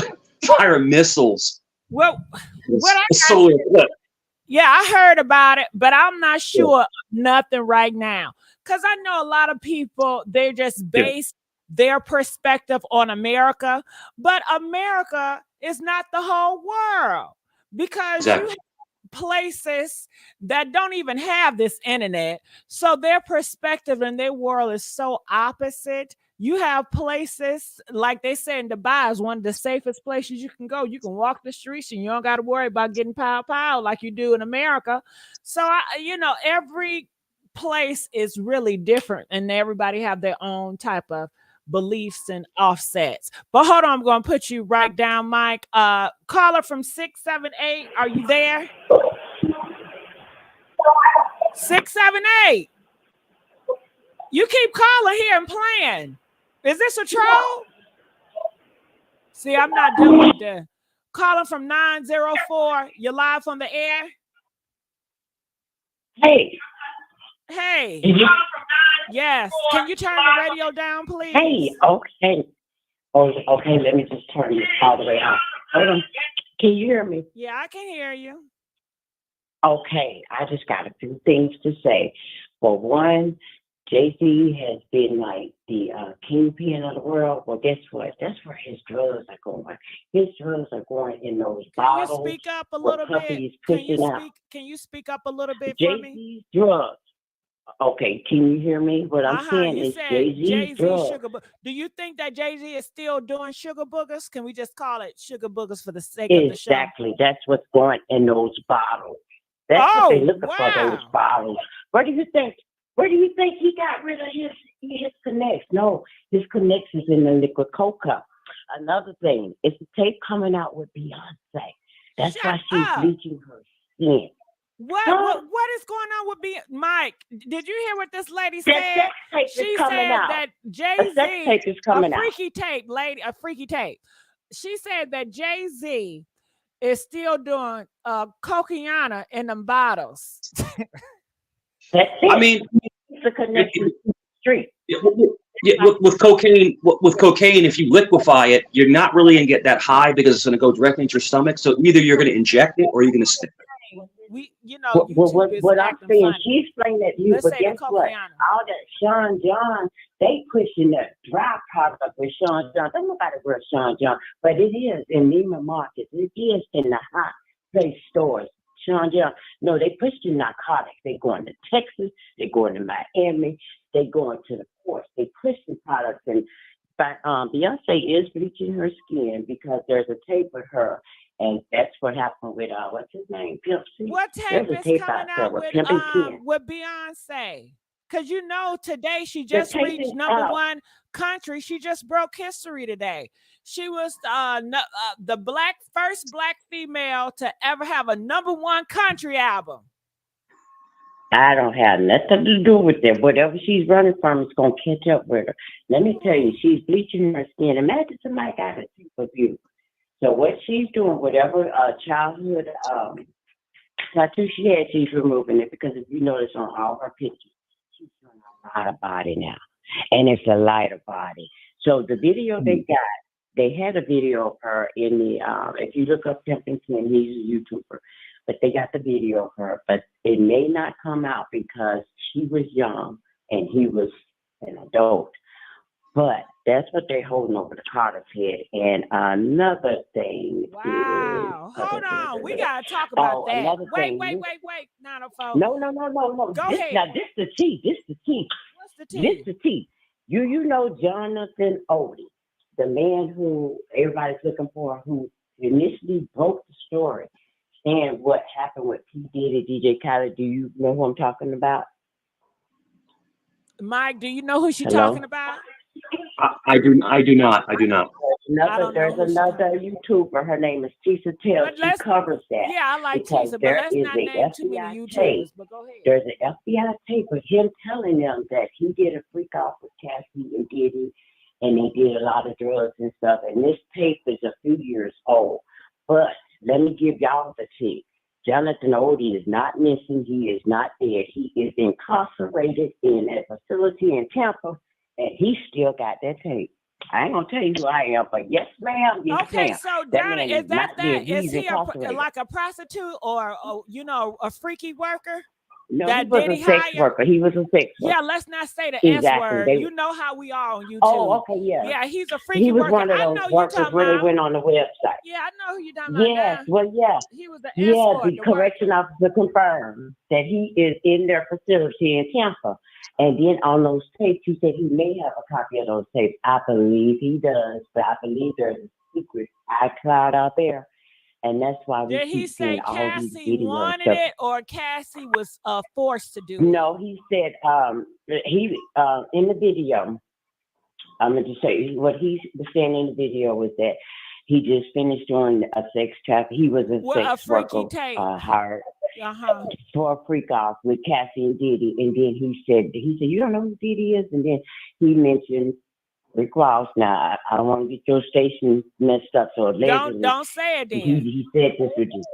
Speaker 1: Well, what I
Speaker 6: solar eclipse.
Speaker 1: Yeah, I heard about it, but I'm not sure nothing right now. Because I know a lot of people, they just base their perspective on America, but America is not the whole world, because you have places that don't even have this internet. So their perspective and their world is so opposite. You have places like they say in DaBABY is one of the safest places you can go. You can walk the streets and you don't got to worry about getting pow like you do in America. So, you know, every place is really different and everybody have their own type of beliefs and offsets. But hold on, I'm going to put you right down, Mike. Caller from 678, are you there? 678. You keep calling here and playing. Is this a troll? See, I'm not dealing with that. Calling from 904. You're live on the air.
Speaker 10: Hey.
Speaker 1: Hey. Yes. Can you turn the radio down, please?
Speaker 10: Hey. Okay. Oh, okay. Let me just turn this all the way out. Hold on. Can you hear me?
Speaker 1: Yeah, I can hear you.
Speaker 10: Okay. I just got a few things to say. For one, Jay-Z has been like the kingpin of the world. Well, guess what? That's where his drugs are going. His drugs are going in those bottles.
Speaker 1: Can you speak up a little bit? Can you speak up a little bit for me?
Speaker 10: Jay-Z's drugs. Okay, can you hear me? What I'm saying is Jay-Z's drugs.
Speaker 1: Sugar Do you think that Jay-Z is still doing sugar boogers? Can we just call it sugar boogers for the sake of the show?
Speaker 10: Exactly. That's what's going in those bottles. That's what they're looking for, those bottles. Where do you think he got rid of his connects? No, his connects is in the liquid coca. Another thing, it's a tape coming out with Beyoncé. That's why she's bleaching her skin.
Speaker 1: What is going on with Mike? Did you hear what this lady said? She said that Jay-Z
Speaker 10: is coming out.
Speaker 1: A freaky tape. She said that Jay-Z is still doing cocaine in them bottles.
Speaker 6: I mean,
Speaker 10: it's a connection to the street.
Speaker 6: With cocaine, if you liquefy it, you're not really gonna get that high because it's gonna go directly into your stomach. So either you're gonna inject it or you're gonna stick it.
Speaker 10: What I'm saying, she explained that you, but guess what? All that Sean John, they pushing that dry product with Sean John. Don't nobody wear Sean John, but it is in Neiman Marcus. It is in the hot place stores. Sean John, no, they pushing narcotics. They going to Texas. They going to Miami. They going to the courts. They pushing products. And Beyonce is bleaching her skin because there's a tape with her. And that's what happened with what's his name? Pimp C.
Speaker 1: What tape is coming out with Beyonce? Because you know today she just reached #1 country. She just broke history today. She was the first black female to ever have a #1 country album.
Speaker 10: I don't have nothing to do with that. Whatever she's running from is gonna catch up with her. Let me tell you, she's bleaching her skin. Imagine somebody got a tape of you. So what she's doing, whatever childhood tattoo she had, she's removing it because if you notice on all her pictures, she's doing a lot of body now. And it's a lighter body. So the video they got, they had a video of her in the, if you look up Pimpin' Ken, he's a YouTuber, but they got the video of her, but it may not come out because she was young and he was an adult. But that's what they're holding over the Carter's head. And another thing.
Speaker 1: Wow. Hold on. We got to talk about that. Wait. 904.
Speaker 10: No.
Speaker 1: Go ahead.
Speaker 10: Now, this the tea.
Speaker 1: What's the tea?
Speaker 10: This the tea. You know Jonathan Odie, the man who everybody's looking for, who initially broke the story and what happened with P. Diddy, DJ Khaled. Do you know who I'm talking about?
Speaker 1: Mike, do you know who she's talking about?
Speaker 6: I do not.
Speaker 10: There's another YouTuber. Her name is Tisa Tell. She covers that.
Speaker 1: Yeah, I like
Speaker 10: because
Speaker 1: Tisa, but
Speaker 10: there
Speaker 1: let's
Speaker 10: is
Speaker 1: not
Speaker 10: a
Speaker 1: name too many
Speaker 10: FBI
Speaker 1: YouTubers.
Speaker 10: tape.
Speaker 1: But go ahead.
Speaker 10: There's an FBI tape of him telling them that he did a freak off with Cassie and Diddy, and they did a lot of drugs and stuff. And this tape is a few years old. But let me give y'all the tape. Jonathan Odie is not missing. He is not dead. He is incarcerated in a facility in Tampa, and he still got that tape. I ain't gonna tell you who I am, but yes, ma'am. Yes,
Speaker 1: Okay,
Speaker 10: ma'am.
Speaker 1: so
Speaker 10: That
Speaker 1: Donna,
Speaker 10: man
Speaker 1: is that
Speaker 10: not dead.
Speaker 1: is
Speaker 10: He's
Speaker 1: he
Speaker 10: incarcerated.
Speaker 1: like a prostitute or a freaky worker?
Speaker 10: No,
Speaker 1: that
Speaker 10: he was
Speaker 1: Diddy
Speaker 10: a sex
Speaker 1: hired?
Speaker 10: worker. He was a sex worker.
Speaker 1: Yeah, let's not say the
Speaker 10: Exactly.
Speaker 1: S word. You know how we are on YouTube.
Speaker 10: Oh, okay, yeah.
Speaker 1: Yeah, he's a freaky
Speaker 10: He was
Speaker 1: worker.
Speaker 10: one of
Speaker 1: I
Speaker 10: those
Speaker 1: know you
Speaker 10: workers
Speaker 1: talking
Speaker 10: where they
Speaker 1: about.
Speaker 10: went on the website.
Speaker 1: Yeah, I know who you talking about.
Speaker 10: Yes,
Speaker 1: now.
Speaker 10: well, yeah.
Speaker 1: He was the
Speaker 10: Yeah,
Speaker 1: escort.
Speaker 10: the correction officer confirmed that he is in their facility in Tampa. And then on those tapes, he said he may have a copy of those tapes. I believe he does, but I believe there's a secret iCloud out there. And that's why we
Speaker 1: Did he
Speaker 10: keep
Speaker 1: say
Speaker 10: seeing all these
Speaker 1: Cassie
Speaker 10: videos.
Speaker 1: wanted it or Cassie was forced to do it?
Speaker 10: No, he said he in the video, I'm going to say what he was saying in the video was that he just finished doing a sex traffic. He was a sex worker hired for a freak off with Cassie and Diddy. And then he said, you don't know who Diddy is? And then he mentioned Rick Ross. Now, I don't want to get your station messed up. So allegedly,
Speaker 1: don't say it then.
Speaker 10: He said this would just.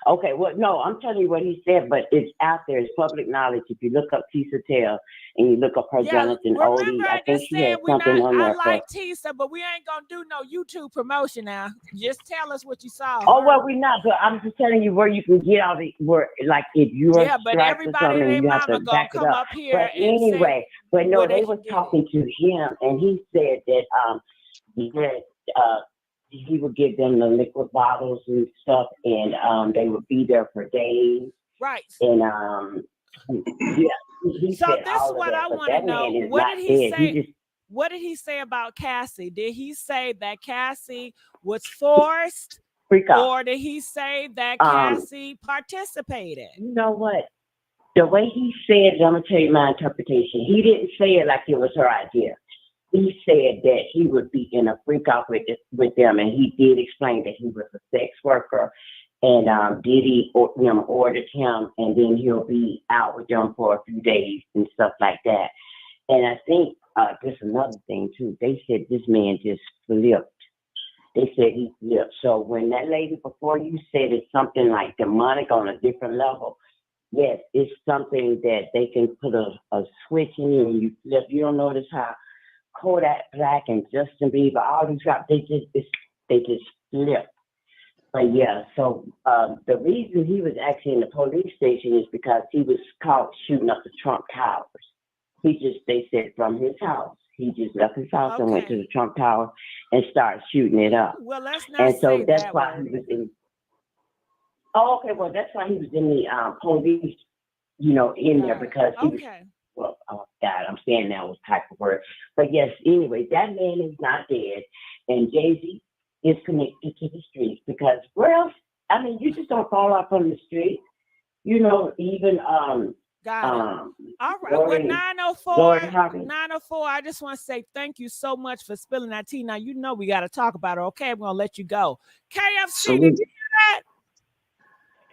Speaker 10: Okay, well, no, I'm telling you what he said, but it's out there. It's public knowledge. If you look up Tisa Tell and you look up her Jonathan Odie, I think she had something on there.
Speaker 1: I like Tisa, but we ain't going to do no YouTube promotion now. Just tell us what you saw.
Speaker 10: Oh, well, we're not, but I'm just telling you where you can get all the, like if you're
Speaker 1: but everybody and their mama going to come up here
Speaker 10: but anyway, but no, they was talking to him, and he said that he would give them the liquid bottles and stuff, and they would be there for days.
Speaker 1: Right.
Speaker 10: And he
Speaker 1: so
Speaker 10: said
Speaker 1: this is what I want to know. What did he say? What did he say about Cassie? Did he say that Cassie was forced, or did he say that Cassie participated?
Speaker 10: You know what? The way he said it, I'm gonna tell you my interpretation. He didn't say it like it was her idea. He said that he would be in a freak off with them, and he did explain that he was a sex worker, and Diddy ordered him, and then he'll be out with them for a few days and stuff like that. And I think there's another thing too. They said this man just flipped. They said he flipped. So when that lady before you said it's something like demonic on a different level, yes, it's something that they can put a switch in you and you flip. You don't notice how Kodak Black and Justin Bieber, all these guys, they just flip. But yeah, so the reason he was actually in the police station is because he was caught shooting up the Trump Towers. They said from his house, he just left his house and went to the Trump Tower and started shooting it up.
Speaker 1: Well, let's not
Speaker 10: and so
Speaker 1: say
Speaker 10: that's
Speaker 1: that
Speaker 10: why
Speaker 1: word.
Speaker 10: he was in. Oh, okay. Well, that's why he was in the police, in there because he was. Well, oh God, I'm saying that was type of word. But yes, anyway, that man is not dead, and Jay-Z is connected to the streets because where else? I mean, you just don't fall off on the street, even
Speaker 1: Got it. All right. Well, 904, I just want to say thank you so much for spilling that tea. Now, we got to talk about it. Okay, we're going to let you go. KFC, did you hear that?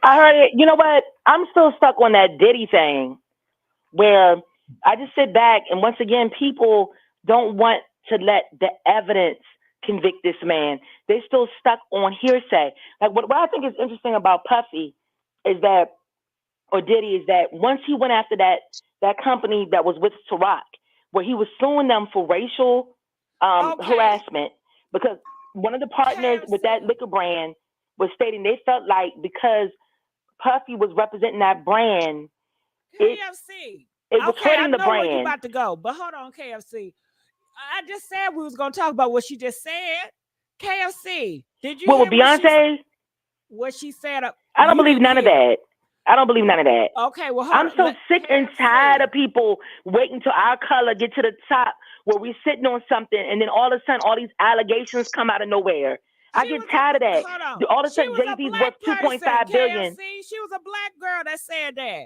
Speaker 5: I heard it. You know what? I'm still stuck on that Diddy thing where I just sit back and once again, people don't want to let the evidence convict this man. They're still stuck on hearsay. Like what I think is interesting about Puffy is that, or Diddy, is that once he went after that company that was with Ciroc, where he was suing them for racial harassment, because one of the partners with that liquor brand was stating they felt like because Puffy was representing that brand,
Speaker 1: KFC.
Speaker 5: It was hurting the brand.
Speaker 1: Where you about to go, but hold on, KFC. I just said we was going to talk about what she just said. KFC, did you hear
Speaker 5: with Beyonce?
Speaker 1: What she said?
Speaker 5: I don't believe none of that. I don't believe none of that.
Speaker 1: Okay, well,
Speaker 5: I'm so sick and tired of people waiting till our color get to the top where we're sitting on something, and then all of a sudden, all these allegations come out of nowhere. I get tired of that. All of a sudden, Jay-Z's worth $2.5 billion.
Speaker 1: She was a black girl that said that.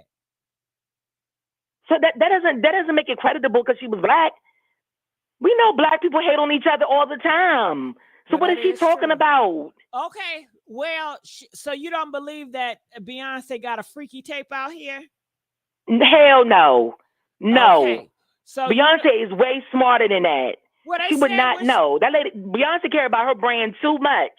Speaker 5: So that doesn't make it creditable because she was black. We know black people hate on each other all the time. So what is she talking about?
Speaker 1: Okay, well, so you don't believe that Beyonce got a freaky tape out here?
Speaker 5: Hell no. No.
Speaker 1: Okay. So
Speaker 5: Beyonce is way smarter than that. She would not know. That lady, Beyonce care about her brand too much.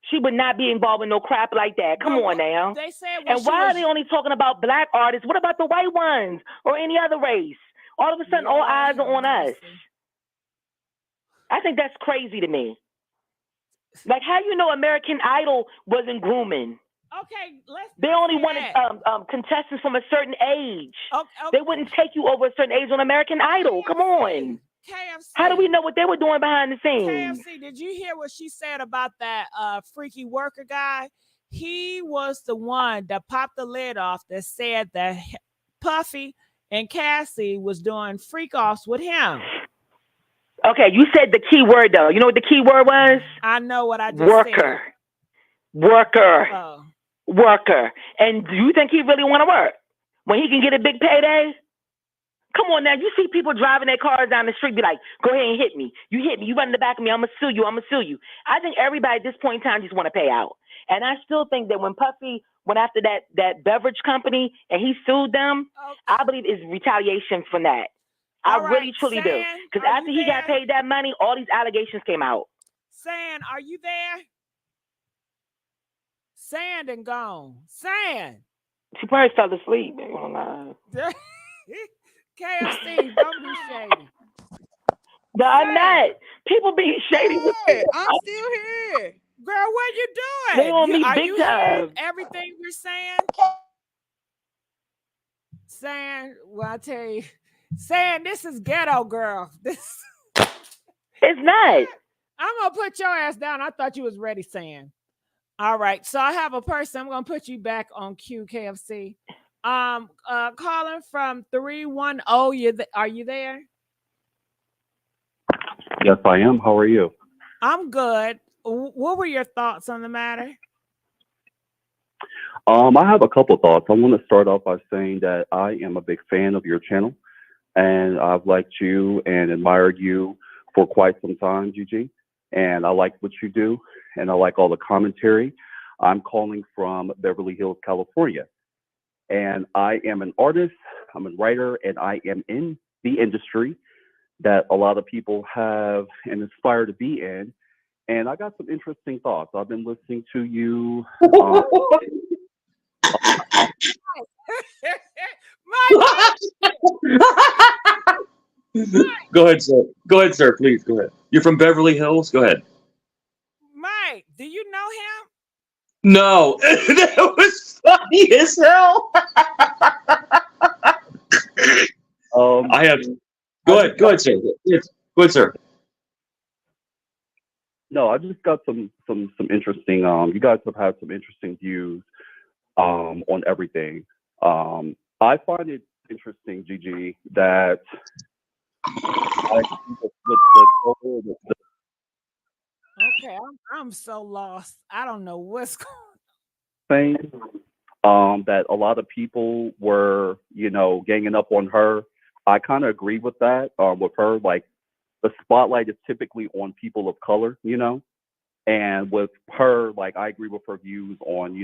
Speaker 5: She would not be involved in no crap like that. Come on now.
Speaker 1: They said
Speaker 5: and why are they only talking about black artists? What about the white ones or any other race? All of a sudden, all eyes are on us. I think that's crazy to me. Like, how you know American Idol wasn't grooming?
Speaker 1: Okay,
Speaker 5: they only wanted contestants from a certain age. Okay. They wouldn't take you over a certain age on American Idol. Come on.
Speaker 1: KFC.
Speaker 5: How do we know what they were doing behind the scenes?
Speaker 1: KFC, did you hear what she said about that freaky worker guy? He was the one that popped the lid off that said that Puffy and Cassie was doing freak offs with him.
Speaker 5: Okay, you said the key word though. You know what the key word was?
Speaker 1: I know what I just said.
Speaker 5: Worker.
Speaker 1: Oh.
Speaker 5: Worker. And do you think he really want to work when he can get a big payday? Come on now, you see people driving their cars down the street, be like, go ahead and hit me. You hit me, you run in the back of me, I'm gonna sue you, I'm gonna sue you. I think everybody at this point in time just want to pay out. And I still think that when Puffy went after that beverage company and he sued them, I believe it's retaliation from that. I really truly do. Because after he got paid that money, all these allegations came out.
Speaker 1: Sand, are you there? Sand and gone. Sand.
Speaker 5: She probably fell asleep.
Speaker 1: KFC, don't be shady.
Speaker 5: No, I'm not. People being shady.
Speaker 7: I'm still here.
Speaker 1: Girl, what you doing?
Speaker 5: They on me big time.
Speaker 1: Everything we're saying? Saying, well, I tell you, saying this is ghetto, girl. This
Speaker 5: it's not.
Speaker 1: I'm gonna put your ass down. I thought you was ready, saying. All right, so I have a person. I'm gonna put you back on queue, KFC. Calling from 310. Are you there?
Speaker 11: Yes, I am. How are you?
Speaker 1: I'm good. What were your thoughts on the matter?
Speaker 11: I have a couple thoughts. I want to start off by saying that I am a big fan of your channel, and I've liked you and admired you for quite some time, Gigi. And I like what you do, and I like all the commentary. I'm calling from Beverly Hills, California, and I am an artist, I'm a writer, and I am in the industry that a lot of people have and aspire to be in. And I got some interesting thoughts. I've been listening to you.
Speaker 6: Go ahead, sir. Go ahead, sir. Please go ahead. You're from Beverly Hills. Go ahead.
Speaker 1: Mike, do you know him?
Speaker 6: No, that was funny as hell. I have. Go ahead, sir. Yes. Go ahead, sir.
Speaker 11: No, I just got some interesting. You guys have had some interesting views on everything. I find it interesting, Gigi, that
Speaker 1: okay, I'm so lost. I don't know what's going
Speaker 11: on. That a lot of people were, ganging up on her. I kind of agree with that. With her, like the spotlight is typically on people of color, and with her, like I agree with her views on,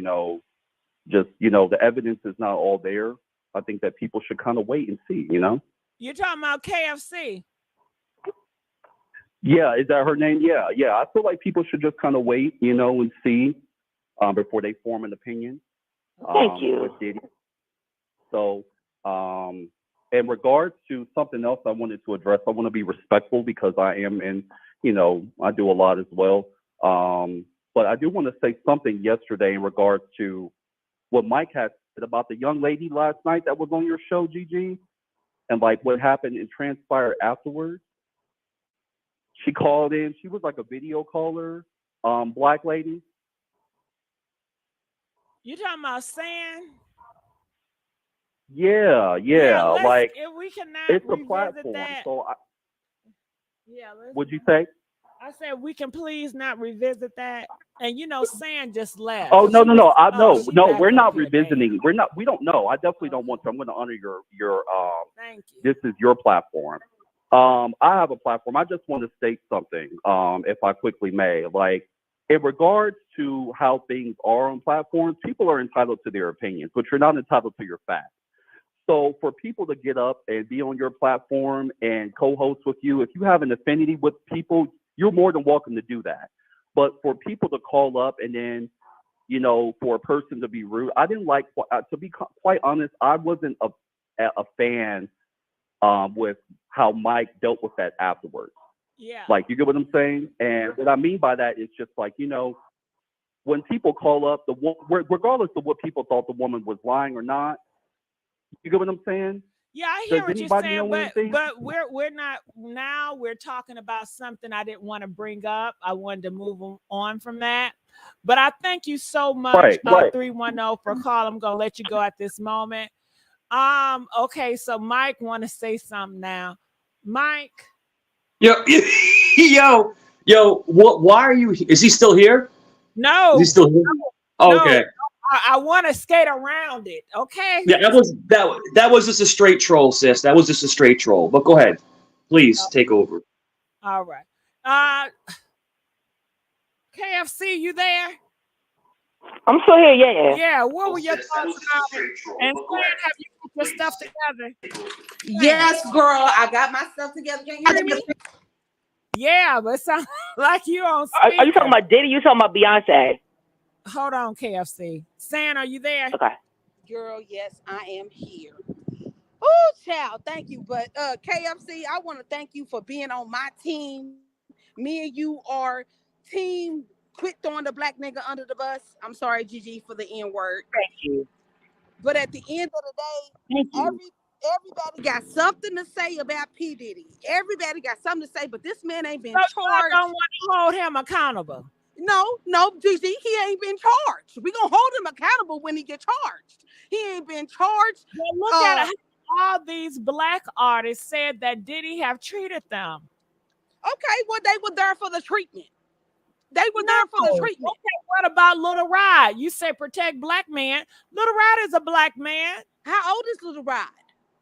Speaker 11: just the evidence is not all there. I think that people should kind of wait and see,
Speaker 1: You're talking about KFC.
Speaker 11: Yeah, is that her name? Yeah. I feel like people should just kind of wait, and see before they form an opinion.
Speaker 5: Thank you.
Speaker 11: With Diddy. So, in regards to something else I wanted to address, I want to be respectful because I am in, I do a lot as well. But I do want to say something yesterday in regards to what Mike had said about the young lady last night that was on your show, Gigi, and like what happened and transpired afterwards. She called in. She was like a video caller, black lady.
Speaker 1: You talking about Sand?
Speaker 11: Yeah. Like
Speaker 1: if we cannot
Speaker 11: it's a platform.
Speaker 1: That.
Speaker 11: So,
Speaker 1: yeah.
Speaker 11: What'd you say?
Speaker 1: I said we can please not revisit that. And Sand just left.
Speaker 11: Oh no. No, we're not revisiting. We don't know. I definitely don't want to. I'm going to honor your
Speaker 1: Thank you.
Speaker 11: This is your platform. I have a platform. I just want to state something, if I quickly may. Like, in regards to how things are on platforms, people are entitled to their opinions, but you're not entitled to your facts. So for people to get up and be on your platform and co-host with you, if you have an affinity with people, you're more than welcome to do that. But for people to call up and then, you know, for a person to be rude, I didn't like, to be quite honest, I wasn't a fan with how Mike dealt with that afterwards.
Speaker 1: Yeah.
Speaker 11: Like, you get what I'm saying? And what I mean by that is just like, you know, when people call up, regardless of what people thought the woman was lying or not, you get what I'm saying?
Speaker 1: Yeah, I hear what you're saying, but we're not now. We're talking about something I didn't want to bring up. I wanted to move on from that. But I thank you so much, 310 for call. I'm gonna let you go at this moment. Okay, so Mike want to say something now. Mike.
Speaker 6: Yo, what? Why are you? Is he still here?
Speaker 1: No.
Speaker 6: Is he still here?
Speaker 1: No,
Speaker 6: Okay.
Speaker 1: I want to skate around it. Okay.
Speaker 6: Yeah, that was just a straight troll, sis. That was just a straight troll. But go ahead, please take over.
Speaker 1: All right. KFC, you there?
Speaker 5: I'm still here. Yeah.
Speaker 1: Yeah. What were your thoughts about it? And have you put your stuff together?
Speaker 8: Yes, girl. I got my stuff together. Can you hear me?
Speaker 1: Yeah, but it sounds like you on speaker.
Speaker 5: Are you talking about Diddy? You talking about Beyonce?
Speaker 1: Hold on, KFC. San, are you there?
Speaker 5: Okay.
Speaker 7: Girl, yes, I am here. Oh, child, thank you. But KFC, I want to thank you for being on my team. Me and you are team quit throwing the black nigga under the bus. I'm sorry, Gigi, for the N-word.
Speaker 5: Thank you.
Speaker 7: But at the end of the day, everybody got something to say about P. Diddy. Everybody got something to say, but this man ain't been charged.
Speaker 1: I don't want to hold him accountable.
Speaker 7: No, Gigi, he ain't been charged. We gonna hold him accountable when he get charged. He ain't been charged.
Speaker 1: Well, look at how all these black artists said that Diddy have treated them.
Speaker 7: Okay, well, they were there for the treatment. They were there for the treatment.
Speaker 1: Okay, what about Little Rod? You say protect black men. Little Rod is a black man.
Speaker 7: How old is Little Rod?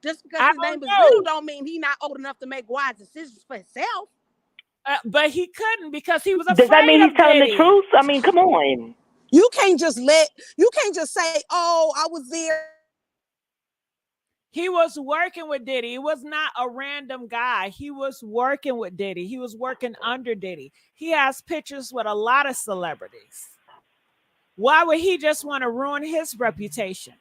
Speaker 7: Just because his name is Little don't mean he's not old enough to make wise decisions for himself.
Speaker 1: But he couldn't because he was afraid.
Speaker 5: Does that mean he's telling
Speaker 1: Diddy.
Speaker 5: the truth? I mean, come on.
Speaker 7: You can't just say, oh, I was there.
Speaker 1: He was working with Diddy. He was not a random guy. He was working with Diddy. He was working under Diddy. He has pictures with a lot of celebrities. Why would he just want to ruin his reputation?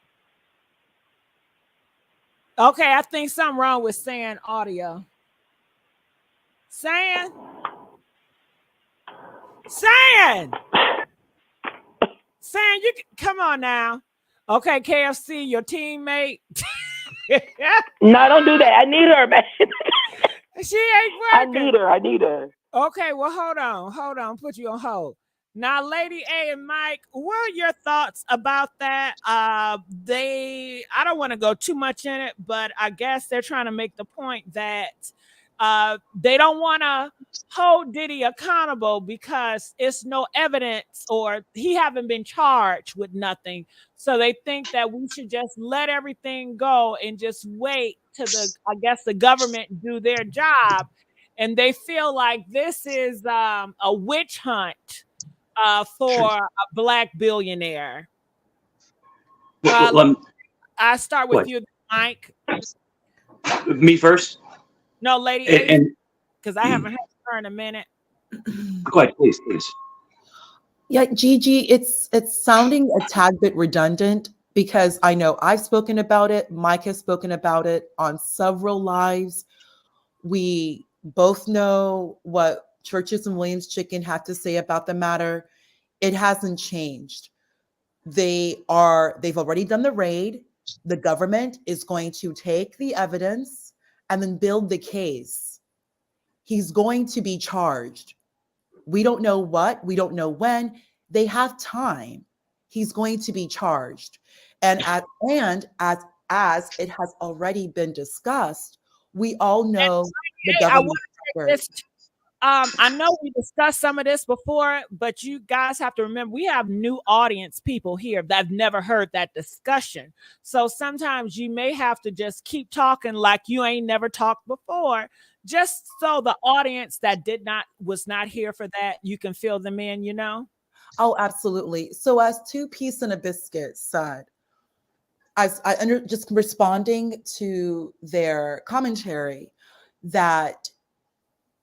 Speaker 1: Okay, I think something wrong with San audio. San, you come on now. Okay, KFC, your teammate.
Speaker 5: No, don't do that. I need her, man.
Speaker 1: She ain't working.
Speaker 5: I need her.
Speaker 1: Okay, well, hold on. Put you on hold. Now, Lady A and Mike, what are your thoughts about that? I don't want to go too much in it, but I guess they're trying to make the point that they don't want to hold Diddy accountable because it's no evidence or he haven't been charged with nothing. So they think that we should just let everything go and just wait till the government do their job. And they feel like this is a witch hunt for a black billionaire. I start with you, Mike.
Speaker 6: Me first?
Speaker 1: No, Lady A, because I haven't heard her in a minute.
Speaker 6: Go ahead, please.
Speaker 8: Yeah, Gigi, it's sounding a tad bit redundant because I know I've spoken about it. Mike has spoken about it on several lives. We both know what Churches and Williams Chicken had to say about the matter. It hasn't changed. They've already done the raid. The government is going to take the evidence and then build the case. He's going to be charged. We don't know what, we don't know when. They have time. He's going to be charged. And as it has already been discussed, we all know the government.
Speaker 1: I know we discussed some of this before, but you guys have to remember we have new audience people here that have never heard that discussion. So sometimes you may have to just keep talking like you ain't never talked before, just so the audience that was not here for that, you can fill them in, you know?
Speaker 8: Oh, absolutely. So as Two Piece and a Biscuit said, just responding to their commentary that,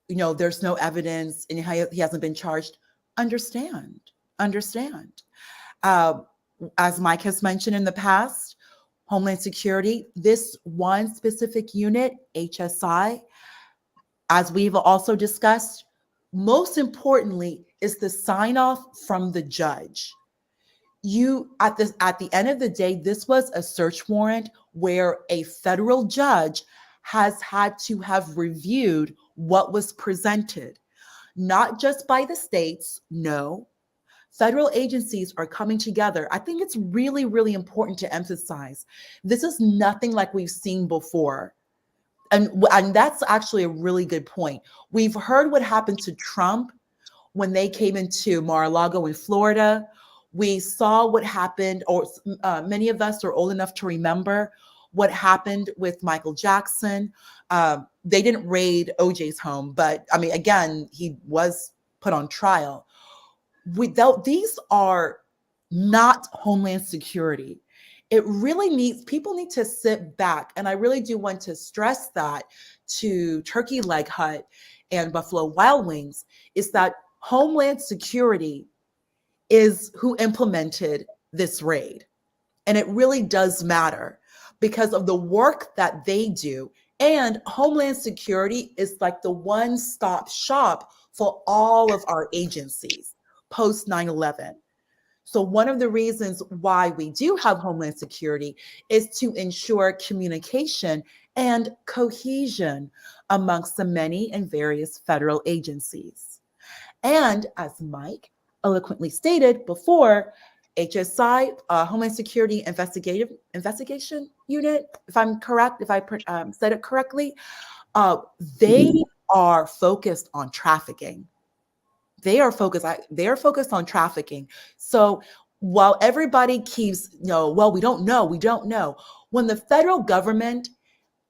Speaker 8: you know, there's no evidence and he hasn't been charged. Understand. As Mike has mentioned in the past, Homeland Security, this one specific unit, HSI, as we've also discussed, most importantly is the sign off from the judge. At the end of the day, this was a search warrant where a federal judge has had to have reviewed what was presented, not just by the states. No, federal agencies are coming together. I think it's really, really important to emphasize this is nothing like we've seen before. And that's actually a really good point. We've heard what happened to Trump when they came into Mar-a-Lago in Florida. We saw what happened, or many of us are old enough to remember what happened with Michael Jackson. They didn't raid OJ's home, but I mean, again, he was put on trial. These are not Homeland Security. It really people need to sit back. And I really do want to stress that to Turkey Leg Hut and Buffalo Wild Wings, is that Homeland Security is who implemented this raid. And it really does matter because of the work that they do. And Homeland Security is like the one-stop shop for all of our agencies post 9/11. So one of the reasons why we do have Homeland Security is to ensure communication and cohesion amongst the many and various federal agencies. And as Mike eloquently stated before, HSI, Homeland Security Investigation Unit, if I'm correct, if I said it correctly, they are focused on trafficking. They are focused on trafficking. So while everybody keeps, well, we don't know. When the federal government,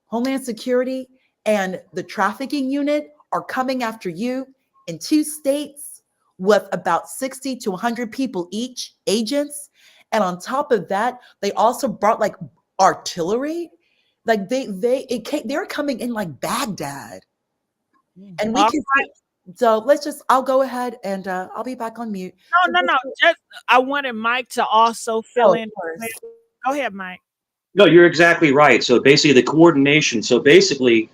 Speaker 8: Homeland Security, and the trafficking unit are coming after you in 2 states with about 60 to 100 people each, agents, and on top of that, they also brought like artillery. Like they're coming in like Baghdad, and we can. So I'll go ahead and I'll be back on mute.
Speaker 1: No. Just I wanted Mike to also fill in. Go ahead, Mike.
Speaker 6: No, you're exactly right. So basically the coordination. So basically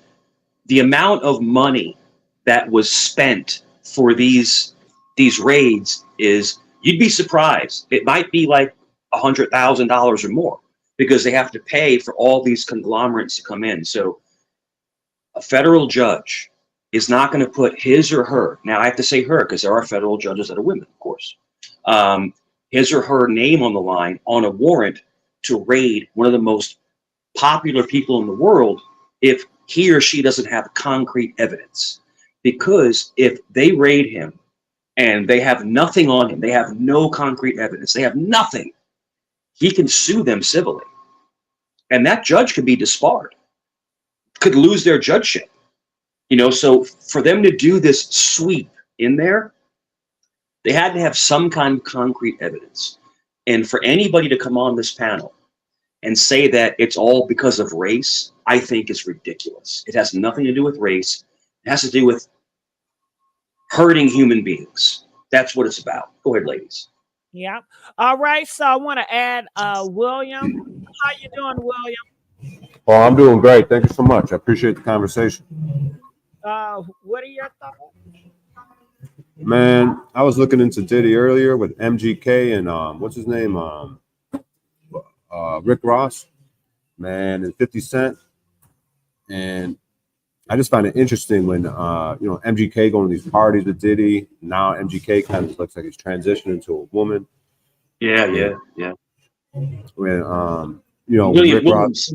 Speaker 6: the amount of money that was spent for these raids is, you'd be surprised. It might be like $100,000 or more because they have to pay for all these conglomerates to come in. So a federal judge is not going to put his or her, now I have to say her because there are federal judges that are women, of course, his or her name on the line on a warrant to raid one of the most popular people in the world if he or she doesn't have concrete evidence. Because if they raid him and they have nothing on him, they have no concrete evidence, they have nothing, he can sue them civilly. And that judge could be disbarred, could lose their judgeship. So for them to do this sweep in there, they had to have some kind of concrete evidence. And for anybody to come on this panel and say that it's all because of race, I think is ridiculous. It has nothing to do with race. It has to do with hurting human beings. That's what it's about. Go ahead, ladies.
Speaker 1: Yeah. All right. So I want to add William. How you doing, William?
Speaker 12: Oh, I'm doing great. Thank you so much. I appreciate the conversation.
Speaker 1: What are your thoughts?
Speaker 12: Man, I was looking into Diddy earlier with MGK and what's his name? Rick Ross, man, and 50 Cent. And I just find it interesting when MGK going to these parties with Diddy. Now MGK kind of looks like he's transitioning to a woman.
Speaker 6: Yeah.
Speaker 12: When
Speaker 6: William,
Speaker 12: Rick Ross,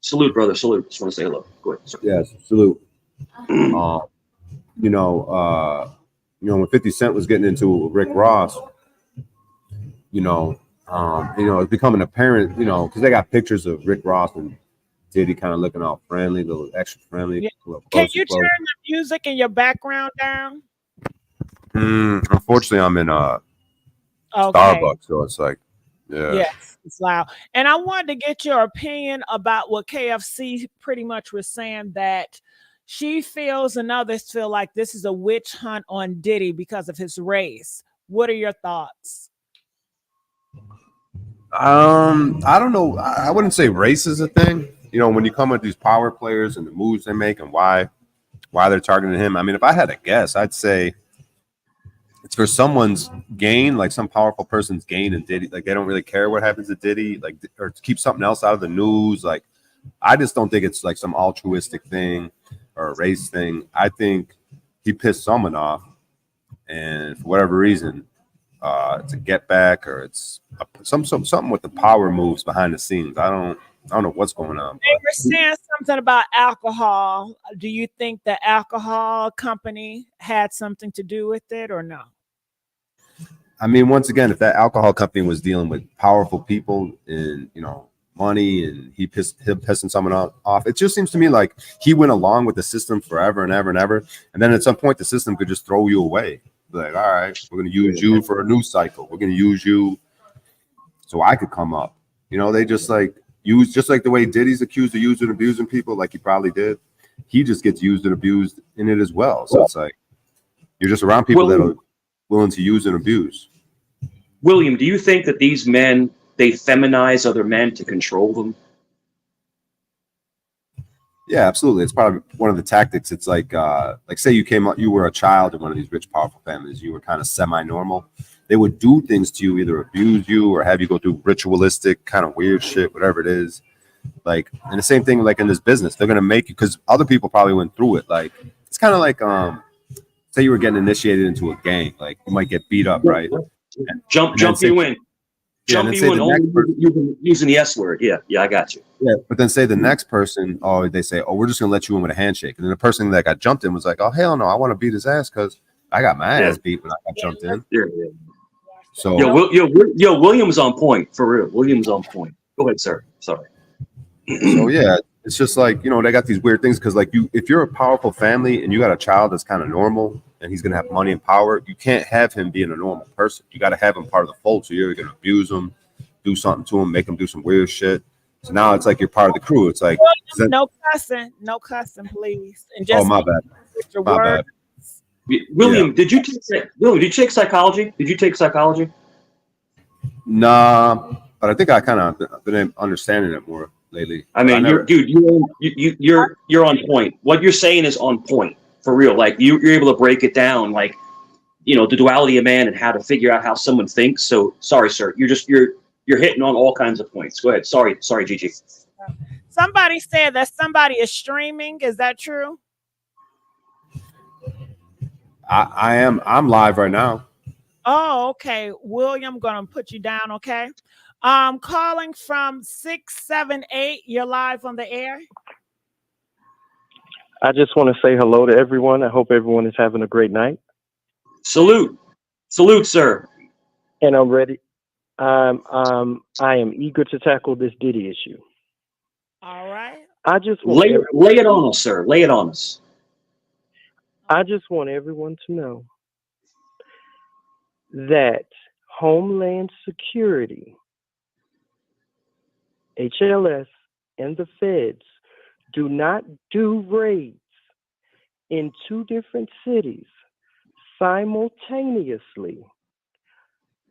Speaker 6: salute, brother, salute. Just want to say hello. Go ahead.
Speaker 12: Yes, salute. when 50 Cent was getting into Rick Ross, it's becoming apparent, because they got pictures of Rick Ross and Diddy kind of looking all friendly, a little extra friendly.
Speaker 1: Yeah. Can you turn the music in your background down?
Speaker 12: Unfortunately, I'm in Starbucks, so it's like, yeah.
Speaker 1: Yes, it's loud. And I wanted to get your opinion about what KFC pretty much was saying, that she feels and others feel like this is a witch hunt on Diddy because of his race. What are your thoughts?
Speaker 12: I don't know. I wouldn't say race is a thing. When you come with these power players and the moves they make and why they're targeting him. I mean, if I had to guess, I'd say it's for someone's gain, like some powerful person's gain. And Diddy, like, they don't really care what happens to Diddy, like, or to keep something else out of the news. Like, I just don't think it's like some altruistic thing or a race thing. I think he pissed someone off, and for whatever reason, it's a get back, or it's something with the power moves behind the scenes. I don't know what's going on.
Speaker 1: They were saying something about alcohol. Do you think the alcohol company had something to do with it or no?
Speaker 12: I mean, once again, if that alcohol company was dealing with powerful people and, money, and him pissing someone off, it just seems to me like he went along with the system forever and ever and ever. And then at some point, the system could just throw you away. Like, all right, we're going to use you for a news cycle. We're going to use you so I could come up. They just like use, just like the way Diddy's accused of using and abusing people, like he probably did. He just gets used and abused in it as well. So it's like you're just around people that are willing to use and abuse.
Speaker 6: William, do you think that these men, they feminize other men to control them?
Speaker 12: Yeah, absolutely. It's probably one of the tactics. It's like say you were a child in one of these rich, powerful families. You were kind of semi-normal. They would do things to you, either abuse you or have you go through ritualistic kind of weird shit, whatever it is. Like, and the same thing, like in this business, they're gonna make you, because other people probably went through it. Like, it's kind of like say you were getting initiated into a gang. Like, you might get beat up, right?
Speaker 6: Jump you in. Jump you in using the S word. Yeah, I got you.
Speaker 12: Yeah, but then say the next person, they say, we're just gonna let you in with a handshake. And then the person that got jumped in was like, oh, hell no, I want to beat his ass because I got my ass beat when I got jumped in.
Speaker 6: Yeah.
Speaker 12: So
Speaker 6: William's on point, for real. William's on point. Go ahead, sir. Sorry.
Speaker 12: So yeah, it's just like, they got these weird things, because like if you're a powerful family and you got a child that's kind of normal and he's gonna have money and power, you can't have him being a normal person. You got to have him part of the fold. So you're gonna abuse him, do something to him, make him do some weird shit. So now it's like you're part of the crew. It's like,
Speaker 1: no cussing, please. And just
Speaker 12: my bad.
Speaker 6: William, did you take psychology? Did you take psychology?
Speaker 12: Nah, but I think I kind of been understanding it more lately.
Speaker 6: I mean, you're on point. What you're saying is on point, for real. Like, you're able to break it down, like, the duality of man and how to figure out how someone thinks. So sorry, sir. You're hitting on all kinds of points. Go ahead. Sorry, Gigi.
Speaker 1: Somebody said that somebody is streaming. Is that true?
Speaker 12: I am. I'm live right now.
Speaker 1: Oh, okay. William, gonna put you down, okay? Calling from 678. You're live on the air.
Speaker 13: I just want to say hello to everyone. I hope everyone is having a great night.
Speaker 6: Salute, sir.
Speaker 13: And I'm ready. I am eager to tackle this Diddy issue.
Speaker 1: All right.
Speaker 13: I just
Speaker 6: lay it on us, sir. Lay it on us.
Speaker 13: I just want everyone to know that Homeland Security, HLS, and the feds do not do raids in two different cities simultaneously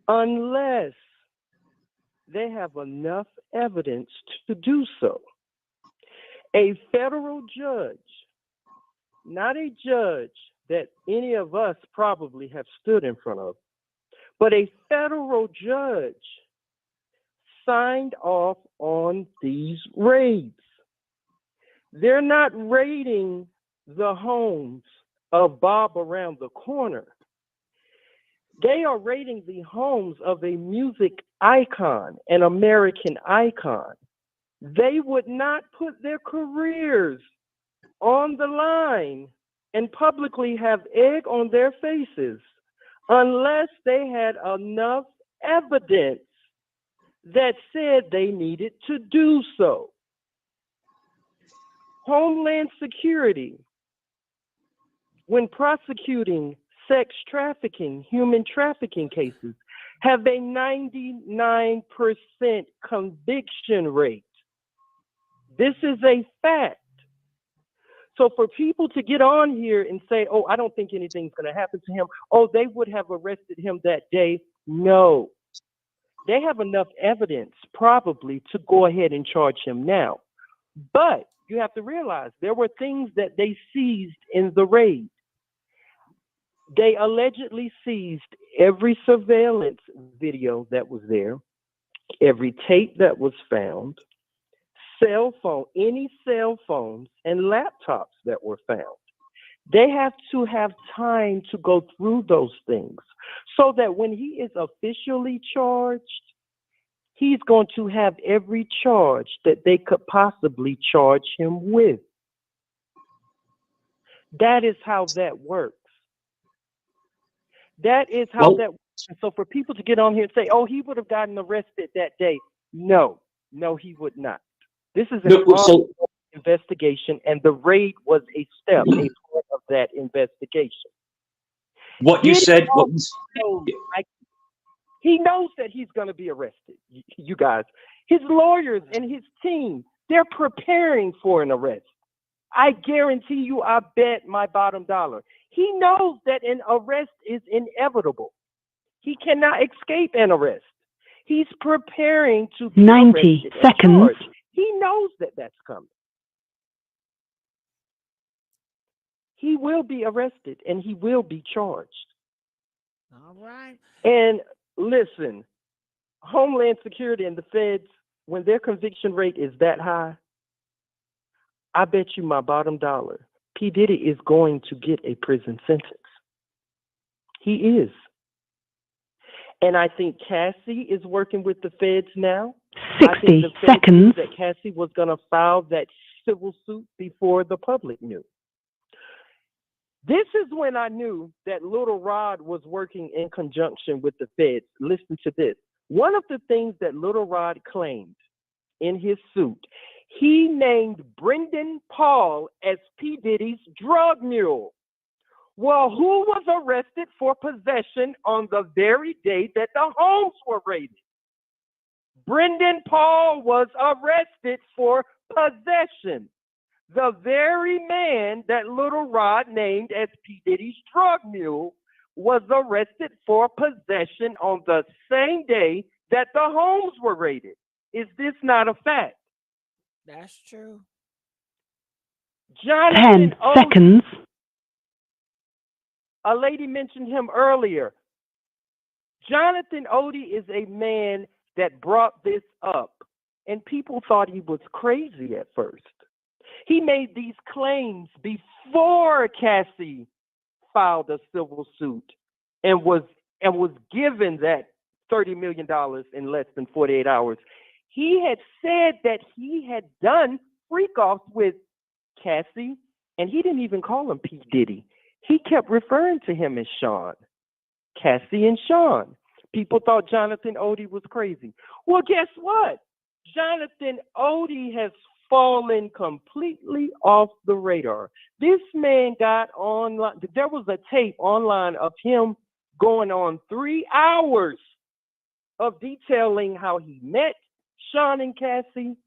Speaker 13: unless they have enough evidence to do so. A federal judge, not a judge that any of us probably have stood in front of, but a federal judge signed off on these raids. They're not raiding the homes of Bob around the corner. They are raiding the homes of a music icon, an American icon. They would not put their careers on the line and publicly have egg on their faces unless they had enough evidence that said they needed to do so. Homeland Security, when prosecuting sex trafficking, human trafficking cases, have a 99% conviction rate. This is a fact. So for people to get on here and say, oh, I don't think anything's going to happen to him. Oh, they would have arrested him that day. No. They have enough evidence probably to go ahead and charge him now. But you have to realize there were things that they seized in the raid. They allegedly seized every surveillance video that was there, every tape that was found, any cell phones and laptops that were found. They have to have time to go through those things so that when he is officially charged, he's going to have every charge that they could possibly charge him with. That is how that works. That is how that works. And so for people to get on here and say, oh, he would have gotten arrested that day. No, he would not. This is an ongoing investigation, and the raid was a step, a part of that investigation.
Speaker 6: What you said,
Speaker 13: he knows that he's going to be arrested, you guys. His lawyers and his team, they're preparing for an arrest. I guarantee you, I bet my bottom dollar. He knows that an arrest is inevitable. He cannot escape an arrest. He's preparing to be
Speaker 14: 90 seconds.
Speaker 13: He knows that that's coming. He will be arrested and he will be charged.
Speaker 1: All right.
Speaker 13: And listen, Homeland Security and the feds, when their conviction rate is that high, I bet you my bottom dollar, P. Diddy is going to get a prison sentence. He is. And I think Cassie is working with the feds now.
Speaker 14: 60 seconds.
Speaker 13: That Cassie was going to file that civil suit before the public knew. This is when I knew that Little Rod was working in conjunction with the feds. Listen to this. One of the things that Little Rod claimed in his suit, he named Brendan Paul as P. Diddy's drug mule. Well, who was arrested for possession on the very day that the homes were raided? Brendan Paul was arrested for possession. The very man that Little Rod named as P. Diddy's drug mule was arrested for possession on the same day that the homes were raided. Is this not a fact?
Speaker 1: That's true.
Speaker 13: Jonathan
Speaker 14: 10 seconds.
Speaker 13: A lady mentioned him earlier. Jonathan Odie is a man that brought this up, and people thought he was crazy at first. He made these claims before Cassie filed a civil suit and was given that $30 million in less than 48 hours. He had said that he had done freak-offs with Cassie, and he didn't even call him P. Diddy. He kept referring to him as Sean. Cassie and Sean. People thought Jonathan Odie was crazy. Well, guess what? Jonathan Odie has fallen completely off the radar. This man got online. There was a tape online of him going on 3 hours of detailing how he met Sean and Cassie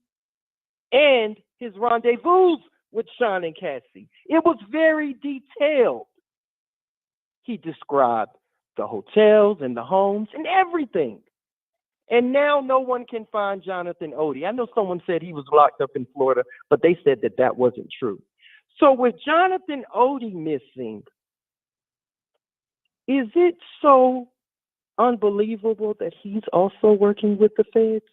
Speaker 13: and his rendezvous with Sean and Cassie. It was very detailed. He described the hotels and the homes and everything. And now no one can find Jonathan Odie. I know someone said he was locked up in Florida, but they said that that wasn't true. So with Jonathan Odie missing, is it so unbelievable that he's also working with the feds?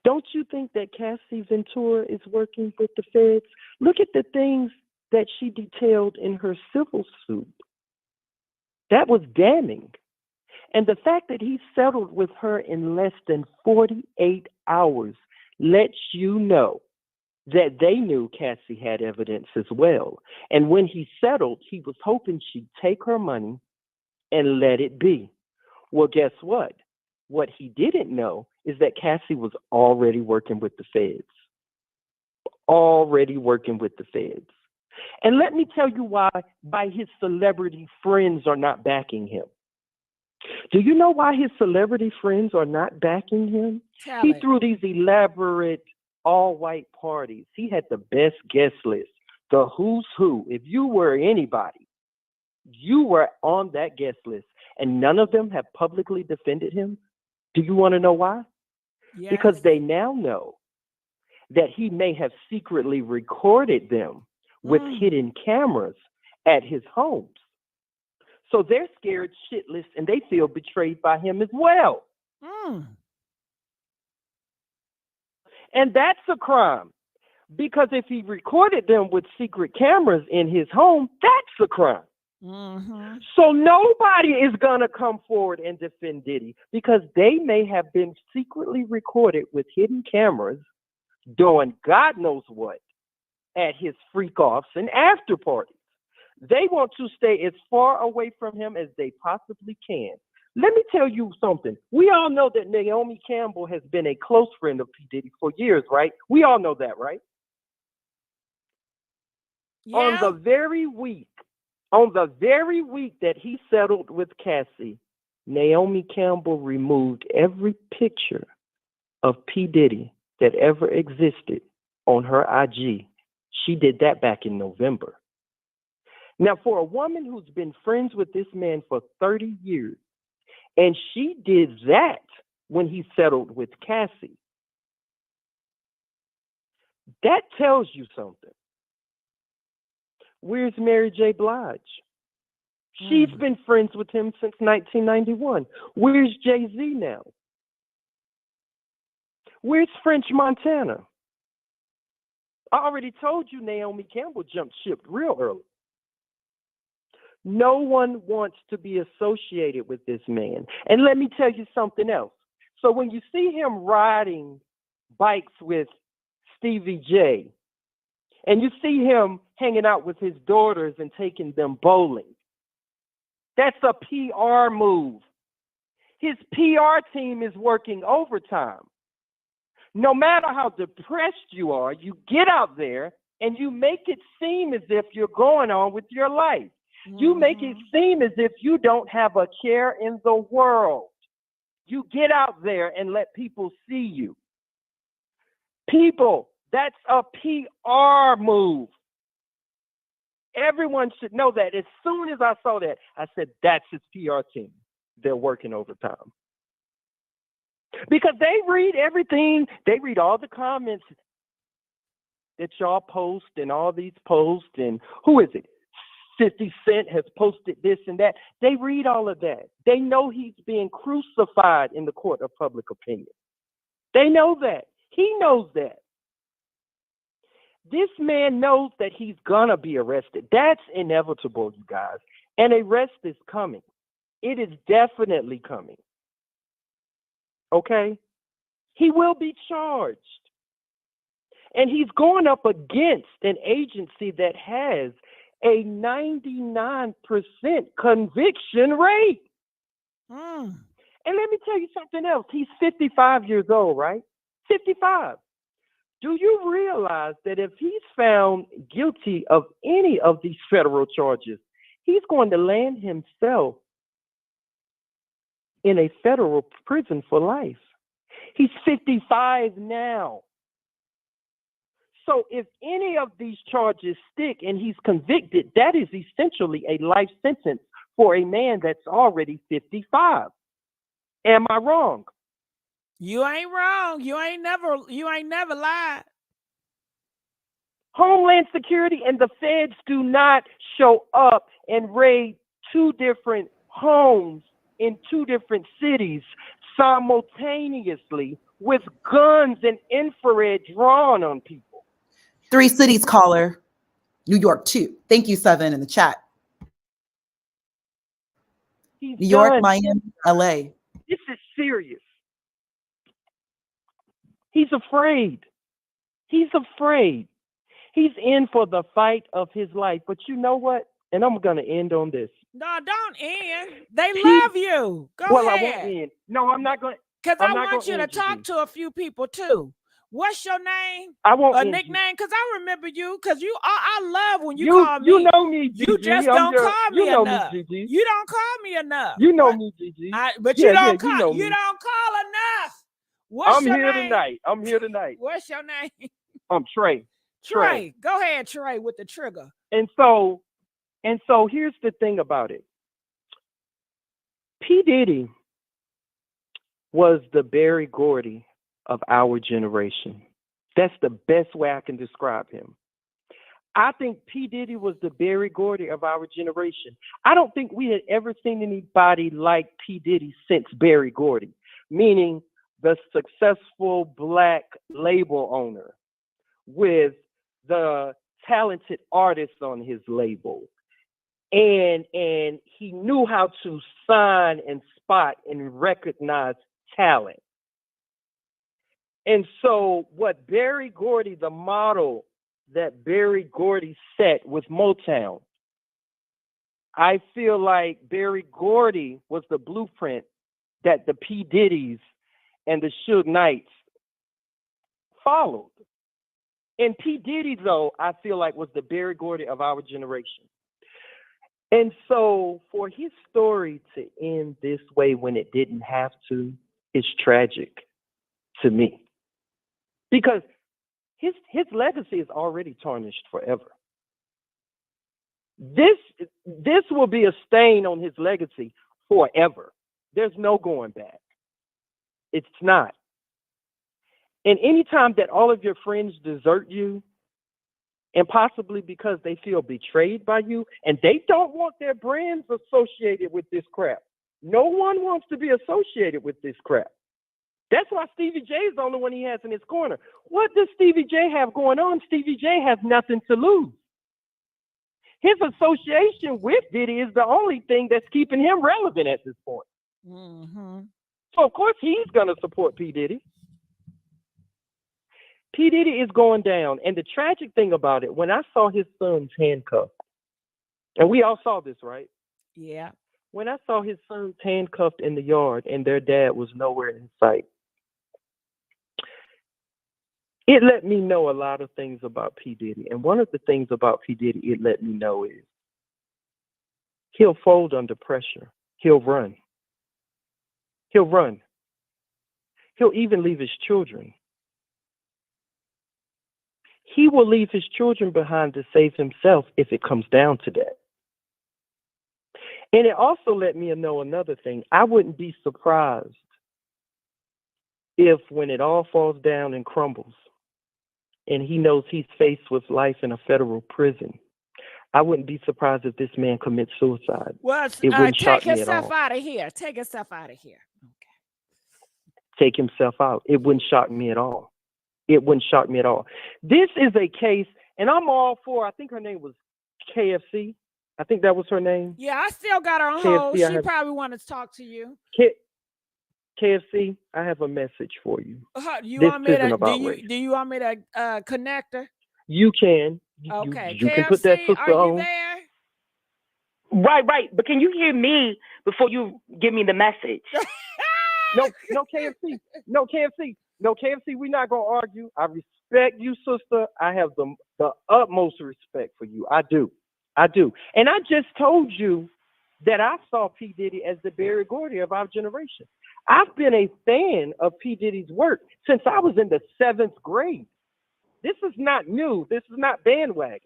Speaker 13: Don't you think that Cassie Ventura is working with the feds? Look at the things that she detailed in her civil suit. That was damning. And the fact that he settled with her in less than 48 hours lets you know that they knew Cassie had evidence as well. And when he settled, he was hoping she'd take her money and let it be. Well, guess what? What he didn't know is that Cassie was already working with the feds. Already working with the feds. And let me tell you why his celebrity friends are not backing him. Do you know why his celebrity friends are not backing him? He threw these elaborate all-white parties. He had the best guest list, the who's who. If you were anybody, you were on that guest list, and none of them have publicly defended him. Do you want to know why?
Speaker 1: Yes.
Speaker 13: Because they now know that he may have secretly recorded them with hidden cameras at his homes. So they're scared shitless and they feel betrayed by him as well. And that's a crime. Because if he recorded them with secret cameras in his home, that's a crime. So nobody is going to come forward and defend Diddy because they may have been secretly recorded with hidden cameras doing God knows what at his freak-offs and after parties. They want to stay as far away from him as they possibly can. Let me tell you something. We all know that Naomi Campbell has been a close friend of P. Diddy for years, right? We all know that, right?
Speaker 1: Yeah.
Speaker 13: On the very week that he settled with Cassie, Naomi Campbell removed every picture of P. Diddy that ever existed on her IG. She did that back in November. Now, for a woman who's been friends with this man for 30 years, and she did that when he settled with Cassie, that tells you something. Where's Mary J. Blige? She's been friends with him since 1991. Where's Jay-Z now? Where's French Montana? I already told you Naomi Campbell jumped ship real early. No one wants to be associated with this man. And let me tell you something else. So when you see him riding bikes with Stevie J, and you see him hanging out with his daughters and taking them bowling, that's a PR move. His PR team is working overtime. No matter how depressed you are, you get out there and you make it seem as if you're going on with your life. You make it seem as if you don't have a care in the world. You get out there and let people see you. People, that's a PR move. Everyone should know that. As soon as I saw that, I said, that's his PR team. They're working overtime. Because they read everything. They read all the comments that y'all post and all these posts. And who is it? 50 Cent has posted this and that. They read all of that. They know he's being crucified in the court of public opinion. They know that. He knows that. This man knows that he's gonna be arrested. That's inevitable, you guys. An arrest is coming. It is definitely coming. Okay? He will be charged. And he's going up against an agency that has a 99% conviction rate. And let me tell you something else. He's 55 years old, right? 55. Do you realize that if he's found guilty of any of these federal charges, he's going to land himself in a federal prison for life? He's 55 now. So if any of these charges stick and he's convicted, that is essentially a life sentence for a man that's already 55. Am I wrong?
Speaker 1: You ain't wrong. You ain't never lied.
Speaker 13: Homeland Security and the feds do not show up and raid 2 different homes in 2 different cities simultaneously with guns and infrared drawn on people.
Speaker 8: 3 cities, caller. New York 2. Thank you, 7 in the chat. New York, Miami, LA.
Speaker 13: This is serious. He's afraid. He's afraid. He's in for the fight of his life. But you know what? And I'm going to end on this.
Speaker 1: No, don't end. They love you. Go
Speaker 13: well,
Speaker 1: ahead.
Speaker 13: I won't end. No, I'm not going to.
Speaker 1: Because I want you to talk to a few people too. What's your name?
Speaker 13: I won't
Speaker 1: a
Speaker 13: end
Speaker 1: nickname? Because I remember you. Because I love when you call me.
Speaker 13: You know me, Gigi.
Speaker 1: You just don't call me
Speaker 13: you know
Speaker 1: enough.
Speaker 13: Me, Gigi.
Speaker 1: You don't call me enough.
Speaker 13: You know me, Gigi.
Speaker 1: But
Speaker 13: yeah,
Speaker 1: you don't
Speaker 13: yeah,
Speaker 1: call.
Speaker 13: You
Speaker 1: don't call enough. What's
Speaker 13: I'm
Speaker 1: your
Speaker 13: here
Speaker 1: name?
Speaker 13: tonight. I'm here tonight.
Speaker 1: What's your name?
Speaker 13: I'm Trey.
Speaker 1: Trey. Go ahead, Trey, with the trigger.
Speaker 13: And so here's the thing about it. P. Diddy was the Berry Gordy of our generation. That's the best way I can describe him. I think P. Diddy was the Berry Gordy of our generation. I don't think we had ever seen anybody like P. Diddy since Berry Gordy, meaning the successful Black label owner with the talented artists on his label. And he knew how to sign and spot and recognize talent. And so what Berry Gordy, the model that Berry Gordy set with Motown, I feel like Berry Gordy was the blueprint that the P. Diddy's and the Suge Knights followed. And P. Diddy, though, I feel like was the Berry Gordy of our generation. And so for his story to end this way when it didn't have to is tragic to me. Because his legacy is already tarnished forever. This will be a stain on his legacy forever. There's no going back. It's not. And anytime that all of your friends desert you, and possibly because they feel betrayed by you, and they don't want their brands associated with this crap. No one wants to be associated with this crap. That's why Stevie J is the only one he has in his corner. What does Stevie J have going on? Stevie J has nothing to lose. His association with Diddy is the only thing that's keeping him relevant at this point.
Speaker 1: Mm-hmm.
Speaker 13: So, of course, he's going to support P. Diddy. P. Diddy is going down. And the tragic thing about it, when I saw his sons handcuffed, and we all saw this, right?
Speaker 1: Yeah.
Speaker 13: When I saw his sons handcuffed in the yard and their dad was nowhere in sight, it let me know a lot of things about P. Diddy. And one of the things about P. Diddy it let me know is he'll fold under pressure. He'll run. He'll run. He'll even leave his children. He will leave his children behind to save himself if it comes down to that. And it also let me know another thing. I wouldn't be surprised if when it all falls down and crumbles and he knows he's faced with life in a federal prison, I wouldn't be surprised if this man commits suicide.
Speaker 1: Well,
Speaker 13: it wouldn't shock
Speaker 1: take
Speaker 13: me at
Speaker 1: yourself
Speaker 13: all.
Speaker 1: out of here. Take yourself out of here. Okay.
Speaker 13: Take himself out. It wouldn't shock me at all. It wouldn't shock me at all. This is a case, and I'm all for, I think her name was KFC. I think that was her name.
Speaker 1: Yeah, I still got her on
Speaker 13: KFC,
Speaker 1: hold. She probably wanted to talk to you.
Speaker 13: KFC, I have a message for you.
Speaker 1: Do you
Speaker 13: this
Speaker 1: want me
Speaker 13: isn't
Speaker 1: to
Speaker 13: about race.
Speaker 1: do you want me to connect her?
Speaker 13: You can.
Speaker 1: Okay.
Speaker 13: You
Speaker 1: KFC,
Speaker 13: can put that sister
Speaker 1: are you
Speaker 13: on.
Speaker 1: there?
Speaker 5: Right. But can you hear me before you give me the message?
Speaker 13: No, KFC. No, KFC, we're not going to argue. I respect you, sister. I have the utmost respect for you. I do. And I just told you that I saw P. Diddy as the Berry Gordy of our generation. I've been a fan of P. Diddy's work since I was in the 7th grade. This is not new. This is not bandwagon.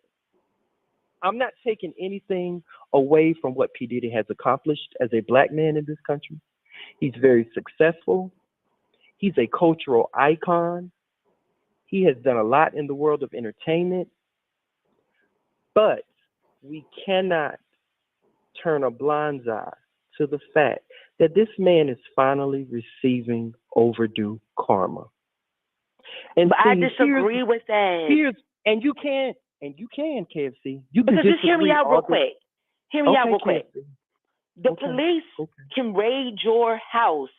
Speaker 13: I'm not taking anything away from what P. Diddy has accomplished as a Black man in this country. He's very successful. He's a cultural icon. He has done a lot in the world of entertainment. But we cannot turn a blind eye to the fact that this man is finally receiving overdue karma. And
Speaker 5: but I disagree with that.
Speaker 13: And you can, KFC. You can
Speaker 5: because just hear me out real quick. Hear me out real quick.
Speaker 13: KFC.
Speaker 5: The police can raid your house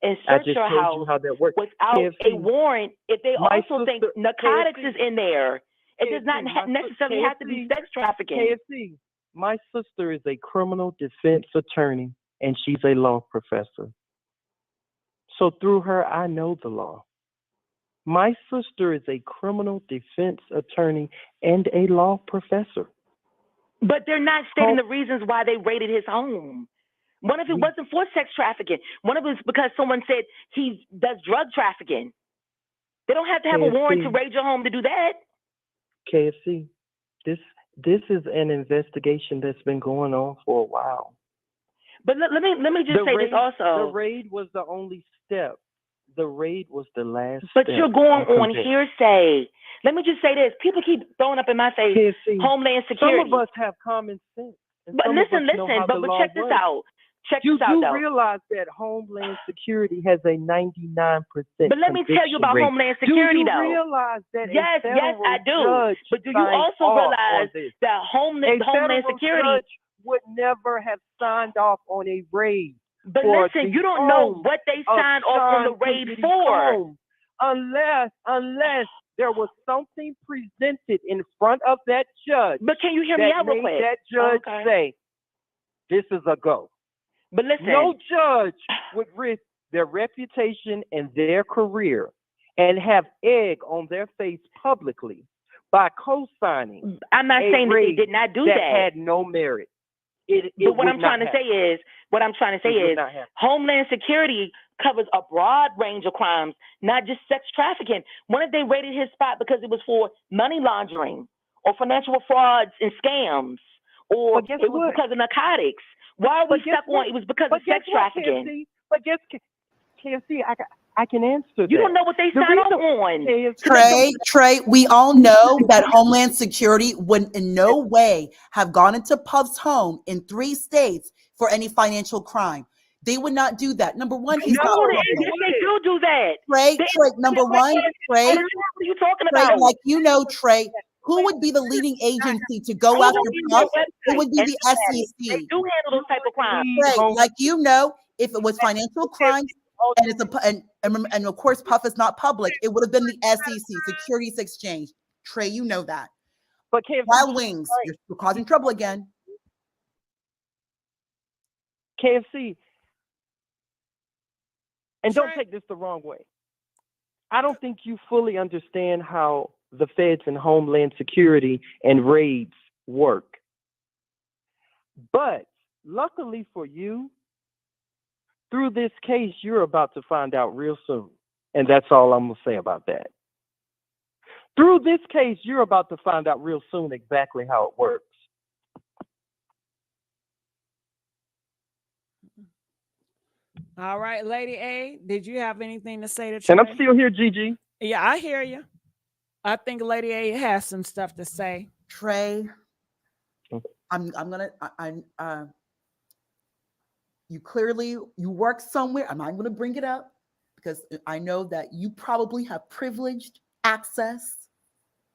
Speaker 5: and search her house without
Speaker 13: KFC,
Speaker 5: a warrant if they also think narcotics
Speaker 13: KFC,
Speaker 5: is in there? It does not necessarily have to be sex trafficking.
Speaker 13: KFC, my sister is a criminal defense attorney, and she's a law professor. So through her, I know the law. My sister is a criminal defense attorney and a law professor.
Speaker 5: But they're not stating the reasons why they raided his home. One of it wasn't for sex trafficking. One of it was because someone said he does drug trafficking. They don't have to have a warrant to raid your home to do that.
Speaker 13: KFC, this is an investigation that's been going on for a while.
Speaker 5: But let me just say this also.
Speaker 13: The raid was the only step. The raid was the last
Speaker 5: But
Speaker 13: step.
Speaker 5: you're going on hearsay. Let me just say this. People keep throwing up in my face
Speaker 13: KFC,
Speaker 5: Homeland Security.
Speaker 13: Some of us have common sense.
Speaker 5: But listen, but check this out.
Speaker 13: You do realize that Homeland Security has a 99%.
Speaker 5: But let me tell you about
Speaker 13: rate.
Speaker 5: Homeland Security,
Speaker 13: do you
Speaker 5: though.
Speaker 13: Realize that
Speaker 5: yes, I do. But do you also realize that Homeland Security
Speaker 13: would never have signed off on a raid?
Speaker 5: But listen, you don't know what they signed off on the raid for,
Speaker 13: unless there was something presented in front of that judge.
Speaker 5: But can you hear me out real quick?
Speaker 13: That judge say, "This is a go."
Speaker 5: But listen,
Speaker 13: no judge would risk their reputation and their career and have egg on their face publicly by co-signing.
Speaker 5: I'm not saying that they did not do that.
Speaker 13: Had no merit.
Speaker 5: But what I'm trying to say is, Homeland Security covers a broad range of crimes, not just sex trafficking. What if they raided his spot because it was for money laundering or financial frauds and scams, or it was because of narcotics? Why are we stuck on it was because of sex trafficking?
Speaker 13: KFC, I can answer that.
Speaker 5: You don't know what they signed off on.
Speaker 8: Trey, we all know that Homeland Security would in no way have gone into Puff's home in 3 states for any financial crime. They would not do that. Number one, he's not.
Speaker 5: Yes, they do that.
Speaker 8: Trey, number one, Trey.
Speaker 5: What are you talking about?
Speaker 8: Like Trey, who would be the leading agency to go after Puff? It would be the SEC.
Speaker 5: They do handle those type of crimes.
Speaker 8: Trey, if it was financial crimes, and it's and of course Puff is not public, it would have been the SEC, Securities Exchange. Trey, you know that.
Speaker 13: But
Speaker 8: Wild Wings, you're causing trouble again.
Speaker 13: KFC, and don't take this the wrong way. I don't think you fully understand how the feds and Homeland Security and raids work. But luckily for you, through this case, you're about to find out real soon. And that's all I'm going to say about that. Through this case, you're about to find out real soon exactly how it works.
Speaker 1: All right, Lady A, did you have anything to say to Trey?
Speaker 13: And I'm still here, Gigi.
Speaker 1: Yeah, I hear you. I think Lady A has some stuff to say.
Speaker 8: Trey, you work somewhere. I'm not gonna bring it up because I know that you probably have privileged access.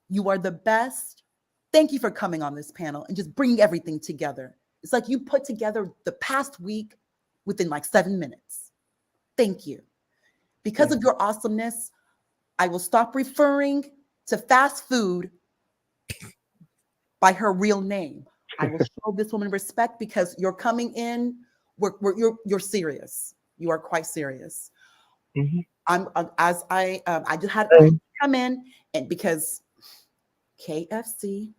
Speaker 8: You are the best. Thank you for coming on this panel and just bringing everything together. It's like you put together the past week within like 7 minutes. Thank you. Because of your awesomeness, I will stop referring to fast food by her real name. I will show this woman respect because you're coming in. You're serious. You are quite serious.
Speaker 13: Mm-hmm.
Speaker 8: I just had to come in, and because KFC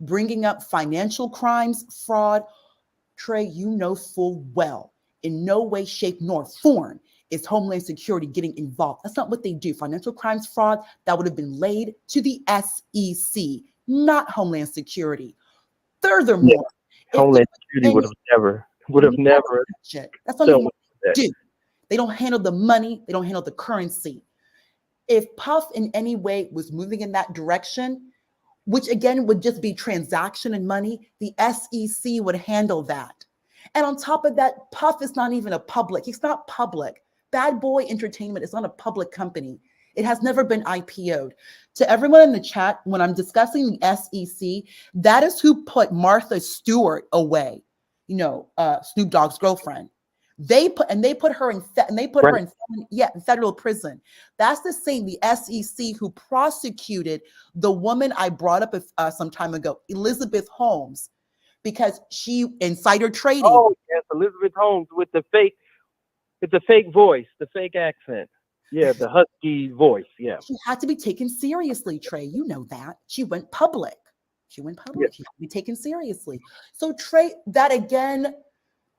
Speaker 8: bringing up financial crimes, fraud. Trey, you know full well, in no way, shape, nor form is Homeland Security getting involved. That's not what they do. Financial crimes, fraud, that would have been laid to the SEC, not Homeland Security. Furthermore,
Speaker 13: Homeland Security would have never.
Speaker 8: That's not even what they do. They don't handle the money. They don't handle the currency. If Puff in any way was moving in that direction, which again would just be transaction and money, the SEC would handle that. And on top of that, Puff is not even he's not public. Bad Boy Entertainment is not a public company. It has never been IPO'd. To everyone in the chat, when I'm discussing the SEC, that is who put Martha Stewart away, Snoop Dogg's girlfriend. They put her in federal prison. That's the same, the SEC who prosecuted the woman I brought up some time ago, Elizabeth Holmes, because she insider trading.
Speaker 13: Oh yes, Elizabeth Holmes with the fake voice, the fake accent. Yeah, the husky voice. Yeah.
Speaker 8: She had to be taken seriously, Trey. You know that. She went public. Yeah. She had to be taken seriously. So Trey, that again,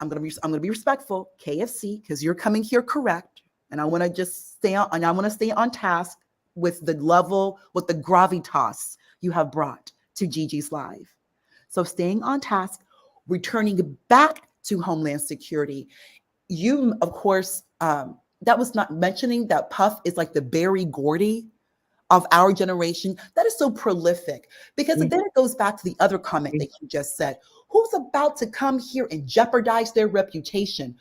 Speaker 8: I'm gonna be respectful, KFC, because you're coming here correct, and I want to just stay on task with the level, with the gravitas you have brought to Gigi's live. So staying on task, returning back to Homeland Security. You, of course, that was not mentioning that Puff is like the Berry Gordy of our generation. That is so prolific, because then it goes back to the other comment that you just said. Who's about to come here and jeopardize their reputation?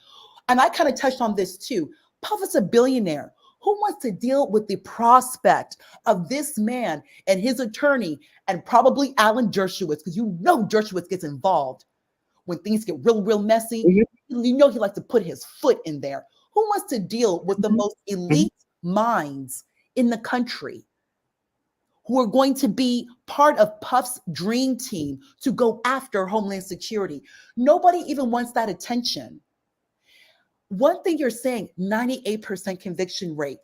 Speaker 8: And I kind of touched on this too. Puff is a billionaire. Who wants to deal with the prospect of this man and his attorney and probably Alan Dershowitz? Because you know Dershowitz gets involved when things get real messy. You know he likes to put his foot in there. Who wants to deal with the most elite minds in the country, who are going to be part of Puff's dream team to go after Homeland Security? Nobody even wants that attention. One thing you're saying, 98% conviction rate.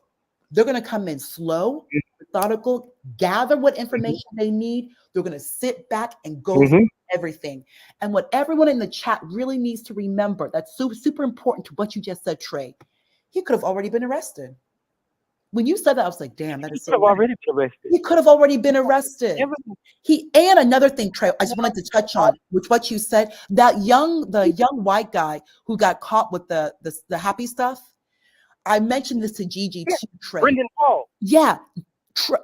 Speaker 8: They're going to come in slow, methodical, gather what information they need. They're going to sit back and go through everything. And what everyone in the chat really needs to remember, that's super important to what you just said, Trey. He could have already been arrested. When you said that, I was like, damn, that is so. He could have already been arrested. And another thing, Trey, I just wanted to touch on, which what you said, the young white guy who got caught with the happy stuff. I mentioned this to Gigi too, Trey.
Speaker 13: Brendan Paul.
Speaker 8: Yeah,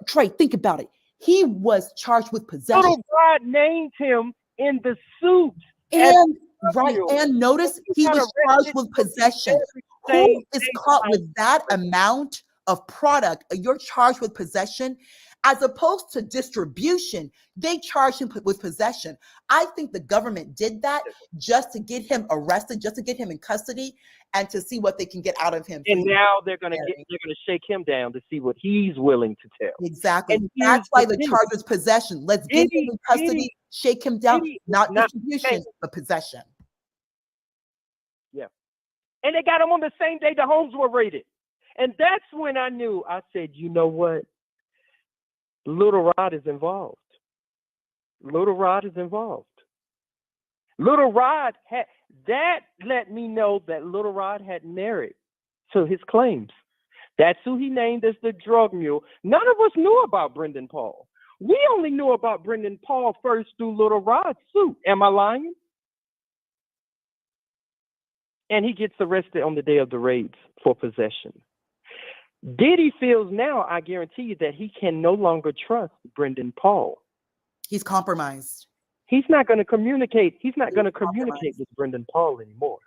Speaker 8: Trey, think about it. He was charged with possession.
Speaker 13: Little God named him in the suit.
Speaker 8: And notice he was charged with possession. Who is caught with that amount of product? You're charged with possession, as opposed to distribution. They charged him with possession. I think the government did that just to get him arrested, just to get him in custody, and to see what they can get out of him.
Speaker 13: And now they're gonna shake him down to see what he's willing to tell.
Speaker 8: Exactly. And that's why the charge was possession. Let's get him in custody, shake him down, not distribution, but possession.
Speaker 13: Yeah. And they got him on the same day the homes were raided. And that's when I knew. I said, you know what? Little Rod is involved. Little Rod is involved. Little Rod that let me know that Little Rod had merit to his claims. That's who he named as the drug mule. None of us knew about Brendan Paul. We only knew about Brendan Paul first through Little Rod's suit. Am I lying? And he gets arrested on the day of the raids for possession. Diddy feels now, I guarantee you, that he can no longer trust Brendan Paul.
Speaker 8: He's compromised.
Speaker 13: He's not going to communicate. He's not going to communicate with Brendan Paul anymore.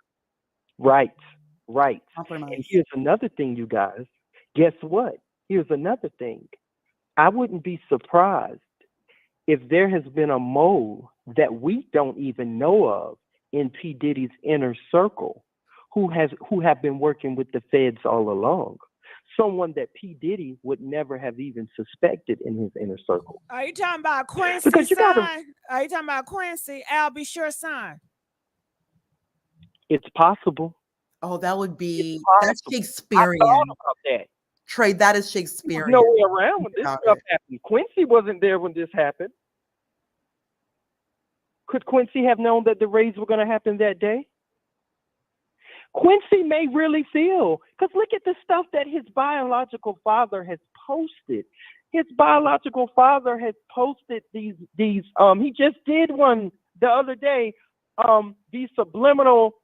Speaker 13: Right.
Speaker 8: Compromised.
Speaker 13: And here's another thing, you guys. Guess what? Here's another thing. I wouldn't be surprised if there has been a mole that we don't even know of in P. Diddy's inner circle who have been working with the feds all along. Someone that P. Diddy would never have even suspected in his inner circle.
Speaker 1: Are you talking about Quincy?
Speaker 13: Because you
Speaker 1: Are you talking about Quincy? Al Be Sure son?
Speaker 13: It's possible.
Speaker 8: Oh, that would be, that's Shakespearean.
Speaker 13: I thought about that.
Speaker 8: Trey, that is Shakespearean.
Speaker 13: No way around when this stuff happened. Quincy wasn't there when this happened. Could Quincy have known that the raids were going to happen that day? Quincy may really feel, because look at the stuff that his biological father has posted. His biological father has posted these he just did one the other day, these subliminal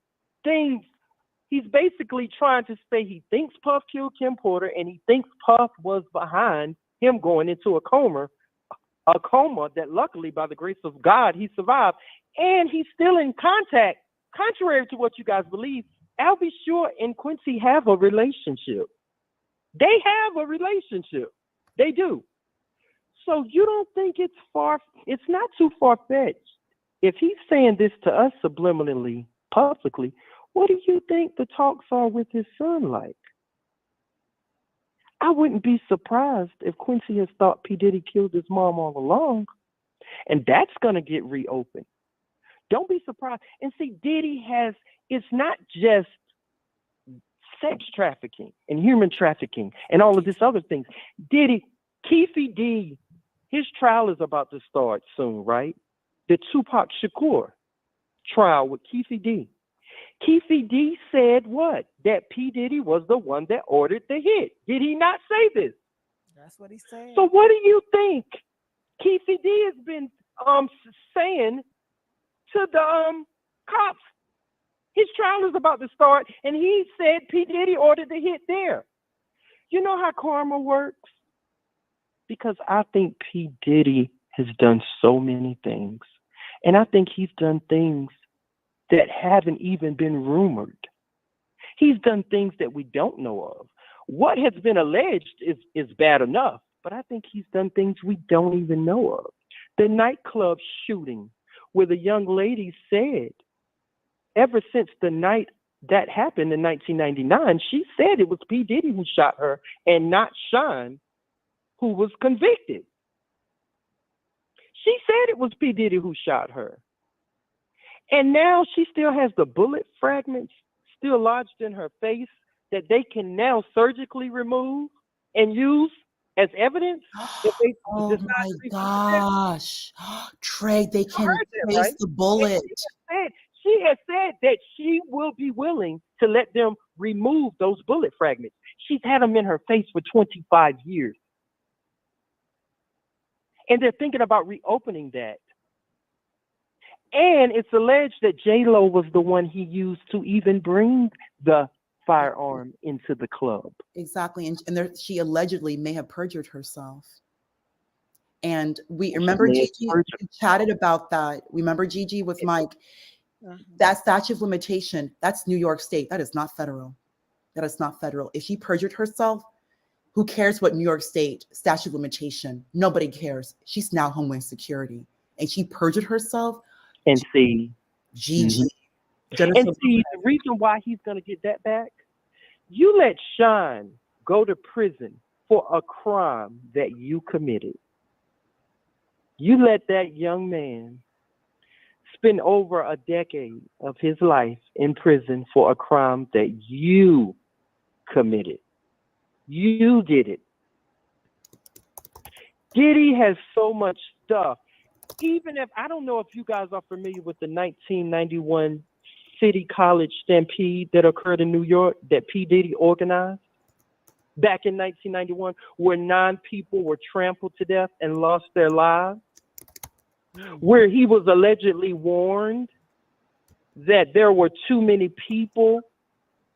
Speaker 13: things. He's basically trying to say he thinks Puff killed Kim Porter, and he thinks Puff was behind him going into a coma that luckily, by the grace of God, he survived. And he's still in contact, contrary to what you guys believe. Al Be Sure and Quincy have a relationship. They have a relationship. They do. So you don't think it's not too far-fetched. If he's saying this to us subliminally, publicly, What do you think the talks are with his son like? I wouldn't be surprised if Quincy has thought P. Diddy killed his mom all along, and that's going to get reopened. Don't be surprised. And see, Diddy it's not just sex trafficking and human trafficking and all of this other things. Diddy, Keefe D, his trial is about to start soon, right? The Tupac Shakur trial with Keefe D. Keefe D said what? That P. Diddy was the one that ordered the hit. Did he not say this?
Speaker 1: That's what he said.
Speaker 13: So what do you think Keefe D has been saying to the cops? His trial is about to start, and he said P. Diddy ordered the hit there. You know how karma works? Because I think P. Diddy has done so many things, and I think he's done things that haven't even been rumored. He's done things that we don't know of. What has been alleged is bad enough, but I think he's done things we don't even know of. The nightclub shooting, where the young lady said, ever since the night that happened in 1999, she said it was P. Diddy who shot her and not Sean who was convicted. She said it was P. Diddy who shot her. And now she still has the bullet fragments still lodged in her face that they can now surgically remove and use as evidence.
Speaker 8: Oh my gosh. Trey, they can trace
Speaker 13: right?
Speaker 8: the bullet.
Speaker 13: She has said that she will be willing to let them remove those bullet fragments. She's had them in her face for 25 years. And they're thinking about reopening that. And it's alleged that J-Lo was the one he used to even bring the firearm into the club.
Speaker 8: Exactly. And she allegedly may have perjured herself. And we remember Gigi chatted about that. Remember Gigi with Mike? That statute of limitation, that's New York State. That is not federal. That is not federal. If she perjured herself, who cares what New York State statute of limitation? Nobody cares. She's now Homeland Security. And she perjured herself.
Speaker 13: And see,
Speaker 8: Gigi.
Speaker 13: And see, the reason why he's going to get that back, you let Sean go to prison for a crime that you committed. You let that young man spend over a decade of his life in prison for a crime that you committed. You did it. Diddy has so much stuff. Even if, I don't know if you guys are familiar with the 1991 City College stampede that occurred in New York that P. Diddy organized back in 1991, where 9 people were trampled to death and lost their lives, where he was allegedly warned that there were too many people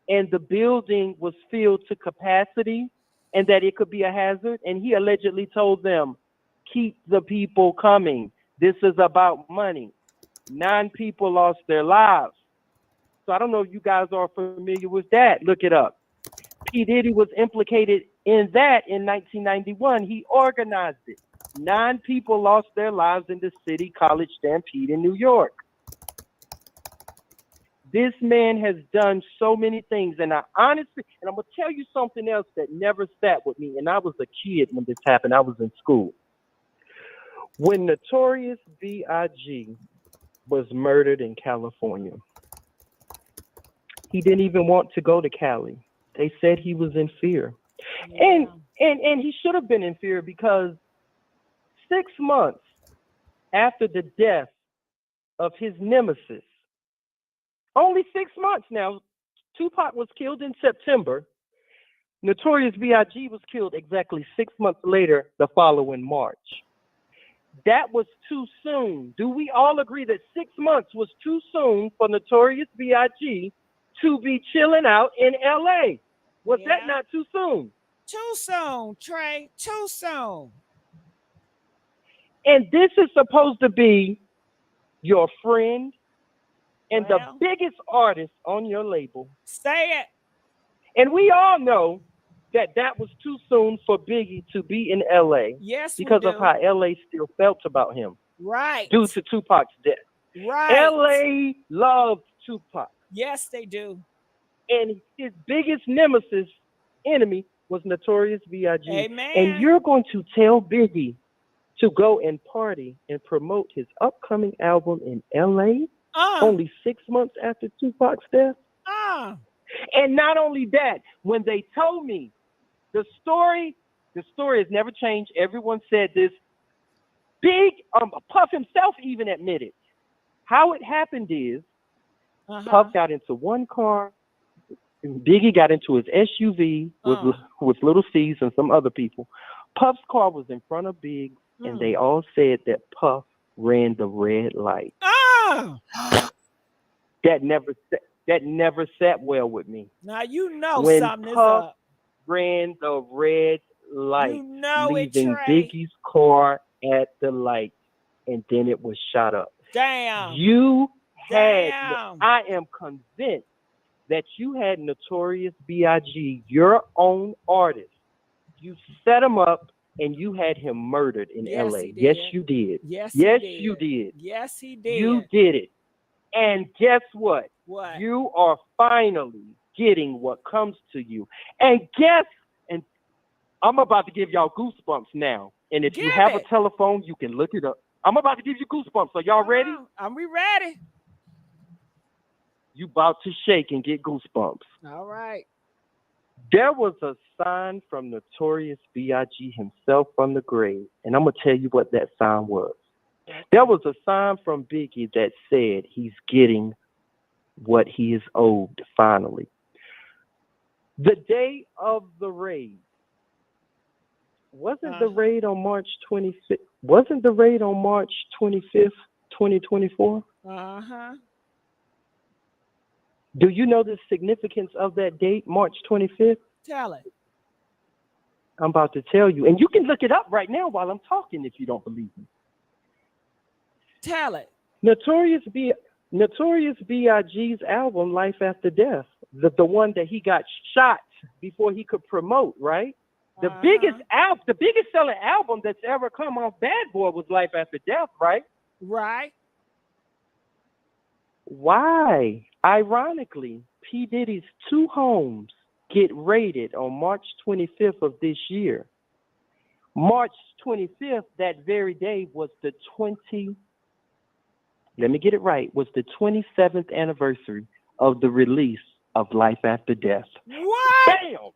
Speaker 13: and the building was filled to capacity and that it could be a hazard. And he allegedly told them, keep the people coming. This is about money. 9 people lost their lives. So I don't know if you guys are familiar with that. Look it up. P. Diddy was implicated in that in 1991. He organized it. 9 people lost their lives in the City College stampede in New York. This man has done so many things. And I honestly, and I'm going to tell you something else that never sat with me. And I was a kid when this happened. I was in school. When Notorious B.I.G. was murdered in California, he didn't even want to go to Cali. They said he was in fear. Yeah. And he should have been in fear because 6 months after the death of his nemesis, only 6 months now, Tupac was killed in September. Notorious B.I.G. was killed exactly 6 months later, the following March. That was too soon. Do we all agree that 6 months was too soon for Notorious B.I.G. to be chilling out in L.A.? Was that not too soon?
Speaker 1: Too soon, Trey. Too soon.
Speaker 13: And this is supposed to be your friend and the biggest artist on your label.
Speaker 1: Say it.
Speaker 13: And we all know that that was too soon for Biggie to be in L.A.
Speaker 1: Yes,
Speaker 13: because of how L.A. still felt about him.
Speaker 1: Right.
Speaker 13: Due to Tupac's death.
Speaker 1: Right.
Speaker 13: L.A. loved Tupac.
Speaker 1: Yes, they do.
Speaker 13: And his biggest enemy, was Notorious B.I.G.
Speaker 1: Amen.
Speaker 13: And you're going to tell Biggie to go and party and promote his upcoming album in L.A. Only 6 months after Tupac's death? And not only that, when they told me the story has never changed. Everyone said this. Puff himself even admitted how it happened is Puff got into one car, and Biggie got into his SUV with Little C's and some other people. Puff's car was in front of Big, and they all said that Puff ran the red light. That never sat well with me.
Speaker 1: Now you know
Speaker 13: when
Speaker 1: something
Speaker 13: Puff
Speaker 1: is up.
Speaker 13: ran the red light,
Speaker 1: You know
Speaker 13: leaving
Speaker 1: it, Trey.
Speaker 13: Biggie's car at the light, and then it was shot up.
Speaker 1: Damn.
Speaker 13: I am convinced that you had Notorious B.I.G., your own artist. You set him up and you had him murdered in L.A. Yes, you did.
Speaker 1: Yes,
Speaker 13: you did.
Speaker 1: Yes, he did.
Speaker 13: You did it. And guess what?
Speaker 1: What?
Speaker 13: You are finally getting what comes to you. And I'm about to give y'all goosebumps now. And if you have a telephone, you can look it up. I'm about to give you goosebumps. Are y'all ready?
Speaker 1: Are we ready?
Speaker 13: You about to shake and get goosebumps.
Speaker 1: All right.
Speaker 13: There was a sign from Notorious B.I.G. himself from the grave. And I'm going to tell you what that sign was. There was a sign from Biggie that said he's getting what he is owed finally. The day of the raid, wasn't the raid on March 25th? Wasn't the raid on March 25th, 2024? Do you know the significance of that date, March 25th?
Speaker 1: Tell it.
Speaker 13: I'm about to tell you. And you can look it up right now while I'm talking if you don't believe me.
Speaker 1: Tell it.
Speaker 13: Notorious B.I.G.'s album, Life After Death, the one that he got shot before he could promote, right? The biggest selling album that's ever come off Bad Boy was Life After Death, right?
Speaker 1: Right.
Speaker 13: Why? Ironically, P. Diddy's 2 homes get raided on March 25th of this year. March 25th, that very day, was the 27th anniversary of the release of Life After Death.
Speaker 1: What?
Speaker 13: Bam!
Speaker 1: What?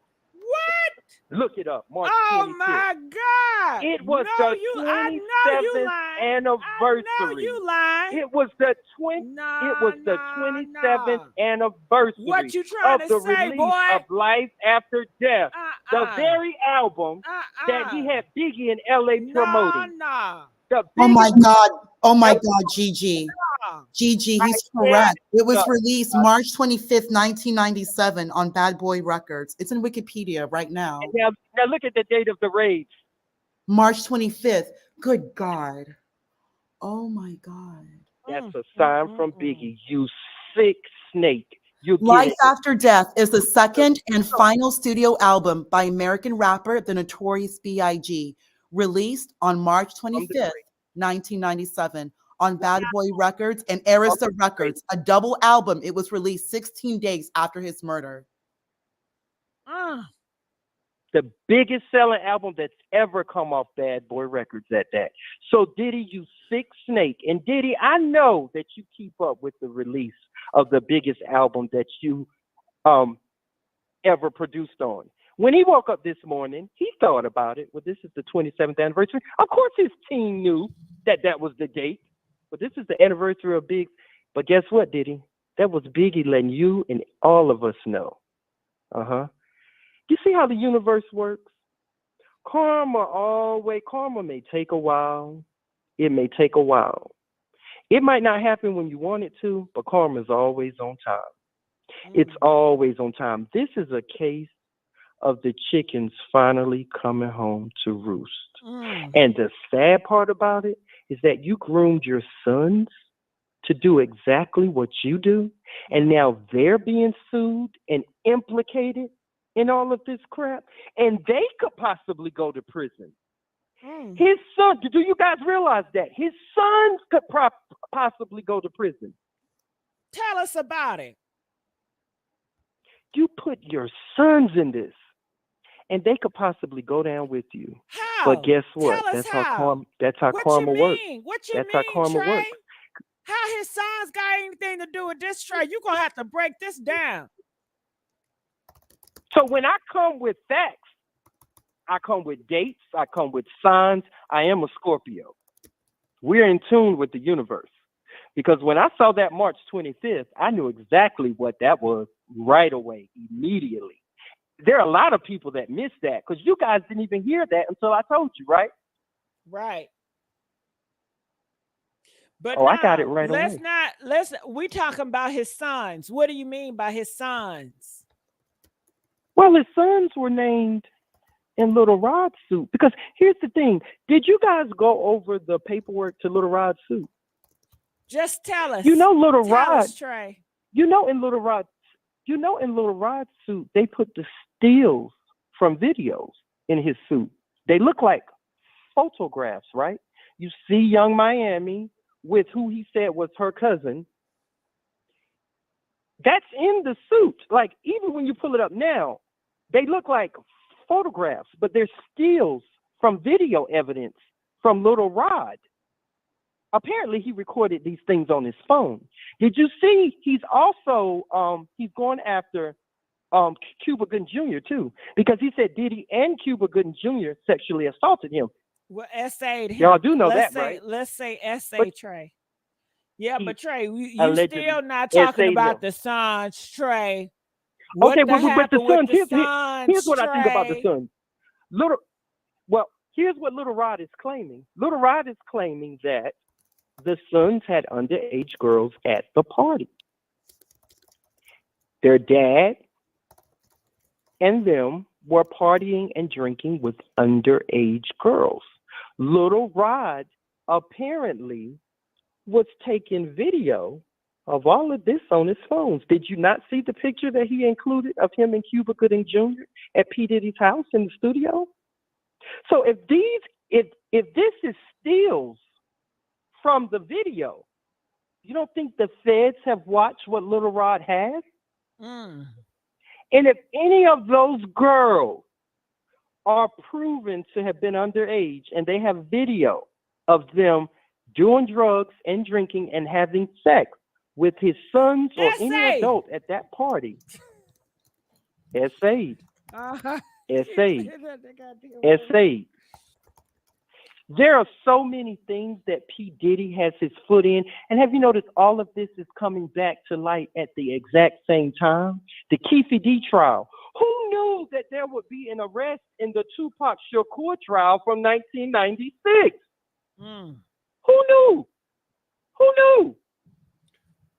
Speaker 13: Look it up, March 25th.
Speaker 1: My God!
Speaker 13: It was the 27th anniversary.
Speaker 1: I know you lying.
Speaker 13: It was the 27th anniversary
Speaker 1: what you trying
Speaker 13: of
Speaker 1: to
Speaker 13: the
Speaker 1: say,
Speaker 13: release
Speaker 1: boy?
Speaker 13: of Life After Death. The very album that he had Biggie in LA promoting.
Speaker 8: Oh my God, Gigi. Gigi, he's correct. It was released March 25th, 1997 on Bad Boy Records. It's in Wikipedia right now.
Speaker 13: Now look at the date of the raid.
Speaker 8: March 25th. Good God. Oh my God.
Speaker 13: That's a sign from Biggie. You sick snake.
Speaker 8: Life After Death is the second and final studio album by American rapper The Notorious B.I.G., released on March 25th, 1997 on Bad Boy Records and Arista Records, a double album. It was released 16 days after his murder.
Speaker 13: The biggest selling album that's ever come off Bad Boy Records at that. So Diddy, you sick snake. And Diddy, I know that you keep up with the release of the biggest album that you ever produced on. When he woke up this morning, he thought about it. Well, this is the 27th anniversary. Of course his team knew that was the date. But this is the anniversary of Big. But guess what, Diddy? That was Biggie letting you and all of us know. You see how the universe works? Karma may take a while. It may take a while. It might not happen when you want it to, but karma is always on time. It's always on time. This is a case of the chickens finally coming home to roost. And the sad part about it is that you groomed your sons to do exactly what you do, and now they're being sued and implicated in all of this crap, and they could possibly go to prison. His son, do you guys realize that? His sons could possibly go to prison.
Speaker 1: Tell us about it.
Speaker 13: you put your sons in this, and they could possibly go down with you.
Speaker 1: How?
Speaker 13: But guess what?
Speaker 1: Tell us
Speaker 13: That's
Speaker 1: how.
Speaker 13: how karma. That's how
Speaker 1: what
Speaker 13: karma
Speaker 1: you
Speaker 13: works.
Speaker 1: mean? What you
Speaker 13: That's
Speaker 1: mean,
Speaker 13: how karma
Speaker 1: Trey?
Speaker 13: works.
Speaker 1: How his sons got anything to do with this, Trey? You're gonna have to break this down.
Speaker 13: So when I come with facts, I come with dates, I come with signs. I am a Scorpio. We're in tune with the universe. Because when I saw that March 25th, I knew exactly what that was right away, immediately. There are a lot of people that missed that because you guys didn't even hear that until I told you, right?
Speaker 1: Right. But
Speaker 13: I got it right
Speaker 1: away.
Speaker 13: We
Speaker 1: talking about his sons. What do you mean by his sons?
Speaker 13: Well, his sons were named in Little Rod's suit. Because here's the thing. Did you guys go over the paperwork to Little Rod's suit?
Speaker 1: Just tell us.
Speaker 13: You know, Little
Speaker 1: tell
Speaker 13: Rod.
Speaker 1: Us, Trey.
Speaker 13: In Little Rod's suit, they put the stills from videos in his suit. They look like photographs, right? You see Young Miami with who he said was her cousin. That's in the suit. Like, even when you pull it up now, they look like photographs, but they're stills from video evidence from Little Rod. Apparently, he recorded these things on his phone. Did you see? He's also he's going after Cuba Gooding Jr. too, because he said Diddy and Cuba Gooding Jr. sexually assaulted him.
Speaker 1: Well, essayed him.
Speaker 13: Y'all do know that,
Speaker 1: right?
Speaker 13: Let's
Speaker 1: say essay Trey. Yeah, but Trey, you still not
Speaker 13: essayed
Speaker 1: talking about
Speaker 13: him.
Speaker 1: the sons, Trey. What
Speaker 13: Okay, but the sons. Here's what
Speaker 1: Trey?
Speaker 13: I think about the sons. Here's what Little Rod is claiming. Little Rod is claiming that the sons had underage girls at the party. Their dad and them were partying and drinking with underage girls. Little Rod apparently was taking video of all of this on his phones. Did you not see the picture that he included of him and Cuba Gooding Jr. at P. Diddy's house in the studio? So if this is stills from the video, you don't think the feds have watched what Little Rod has?
Speaker 1: Mm.
Speaker 13: And if any of those girls are proven to have been underage and they have video of them doing drugs and drinking and having sex with his sons or any adult at that party, essayed. There are so many things that P. Diddy has his foot in. And have you noticed all of this is coming back to light at the exact same time? The Keefe D trial. Who knew that there would be an arrest in the Tupac Shakur trial from 1996?
Speaker 1: Mm.
Speaker 13: Who knew?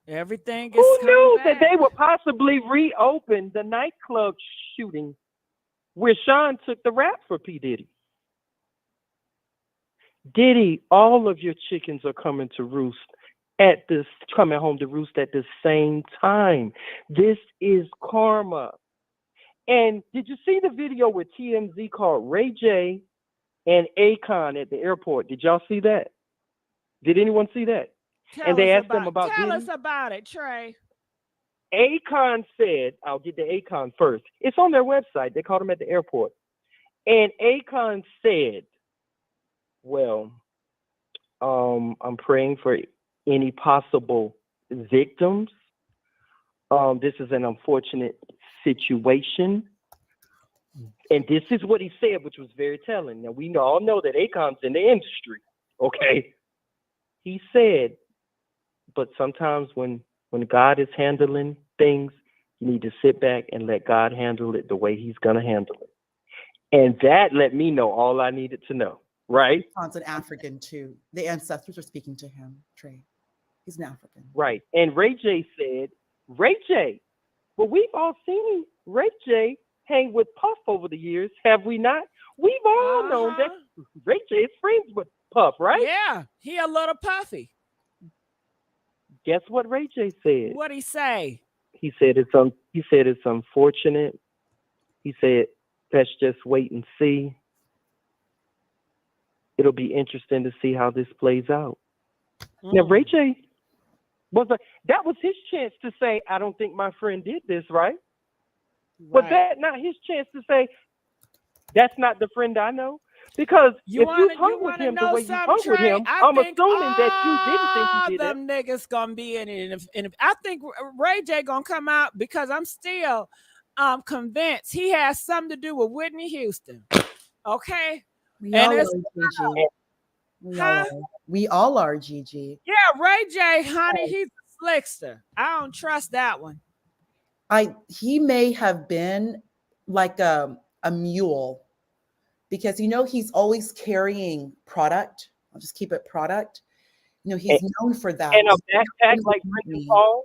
Speaker 1: Everything is
Speaker 13: Who knew
Speaker 1: back.
Speaker 13: that they would possibly reopen the nightclub shooting where Sean took the rap for P. Diddy? Diddy, all of your chickens are coming home to roost at the same time. This is karma. And did you see the video with TMZ called Ray J and Akon at the airport? Did y'all see that? Did anyone see that? They asked them about Diddy.
Speaker 1: Tell us about it, Trey.
Speaker 13: Akon said, I'll get to Akon first. It's on their website. They called him at the airport. And Akon said, well, I'm praying for any possible victims. This is an unfortunate situation. And this is what he said, which was very telling. Now, we all know that Akon's in the industry, okay? He said, but sometimes when God is handling things, you need to sit back and let God handle it the way he's going to handle it. And that let me know all I needed to know, right?
Speaker 8: He's an African too. The ancestors are speaking to him, Trey. He's an African.
Speaker 13: Right. And Ray J said, well, we've all seen Ray J hang with Puff over the years, have we not? We've all known that Ray J is friends with Puff, right?
Speaker 1: Yeah, he a little puffy.
Speaker 13: Guess what Ray J said?
Speaker 1: What'd he say?
Speaker 13: He said it's unfortunate. He said, let's just wait and see. It'll be interesting to see how this plays out. Now, Ray J that was his chance to say, I don't think my friend did this, right? Was that not his chance to say, that's not the friend I know? Because if you hung with him the way you hung with him, I'm assuming that you didn't think he did
Speaker 1: them niggas gonna be in it. And I think Ray J gonna come out because I'm still convinced he has something to do with Whitney Houston. Okay?
Speaker 8: We all are, Gigi. We all are, Gigi.
Speaker 1: Yeah, Ray J, honey, he's a slickster. I don't trust that one.
Speaker 8: He may have been like a mule, because he's always carrying product. I'll just keep it product. He's known for that.
Speaker 13: And a backpack like Paul.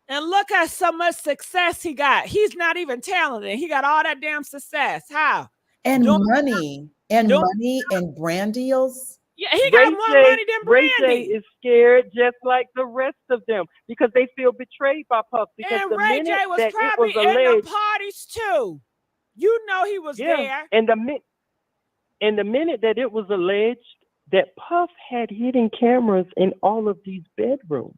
Speaker 1: And look at so much success he got. He's not even talented. He got all that damn success. How?
Speaker 8: And money and brand deals.
Speaker 1: Yeah, he got more money than Brandy.
Speaker 13: Ray J is scared just like the rest of them because they feel betrayed by Puff. Because
Speaker 1: and
Speaker 13: the
Speaker 1: Ray
Speaker 13: minute
Speaker 1: J was
Speaker 13: that
Speaker 1: probably
Speaker 13: it was alleged,
Speaker 1: in the parties too. You know he was there.
Speaker 13: And the minute that it was alleged that Puff had hidden cameras in all of these bedrooms.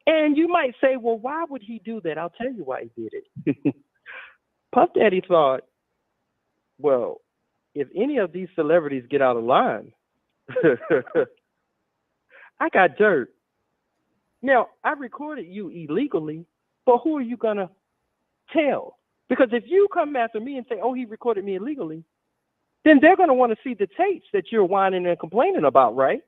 Speaker 13: And you might say, well, why would he do that? I'll tell you why he did it. Puff Daddy thought, well, if any of these celebrities get out of line, I got dirt. Now, I recorded you illegally, but who are you going to tell? Because if you come after me and say, oh, he recorded me illegally, then they're going to want to see the tapes that you're whining and complaining about, right?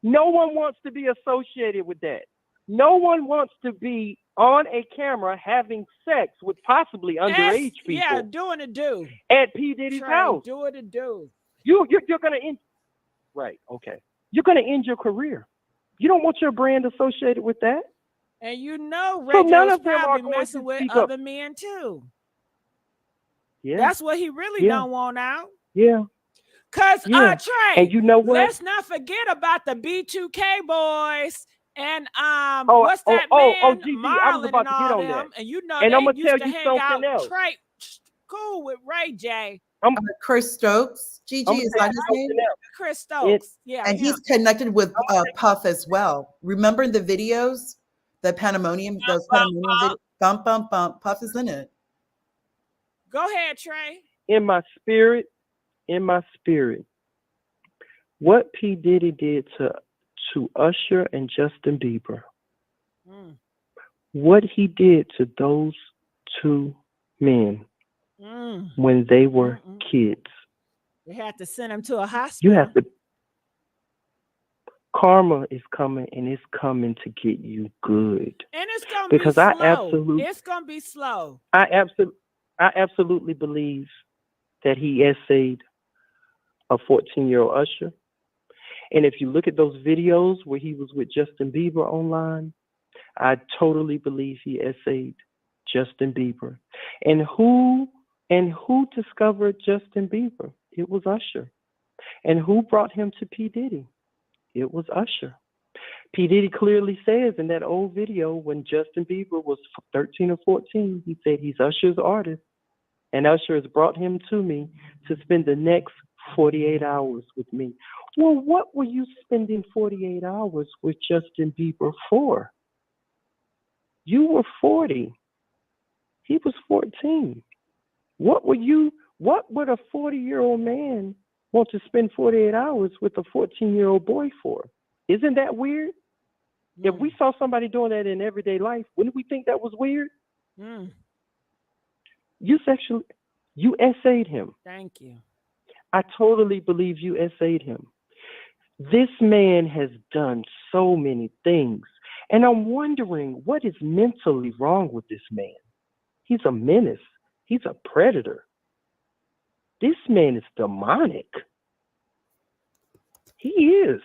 Speaker 13: No one wants to be associated with that. No one wants to be on a camera having sex with possibly underage people.
Speaker 1: Yeah, doing a do.
Speaker 13: At P. Diddy's house.
Speaker 1: Doing a do.
Speaker 13: You're going to end. Right, okay. You're going to end your career. You don't want your brand associated with that.
Speaker 1: And Ray
Speaker 13: so
Speaker 1: J
Speaker 13: none
Speaker 1: was
Speaker 13: of them
Speaker 1: probably
Speaker 13: are
Speaker 1: messing with
Speaker 13: speak
Speaker 1: other
Speaker 13: up.
Speaker 1: men too.
Speaker 13: Yeah.
Speaker 1: That's what he really don't want out.
Speaker 13: Yeah.
Speaker 1: Cause
Speaker 13: Trey, and you know what?
Speaker 1: Let's not forget about the B2K boys and what's that man?
Speaker 13: Gigi,
Speaker 1: Marlon
Speaker 13: I was about
Speaker 1: and
Speaker 13: to get
Speaker 1: all
Speaker 13: on
Speaker 1: them.
Speaker 13: that.
Speaker 1: And you know
Speaker 13: and
Speaker 1: they
Speaker 13: I'm gonna
Speaker 1: used
Speaker 13: tell
Speaker 1: to
Speaker 13: you
Speaker 1: hang
Speaker 13: something
Speaker 1: out
Speaker 13: else.
Speaker 1: Cool with Ray J.
Speaker 8: Chris Stokes. Gigi, is that his name?
Speaker 1: Chris Stokes.
Speaker 8: And he's connected with Puff as well. Remember the videos? The Pandemonium, those Pandemonium videos? Bump, bump, bump. Puff is in it.
Speaker 1: Go ahead, Trey.
Speaker 13: In my spirit, what P. Diddy did to Usher and Justin Bieber, what he did to those two men when they were kids.
Speaker 1: They had to send them to a hospital.
Speaker 13: You have to. Karma is coming, and it's coming to get you good.
Speaker 1: And it's gonna
Speaker 13: because
Speaker 1: be
Speaker 13: I
Speaker 1: slow. It's gonna be slow.
Speaker 13: I absolutely believe that he essayed a 14-year-old Usher. And if you look at those videos where he was with Justin Bieber online, I totally believe he essayed Justin Bieber. And who discovered Justin Bieber? It was Usher. And who brought him to P. Diddy? It was Usher. P. Diddy clearly says in that old video when Justin Bieber was 13 or 14, he said he's Usher's artist. And Usher has brought him to me to spend the next 48 hours with me. Well, what were you spending 48 hours with Justin Bieber for? You were 40. He was 14. What would a 40-year-old man want to spend 48 hours with a 14-year-old boy for? Isn't that weird? If we saw somebody doing that in everyday life, wouldn't we think that was weird? You essayed him.
Speaker 1: Thank you.
Speaker 13: I totally believe you essayed him. This man has done so many things. And I'm wondering what is mentally wrong with this man. He's a menace. He's a predator. This man is demonic. He is.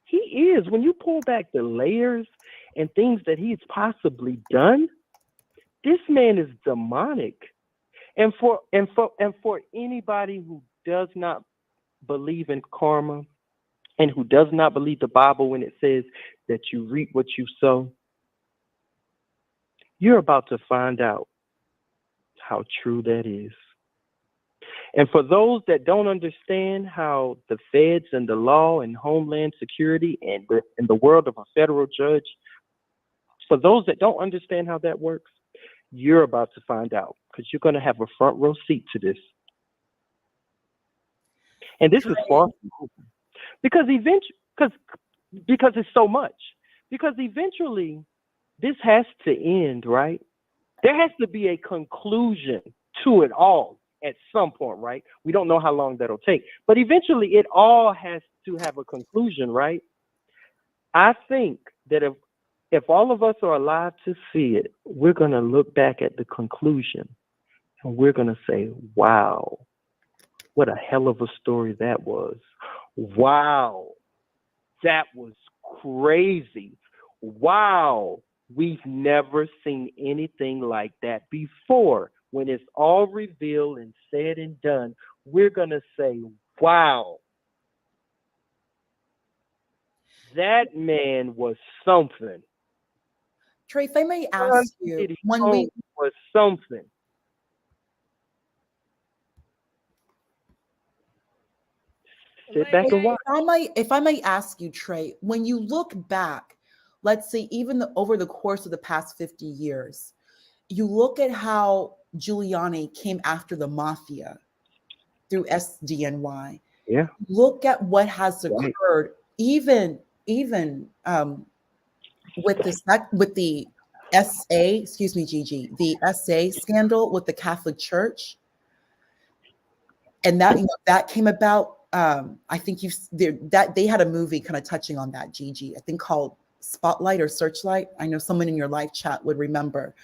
Speaker 13: He is. When you pull back the layers and things that he's possibly done, this man is demonic. And for anybody who does not believe in karma and who does not believe the Bible when it says that you reap what you sow, you're about to find out how true that is. And for those that don't understand how the feds and the law and Homeland Security and the world of a federal judge For those that don't understand how that works, you're about to find out because you're going to have a front row seat to this. And this is far from over. Because because it's so much. Because eventually this has to end, right? There has to be a conclusion to it all at some point, right? We don't know how long that'll take, but eventually it all has to have a conclusion, right? I think that if all of us are alive to see it, we're going to look back at the conclusion and we're going to say, wow, what a hell of a story that was. Wow, that was crazy. Wow, we've never seen anything like that before. When it's all revealed and said and done, we're going to say, wow, that man was something.
Speaker 8: Trey, if I may ask you, when we
Speaker 13: was something. Sit back and watch.
Speaker 8: If I may ask you, Trey, when you look back, let's say even over the course of the past 50 years, you look at how Giuliani came after the mafia through SDNY.
Speaker 13: Yeah.
Speaker 8: Look at what has occurred, even with the SA scandal with the Catholic Church, and that came about. I think that they had a movie kind of touching on that, Gigi. I think called Spotlight or Searchlight. I know someone in your live chat would remember.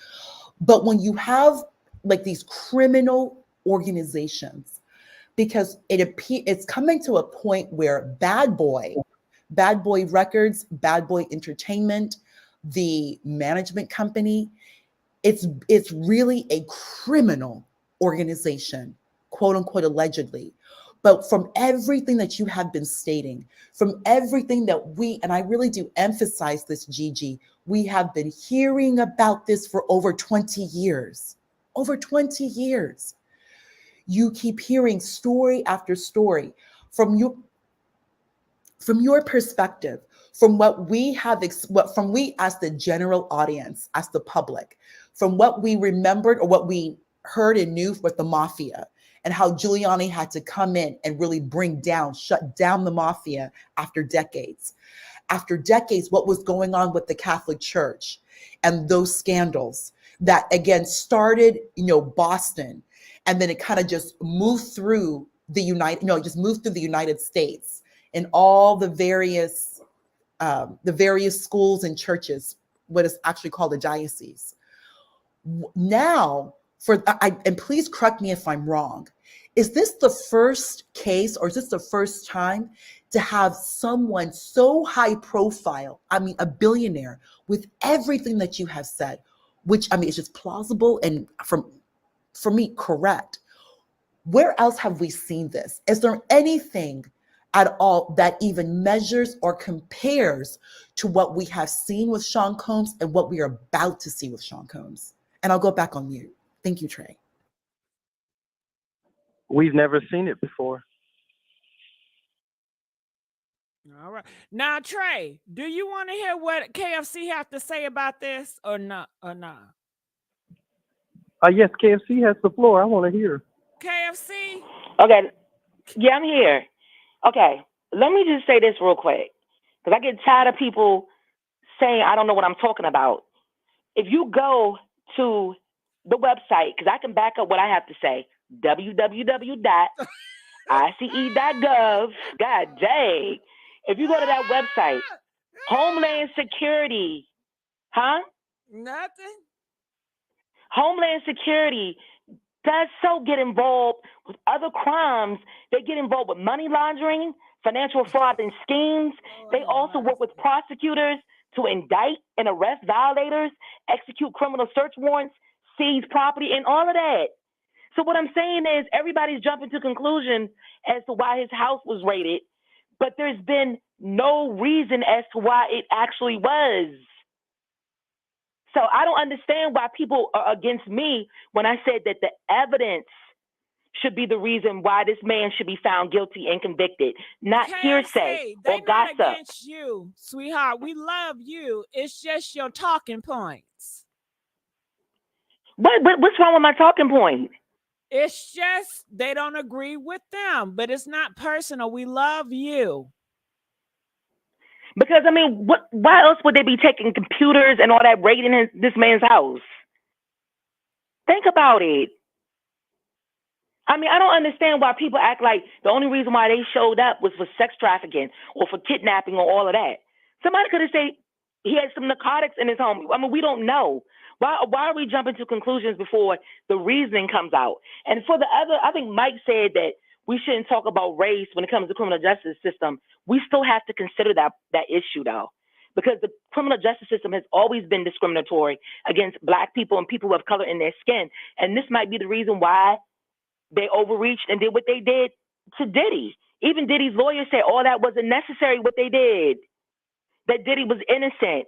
Speaker 8: But when you have like these criminal organizations, because it's coming to a point where Bad Boy Records, Bad Boy Entertainment, the management company, it's really a criminal organization, quote unquote, allegedly. But from everything that you have been stating, from everything that and I really do emphasize this, Gigi, we have been hearing about this for over 20 years. Over 20 years. You keep hearing story after story from your perspective, from what we have, from we as the general audience, as the public, from what we remembered or what we heard and knew with the mafia, and how Giuliani had to come in and really shut down the mafia after decades. After decades, what was going on with the Catholic Church and those scandals that again started, Boston, and then it kind of just moved through the United States and all the various schools and churches, what is actually called the diocese. Now, and please correct me if I'm wrong, is this the first case or is this the first time to have someone so high profile, a billionaire, with everything that you have said, which is just plausible and for me, correct. Where else have we seen this? Is there anything at all that even measures or compares to what we have seen with Sean Combs and what we are about to see with Sean Combs? And I'll go back on mute. Thank you, Trey.
Speaker 13: We've never seen it before.
Speaker 1: All right. Now, Trey, do you want to hear what KFC have to say about this or not?
Speaker 13: Yes, KFC has the floor. I want to hear.
Speaker 1: KFC?
Speaker 5: Okay. Yeah, I'm here. Okay. Let me just say this real quick, because I get tired of people saying I don't know what I'm talking about. If you go to the website, because I can back up what I have to say, www.ice.gov. God dang. If you go to that website, Homeland Security,
Speaker 1: Nothing.
Speaker 5: Homeland Security does so get involved with other crimes. They get involved with money laundering, financial fraud and schemes. They also work with prosecutors to indict and arrest violators, execute criminal search warrants, seize property, and all of that. So what I'm saying is everybody's jumping to conclusion as to why his house was raided, but there's been no reason as to why it actually was. So I don't understand why people are against me when I said that the evidence should be the reason why this man should be found guilty and convicted, not hearsay or gossip.
Speaker 1: Not against you, sweetheart. We love you. It's just your talking points.
Speaker 5: What's wrong with my talking point?
Speaker 1: It's just they don't agree with them, but it's not personal. We love you.
Speaker 5: Because, I mean, why else would they be taking computers and all that raiding this man's house? Think about it. I mean, I don't understand why people act like the only reason why they showed up was for sex trafficking or for kidnapping or all of that. Somebody could have said he had some narcotics in his home. I mean, we don't know. Why are we jumping to conclusions before the reasoning comes out? And for the other, I think Mike said that we shouldn't talk about race when it comes to criminal justice system. We still have to consider that issue, though, because the criminal justice system has always been discriminatory against Black people and people of color in their skin. And this might be the reason why they overreached and did what they did to Diddy. Even Diddy's lawyer said all that wasn't necessary, what they did, that Diddy was innocent.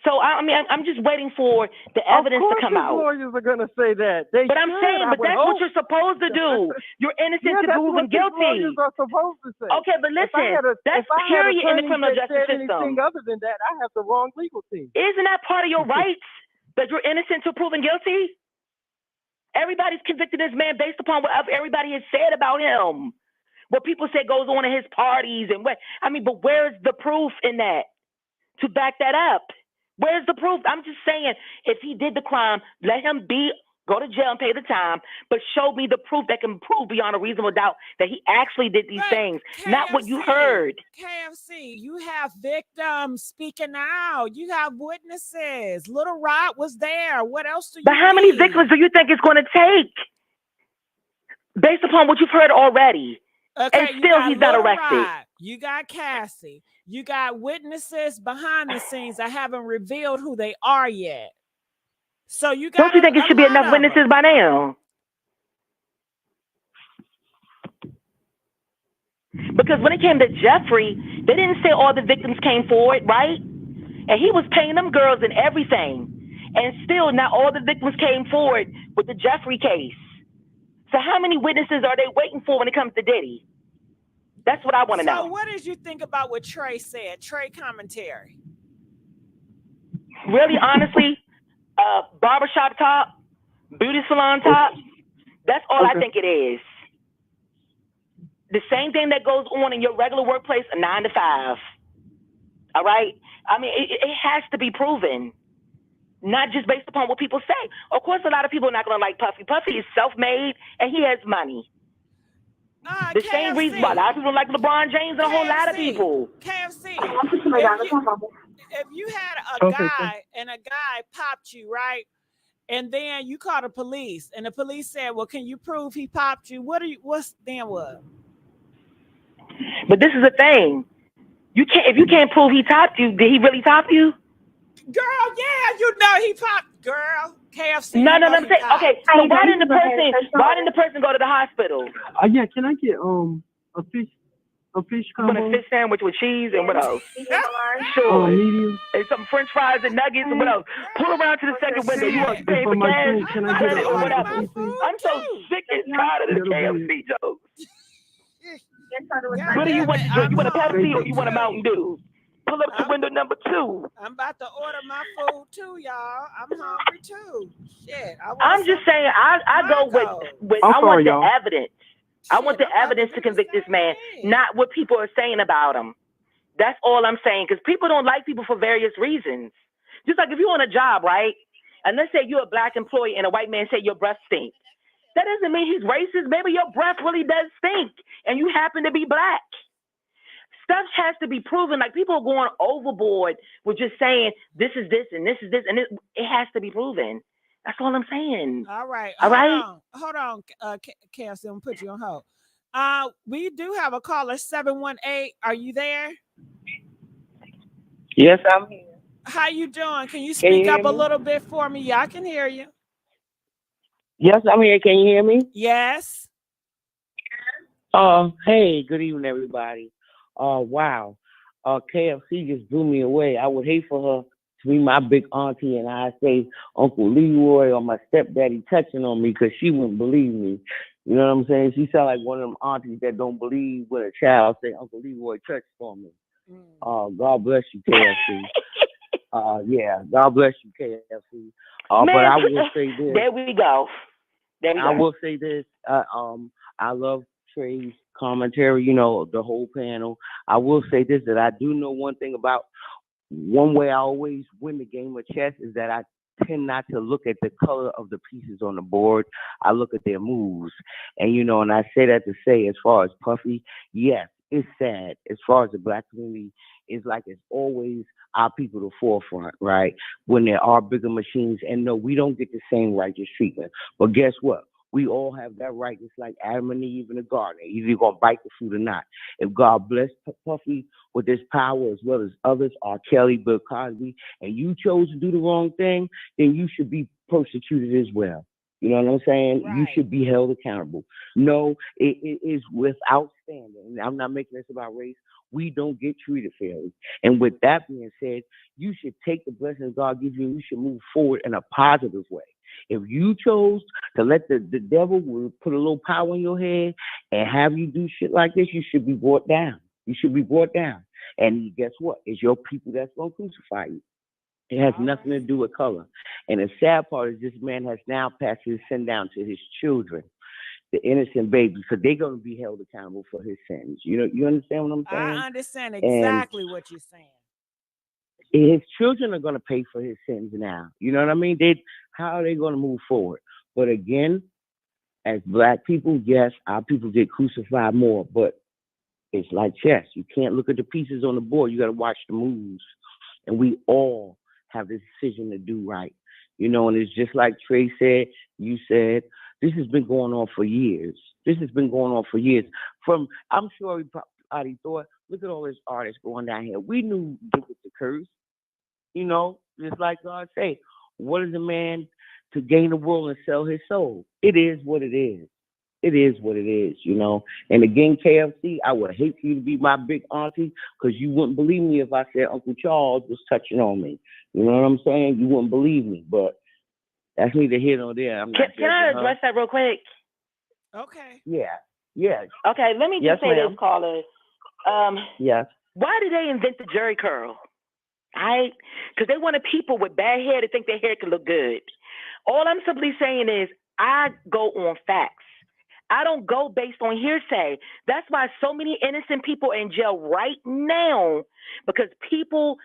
Speaker 5: So, I mean, I'm just waiting for the evidence to come out.
Speaker 13: Of course lawyers are going to say that. But
Speaker 5: I'm saying, but that's what you're supposed to do. You're innocent to proven guilty.
Speaker 13: Lawyers are supposed to say.
Speaker 5: Okay, but listen, that's period in the criminal justice system.
Speaker 13: Anything other than that, I have the wrong legal team.
Speaker 5: Isn't that part of your rights, that you're innocent to proven guilty? Everybody's convicted this man based upon what everybody has said about him. What people say goes on in his parties and what, I mean, but where's the proof in that to back that up? Where's the proof? I'm just saying, if he did the crime, let him go to jail and pay the time, but show me the proof that can prove beyond a reasonable doubt that he actually did these things,
Speaker 1: KFC,
Speaker 5: not what you heard.
Speaker 1: KFC, you have victims speaking out. You have witnesses. Little Rod was there. What else do you
Speaker 5: But how many victims do you think it's going to take based upon what you've heard already?
Speaker 1: Okay,
Speaker 5: and still he's not arrested.
Speaker 1: Rod. You got Cassie. You got witnesses behind the scenes that haven't revealed who they are yet. So you got.
Speaker 5: Don't you think it should be enough witnesses by now? Because when it came to Jeffrey, they didn't say all the victims came forward, right? And he was paying them girls and everything. And still not all the victims came forward with the Jeffrey case. So how many witnesses are they waiting for when it comes to Diddy? That's what I want to know.
Speaker 1: So what did you think about what Trey said? Trey commentary.
Speaker 5: Really, honestly, barbershop top, beauty salon top, that's all I think it is. The same thing that goes on in your regular workplace, a 9 to 5. All right? I mean, it has to be proven, not just based upon what people say. Of course, a lot of people are not going to like Puffy. Puffy is self-made, and he has money. The
Speaker 1: KFC.
Speaker 5: same reason why a lot of people like LeBron James and a whole lot of people.
Speaker 1: KFC. If you had a guy and a guy popped you, right? And then you called the police and the police said, well, can you prove he popped you? What's then what?
Speaker 5: But this is the thing. If you can't prove he topped you, did he really top you?
Speaker 1: Girl, yeah, you know he popped, girl. KFC.
Speaker 5: No, I'm saying, okay, so why didn't the person go to the hospital?
Speaker 13: Yeah, can I get a fish combo?
Speaker 5: You want a fish sandwich with cheese and what else? Sure.
Speaker 13: Medium.
Speaker 5: And some French fries and nuggets and what else? Pull around to the second window. You want to pay for gas?
Speaker 13: Can I get
Speaker 5: it or whatever? I'm so sick and tired of this KFC jokes. What do you want to drink? You want a Pepsi or you want a Mountain Dew? Pull up to window number 2.
Speaker 1: I'm about to order my food too, y'all. I'm hungry too. Shit.
Speaker 5: I'm just saying, I go with I want the evidence. I want the evidence to convict this man, not what people are saying about him. That's all I'm saying, because people don't like people for various reasons. Just like if you're on a job, right? And let's say you're a Black employee and a white man say your breath stinks. That doesn't mean he's racist. Maybe your breath really does stink and you happen to be Black. Stuff has to be proven. Like, people are going overboard with just saying this is this and this is this, and it has to be proven. That's all I'm saying.
Speaker 1: All right. Hold on, Cassie, I'm gonna put you on hold. We do have a caller, 718. Are you there?
Speaker 15: Yes, I'm here.
Speaker 1: How you doing? Can you speak up a little bit for me? Yeah, I can hear you.
Speaker 15: Yes, I'm here. Can you hear me?
Speaker 1: Yes.
Speaker 15: Hey, good evening, everybody. Wow. KFC just blew me away. I would hate for her to be my big auntie and I say Uncle Leroy or my stepdaddy touching on me, because she wouldn't believe me. You know what I'm saying? She sound like one of them aunties that don't believe when a child say, Uncle Leroy touched for me. God bless you, KFC. Yeah, God bless you, KFC. But I will say this.
Speaker 5: There we go.
Speaker 15: I will say this. I love Trey's commentary, you know, the whole panel. I will say this, that I do know one thing about one way I always win the game of chess is that I tend not to look at the color of the pieces on the board. I look at their moves. And, you know, and I say that to say, as far as Puffy, yes, it's sad. As far as the black community, it's like it's always our people the forefront, right? When there are bigger machines. And no, we don't get the same righteous treatment. But guess what? We all have that right. It's like Adam and Eve in the garden. Either you're going to bite the fruit or not. If God bless Puffy with this power as well as others, R. Kelly, Bill Cosby, and you chose to do the wrong thing, then you should be persecuted as well. You know what I'm saying? Right. You should be held accountable. No, it is without standing. And I'm not making this about race. We don't get treated fairly. And with that being said, you should take the blessings God gives you and you should move forward in a positive way. If you chose to let the devil put a little power in your head and have you do shit like this, you should be brought down. You should be brought down. And guess what? It's your people that's going to crucify you. It has nothing to do with color. And the sad part is this man has now passed his sin down to his children, the innocent babies, so they're going to be held accountable for his sins. You know, you understand what I'm saying?
Speaker 1: I understand exactly what you're saying.
Speaker 15: His children are going to pay for his sins now. You know what I mean? How are they going to move forward? But again, as black people, yes, our people get crucified more, but it's like chess. You can't look at the pieces on the board. You got to watch the moves. And we all have this decision to do right. You know, and it's just like Trey said, you said, this has been going on for years. This has been going on for years. I'm sure everybody thought, look at all these artists going down here. We knew it was the curse. You know, just like God say, what is a man to gain the world and sell his soul? It is what it is. It is what it is, you know. And again, KFC, I would hate for you to be my big auntie because you wouldn't believe me if I said Uncle Charles was touching on me. You know what I'm saying? You wouldn't believe me, but that's neither here nor there.
Speaker 5: Can I address that real quick?
Speaker 1: Okay.
Speaker 15: Yeah.
Speaker 5: Okay, let me just say this, caller.
Speaker 15: Yes.
Speaker 5: Why did they invent the Jerry curl? Because they wanted people with bad hair to think their hair could look good. All I'm simply saying is I go on facts. I don't go based on hearsay. That's why so many innocent people are in jail right now, because people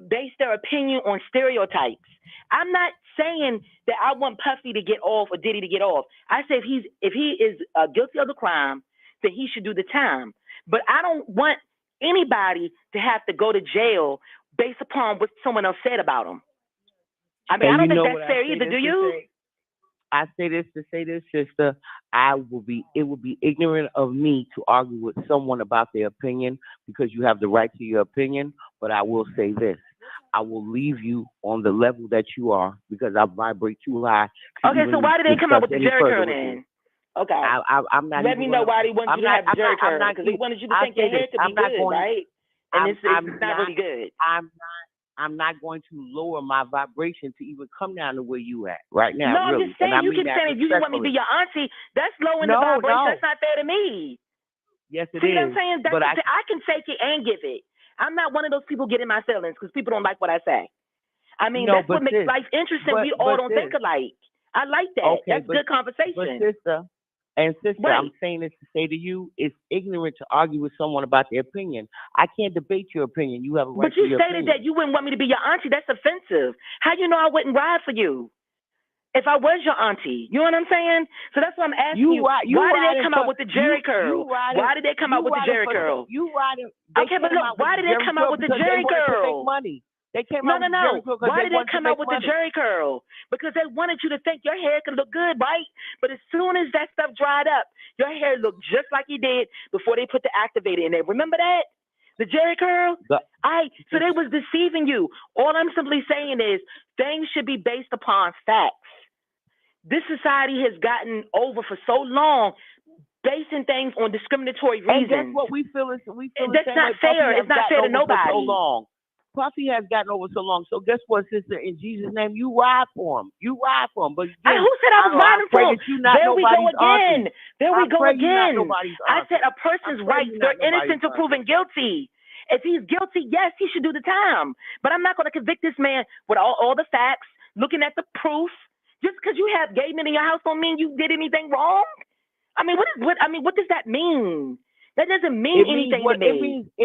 Speaker 5: base their opinion on stereotypes. I'm not saying that I want Puffy to get off or Diddy to get off. I say if he is guilty of the crime, then he should do the time. But I don't want anybody to have to go to jail based upon what someone else said about him. I mean, I don't think that's fair either, do you?
Speaker 15: I say this to say this, sister. It would be ignorant of me to argue with someone about their opinion because you have the right to your opinion. But I will say this. I will leave you on the level that you are because I vibrate too high.
Speaker 5: Okay, so why did they come up with the Jerry curl then? Okay.
Speaker 15: I'm not.
Speaker 5: Let me know why they wanted you to have the Jerry curl, because they wanted you to think your hair could be good, right? And it's not really good.
Speaker 15: I'm not going to lower my vibration to even come down to where you at right now.
Speaker 5: No,
Speaker 15: really.
Speaker 5: I'm just saying, you keep saying if you want me to be your auntie, that's lowering the vibration. No. That's not fair to me.
Speaker 15: Yes, it is.
Speaker 5: See what I'm saying? But I can take it and give it. I'm not one of those people getting my feelings because people don't like what I say. I mean, that's what makes life interesting. We all don't think alike. I like that. Okay, that's good conversation.
Speaker 15: But sister, I'm saying this to say to you, it's ignorant to argue with someone about their opinion. I can't debate your opinion. You have a right to your opinion.
Speaker 5: But you stated that you wouldn't want me to be your auntie. That's offensive. How you know I wouldn't ride for you if I was your auntie? You know what I'm saying? So that's what I'm asking you. Why did they come out with the Jerry curl? Why did they come out with the Jerry curl? Okay, but look, why did they come out with the Jerry curl?
Speaker 15: They came
Speaker 5: out Why did they come out with the Jerry curl? Because they wanted you to think your hair could look good, right? But as soon as that stuff dried up, your hair looked just like it did before they put the activator in there. Remember that? The Jerry curl? So they was deceiving you. All I'm simply saying is things should be based upon facts. This society has gotten over for so long basing things on discriminatory reasons.
Speaker 15: And that's what we feel is
Speaker 5: that's not fair. It's not fair to nobody.
Speaker 15: So long. Puffy has gotten over so long. So guess what, sister? In Jesus' name, you ride for him. You ride for him. But again,
Speaker 5: who said I was riding for him? There we go again. There we go again. I said a person's rights, they're innocent to proven guilty. If he's guilty, yes, he should do the time. But I'm not going to convict this man with all the facts, looking at the proof. Just because you have gay men in your house don't mean you did anything wrong. I mean, what does that mean? That doesn't mean anything to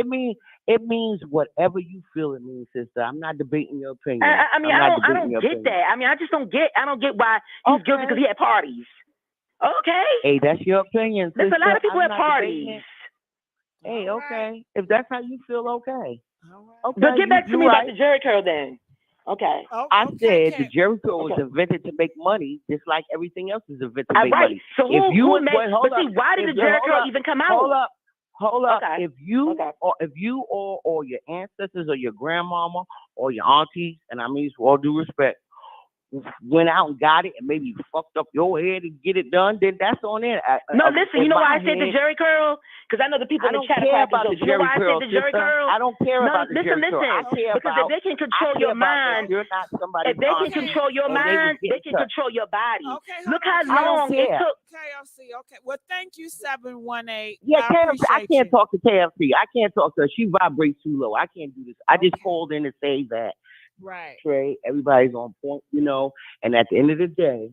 Speaker 5: me.
Speaker 15: It means whatever you feel it means, sister. I'm not debating your opinion.
Speaker 5: I don't get that. I mean, I don't get why he's guilty because he had parties. Okay.
Speaker 15: Hey, that's your opinion, sister.
Speaker 5: There's a lot of people at parties.
Speaker 15: Hey, okay. If that's how you feel, okay. Okay.
Speaker 5: But get back to me about the Jerry curl then. Okay.
Speaker 15: I said the Jerry curl was invented to make money, just like everything else is invented to make money.
Speaker 5: So why did the Jerry curl even come out?
Speaker 15: Hold up. Okay. If you or your ancestors or your grandmama or your aunties, and I mean with all due respect, went out and got it and maybe fucked up your head and get it done, then that's on it.
Speaker 5: Listen, you know why I said the Jerry curl? Because I know the people in the chat about the Jerry curl.
Speaker 15: I don't care about the Jerry curl.
Speaker 5: Because if they can control your mind,
Speaker 15: you're not somebody.
Speaker 5: If they can control your mind, they can control your body. Okay, look how long it took.
Speaker 1: KFC. Okay, well, thank you, 718.
Speaker 15: Yeah, I can't talk to KFC. I can't talk to her. She vibrates too low. I can't do this. I just called in to say that.
Speaker 1: Right.
Speaker 15: Trey, everybody's on point, and at the end of the day,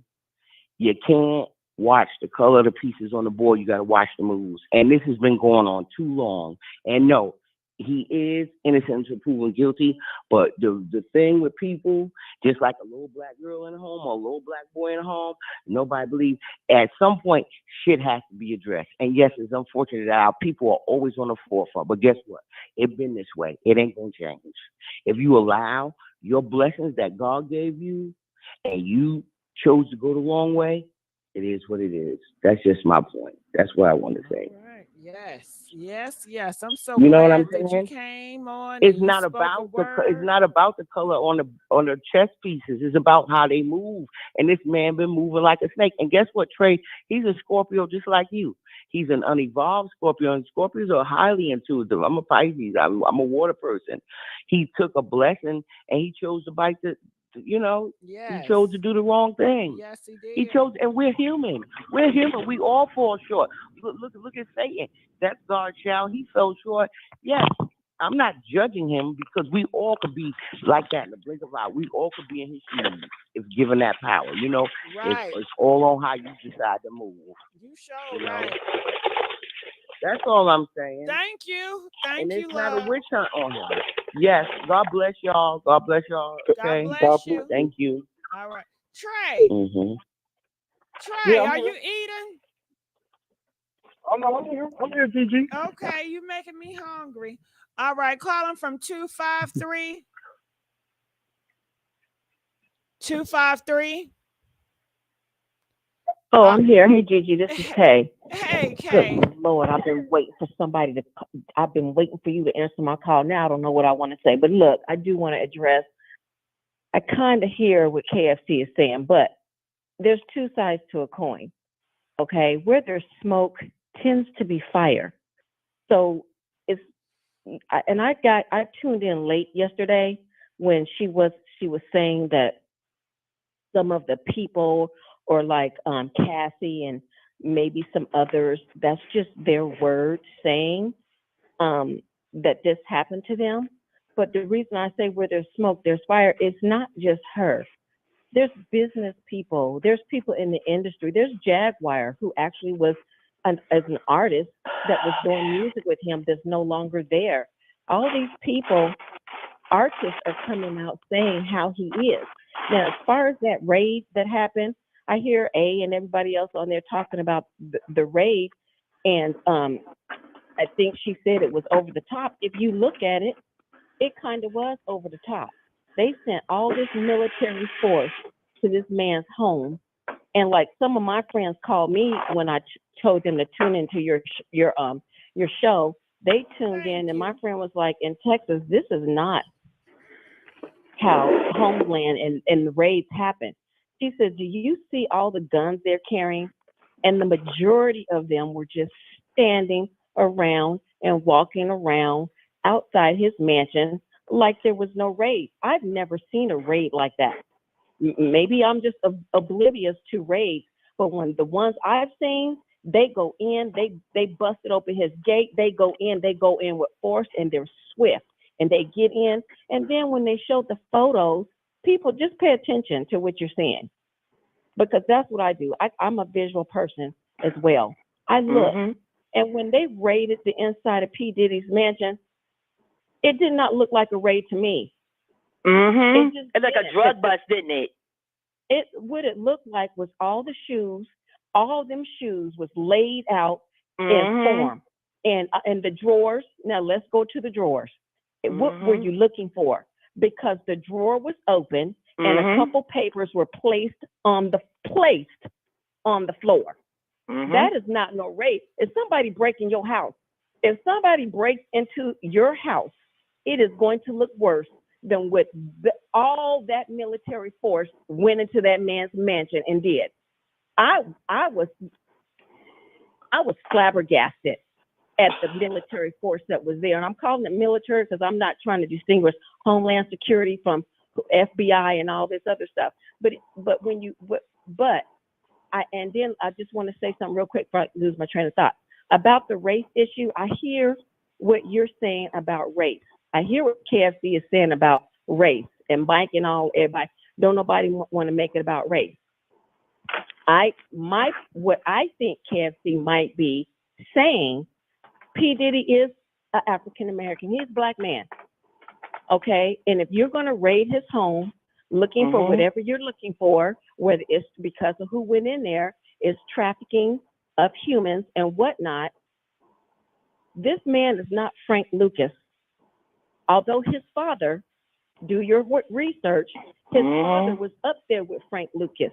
Speaker 15: you can't watch the color of the pieces on the board. You got to watch the moves. And this has been going on too long. And no, he is innocent until proven guilty. But the thing with people, just like a little black girl in a home or a little black boy in a home, nobody believes. At some point, shit has to be addressed. And yes, it's unfortunate that our people are always on the forefront. But guess what? It's been this way. It ain't going to change. If you allow your blessings that God gave you and you chose to go the wrong way, it is what it is. That's just my point. That's what I want to say.
Speaker 1: Right. Yes. I'm so
Speaker 15: glad what I'm
Speaker 1: that
Speaker 15: saying?
Speaker 1: You came on.
Speaker 15: It's not about the color on the chess pieces. It's about how they move. And this man been moving like a snake. And guess what, Trey? He's a Scorpio just like you. He's an unevolved Scorpio, and Scorpios are highly intuitive. I'm a Pisces. I'm a water person. He took a blessing and he chose to bite he chose to do the wrong thing.
Speaker 1: Yes, he did.
Speaker 15: He chose, and we're human. We're human. We all fall short. Look at Satan. That's God's child. He fell short. Yes, I'm not judging him because we all could be like that in the blink of an eye. We all could be in his shoes if given that power.
Speaker 1: Right.
Speaker 15: It's all on how you decide to move.
Speaker 1: You sure right.
Speaker 15: That's all I'm saying.
Speaker 1: Thank you.
Speaker 15: And it's not a witch hunt on him. Yes. God bless y'all. God bless y'all. Okay.
Speaker 1: God bless you.
Speaker 15: Thank you.
Speaker 1: All right. Trey.
Speaker 15: Mm-hmm.
Speaker 1: Trey, are you eating?
Speaker 16: I'm here, Gigi.
Speaker 1: Okay, you making me hungry. All right, calling from 253. 253.
Speaker 17: Oh, I'm here. Hey, Gigi, this is Kay.
Speaker 1: Hey, Kay.
Speaker 17: Good Lord, I've been waiting for you to answer my call. Now I don't know what I want to say. But look, I do want to address, I kind of hear what KFC is saying, but there's two sides to a coin, okay? Where there's smoke tends to be fire. So I tuned in late yesterday when she was saying that some of the people, or like Cassie and maybe some others, that's just their words saying that this happened to them. But the reason I say where there's smoke, there's fire, it's not just her. There's business people, there's people in the industry. There's Jaguar, who actually was as an artist that was doing music with him, that's no longer there. All these people, artists, are coming out saying how he is. Now, as far as that raid that happened, I hear A and everybody else on there talking about the raid, and I think she said it was over the top. If you look at it, it kind of was over the top. They sent all this military force to this man's home, and like some of my friends called me when I told them to tune into your show. They tuned in, and my friend was like, in Texas, this is not how Homeland and the raids happen. She said, do you see all the guns they're carrying? And the majority of them were just standing around and walking around outside his mansion like there was no raid. I've never seen a raid like that. Maybe I'm just oblivious to raids, but when the ones I've seen, they go in, they busted open his gate, they go in with force, and they're swift, and they get in. And then when they showed the photos, people just pay attention to what you're saying, because that's what I do. I'm a visual person as well. I look, and when they raided the inside of P. Diddy's mansion, it did not look like a raid to me.
Speaker 5: It's like a drug bust, didn't it?
Speaker 17: What it looked like was all the shoes, all them shoes was laid out in form, and the drawers. Now let's go to the drawers. What were you looking for? Because the drawer was open and a couple papers were placed on the floor. That is not no raid. If somebody breaking your house, if somebody breaks into your house, it is going to look worse than what all that military force went into that man's mansion and did. I was flabbergasted at the military force that was there. And I'm calling it military because I'm not trying to distinguish Homeland Security from FBI and all this other stuff. But I just want to say something real quick before I lose my train of thought. About the race issue, I hear what you're saying about race. I hear what KFC is saying about race, and Mike and everybody. Don't nobody want to make it about race. What I think KFC might be saying, P. Diddy is an African American. He's a black man. Okay, and if you're going to raid his home, looking for whatever you're looking for, whether it's because of who went in there, is trafficking of humans and whatnot. This man is not Frank Lucas. Although his father, do your research, his father was up there with Frank Lucas.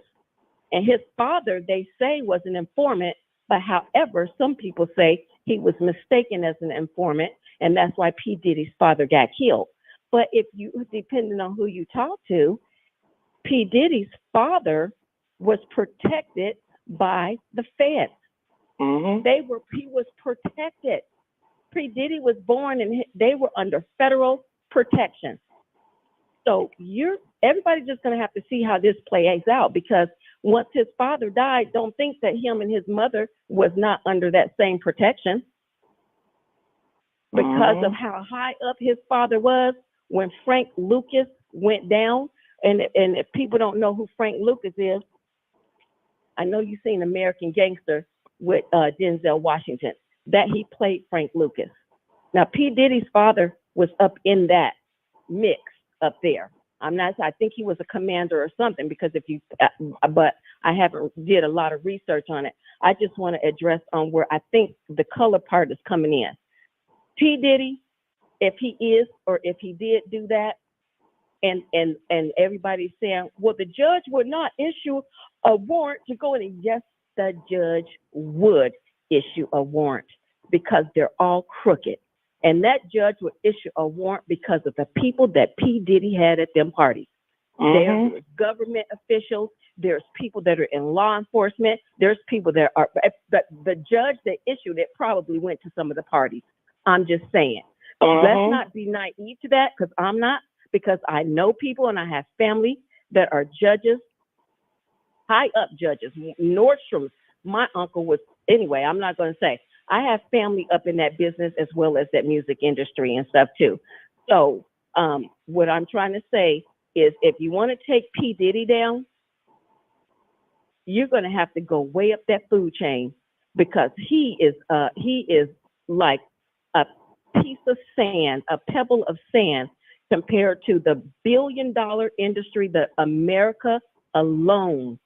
Speaker 17: And his father, they say, was an informant, but however, some people say he was mistaken as an informant, and that's why P. Diddy's father got killed. But if you, depending on who you talk to, P. Diddy's father was protected by the feds. He was protected. P. Diddy was born and they were under federal protection. So everybody's just going to have to see how this plays out, because once his father died, don't think that him and his mother was not under that same protection, because of how high up his father was when Frank Lucas went down. And if people don't know who Frank Lucas is, I know you've seen American Gangster with Denzel Washington, that he played Frank Lucas. Now, P. Diddy's father was up in that mix up there. I think he was a commander or something, because but I haven't did a lot of research on it. I just want to address on where I think the color part is coming in. P. Diddy, if he is, or if he did do that, and everybody's saying, well, the judge would not issue a warrant to go in. Yes, the judge would issue a warrant, because they're all crooked. And that judge would issue a warrant because of the people that P. Diddy had at them parties. There's government officials. There's people that are in law enforcement. There's people that are, the judge that issued it probably went to some of the parties. I'm just saying. Let's not be naive to that, because I'm not, because I know people and I have family that are judges, high up judges. Nordstrom's, my uncle was, anyway, I'm not going to say. I have family up in that business as well as that music industry and stuff too. So what I'm trying to say is, if you want to take P. Diddy down, you're going to have to go way up that food chain, because he is like a piece of sand, a pebble of sand, compared to the billion-dollar industry that America alone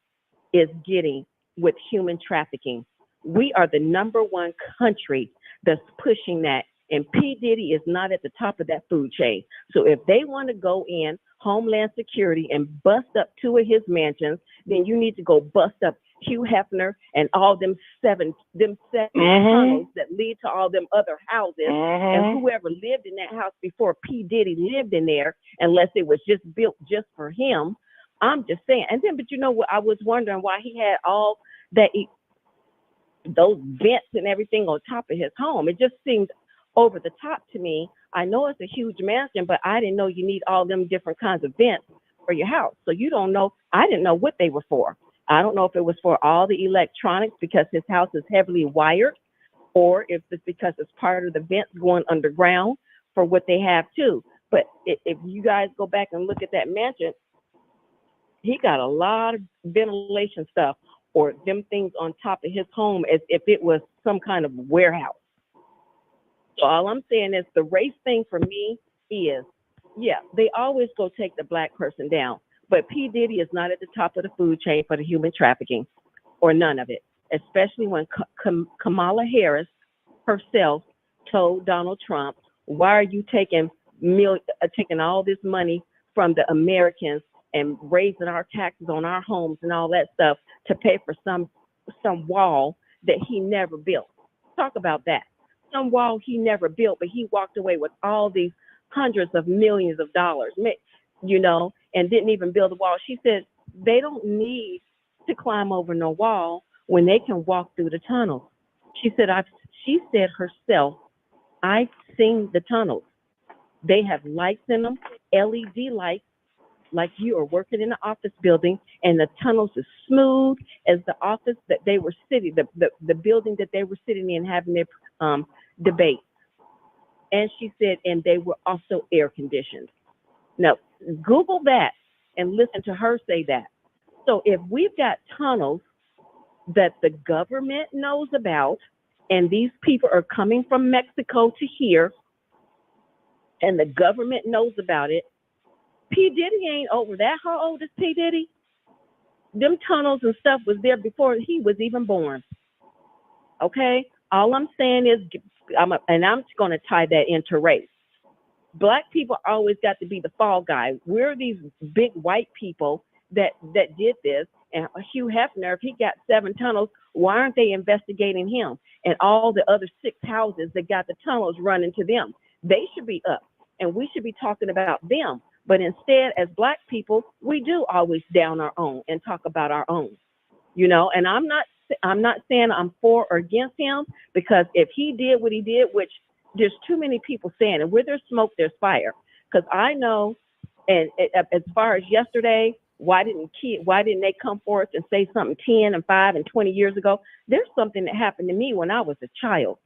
Speaker 17: is getting with human trafficking. We are the #1 country that's pushing that, and P. Diddy is not at the top of that food chain. So if they want to go in Homeland Security and bust up 2 of his mansions, then you need to go bust up Hugh Hefner and all them seven tunnels that lead to all them other houses, and whoever lived in that house before P. Diddy lived in there, unless it was just built just for him. I'm just saying. And then, but you know what? I was wondering why he had all that, those vents and everything on top of his home. It just seemed over the top to me. I know it's a huge mansion, but I didn't know you need all them different kinds of vents for your house. So you don't know. I didn't know what they were for. I don't know if it was for all the electronics because his house is heavily wired, or if it's because it's part of the vents going underground for what they have too. But if you guys go back and look at that mansion, he got a lot of ventilation stuff or them things on top of his home as if it was some kind of warehouse. So all I'm saying is the race thing for me is, yeah, they always go take the black person down. But P. Diddy is not at the top of the food chain for the human trafficking or none of it, especially when Kamala Harris herself told Donald Trump, why are you taking all this money from the Americans and raising our taxes on our homes and all that stuff to pay for some wall that he never built? Talk about that. Some wall he never built, but he walked away with all these hundreds of millions of dollars, and didn't even build a wall. She said they don't need to climb over no wall when they can walk through the tunnels. She said herself, I've seen the tunnels. They have lights in them, LED lights, like you are working in an office building, and the tunnels is smooth as the office that they were sitting, the building that they were sitting in having their debate. And she said, and they were also air conditioned. Now, Google that and listen to her say that. So if we've got tunnels that the government knows about, and these people are coming from Mexico to here, and the government knows about it, P. Diddy ain't over that. How old is P. Diddy? Them tunnels and stuff was there before he was even born. Okay? All I'm saying is, I'm just going to tie that into race. Black people always got to be the fall guy. We're these big white people that did this. And Hugh Hefner, if he got 7 tunnels, why aren't they investigating him and all the other 6 houses that got the tunnels running to them? They should be up, and we should be talking about them. But instead, as Black people, we do always down our own and talk about our own, and I'm not saying I'm for or against him, because if he did what he did, which there's too many people saying, and where there's smoke, there's fire. Because I know, and as far as yesterday, why didn't they come forth and say something 10 and 5 and 20 years ago? There's something that happened to me when I was a child,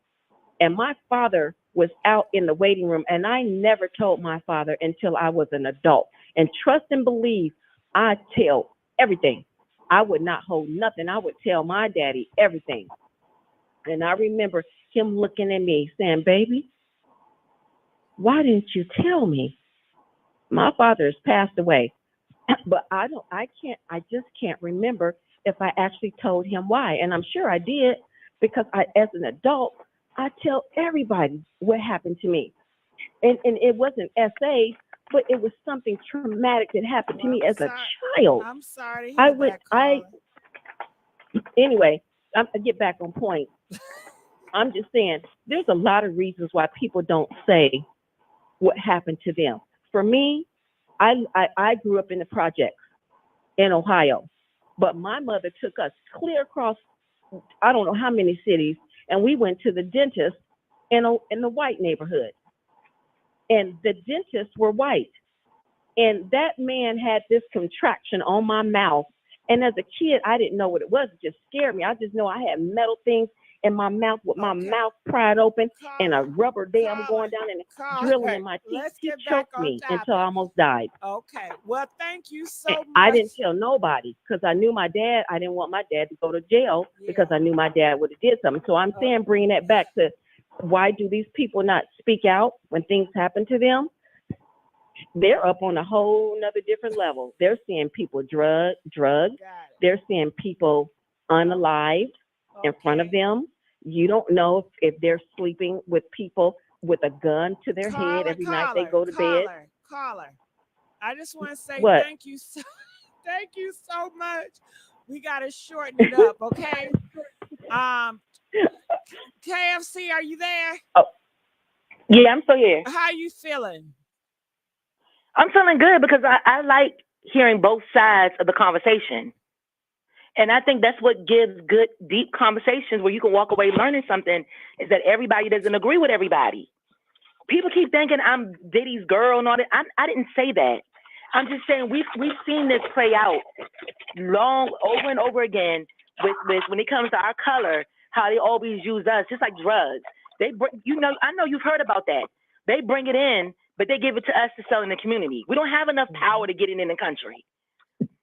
Speaker 17: and my father was out in the waiting room, and I never told my father until I was an adult. And trust and believe, I tell everything. I would not hold nothing. I would tell my daddy everything. And I remember him looking at me saying, baby, why didn't you tell me? My father has passed away, but I just can't remember if I actually told him why. And I'm sure I did, because as an adult, I tell everybody what happened to me. And it wasn't SA, but it was something traumatic that happened to me as a child.
Speaker 1: I'm sorry to hear
Speaker 17: Anyway, I get back on point. I'm just saying, there's a lot of reasons why people don't say what happened to them. For me, I grew up in the projects in Ohio, but my mother took us clear across, I don't know how many cities, and we went to the dentist in the white neighborhood. And the dentists were white. And that man had this contraction on my mouth. And as a kid, I didn't know what it was. It just scared me. I just know I had metal things in my mouth with my mouth pried open and a rubber dam going down and drilling in my teeth. He choked me until I almost died.
Speaker 1: Okay. Well, thank you so much.
Speaker 17: I didn't tell nobody because I knew my dad. I didn't want my dad to go to jail because I knew my dad would have did something. So I'm saying, bringing that back to, why do these people not speak out when things happen to them? They're up on a whole nother different level. They're seeing people drugged. They're seeing people unalived in front of them. You don't know if they're sleeping with people with a gun to their head every night they go to bed.
Speaker 1: Caller, I just want to say
Speaker 17: What?
Speaker 1: thank you so much. We got to shorten it up, okay? KFC, are you there?
Speaker 5: Oh, yeah, I'm still here.
Speaker 1: How you feeling?
Speaker 5: I'm feeling good because I like hearing both sides of the conversation. And I think that's what gives good, deep conversations where you can walk away learning something, is that everybody doesn't agree with everybody. people keep thinking I'm Diddy's girl and all that. I didn't say that. I'm just saying we've seen this play out over and over again with when it comes to our color, how they always use us, just like drugs. I know you've heard about that. They bring it in, but they give it to us to sell in the community. We don't have enough power to get it in the country.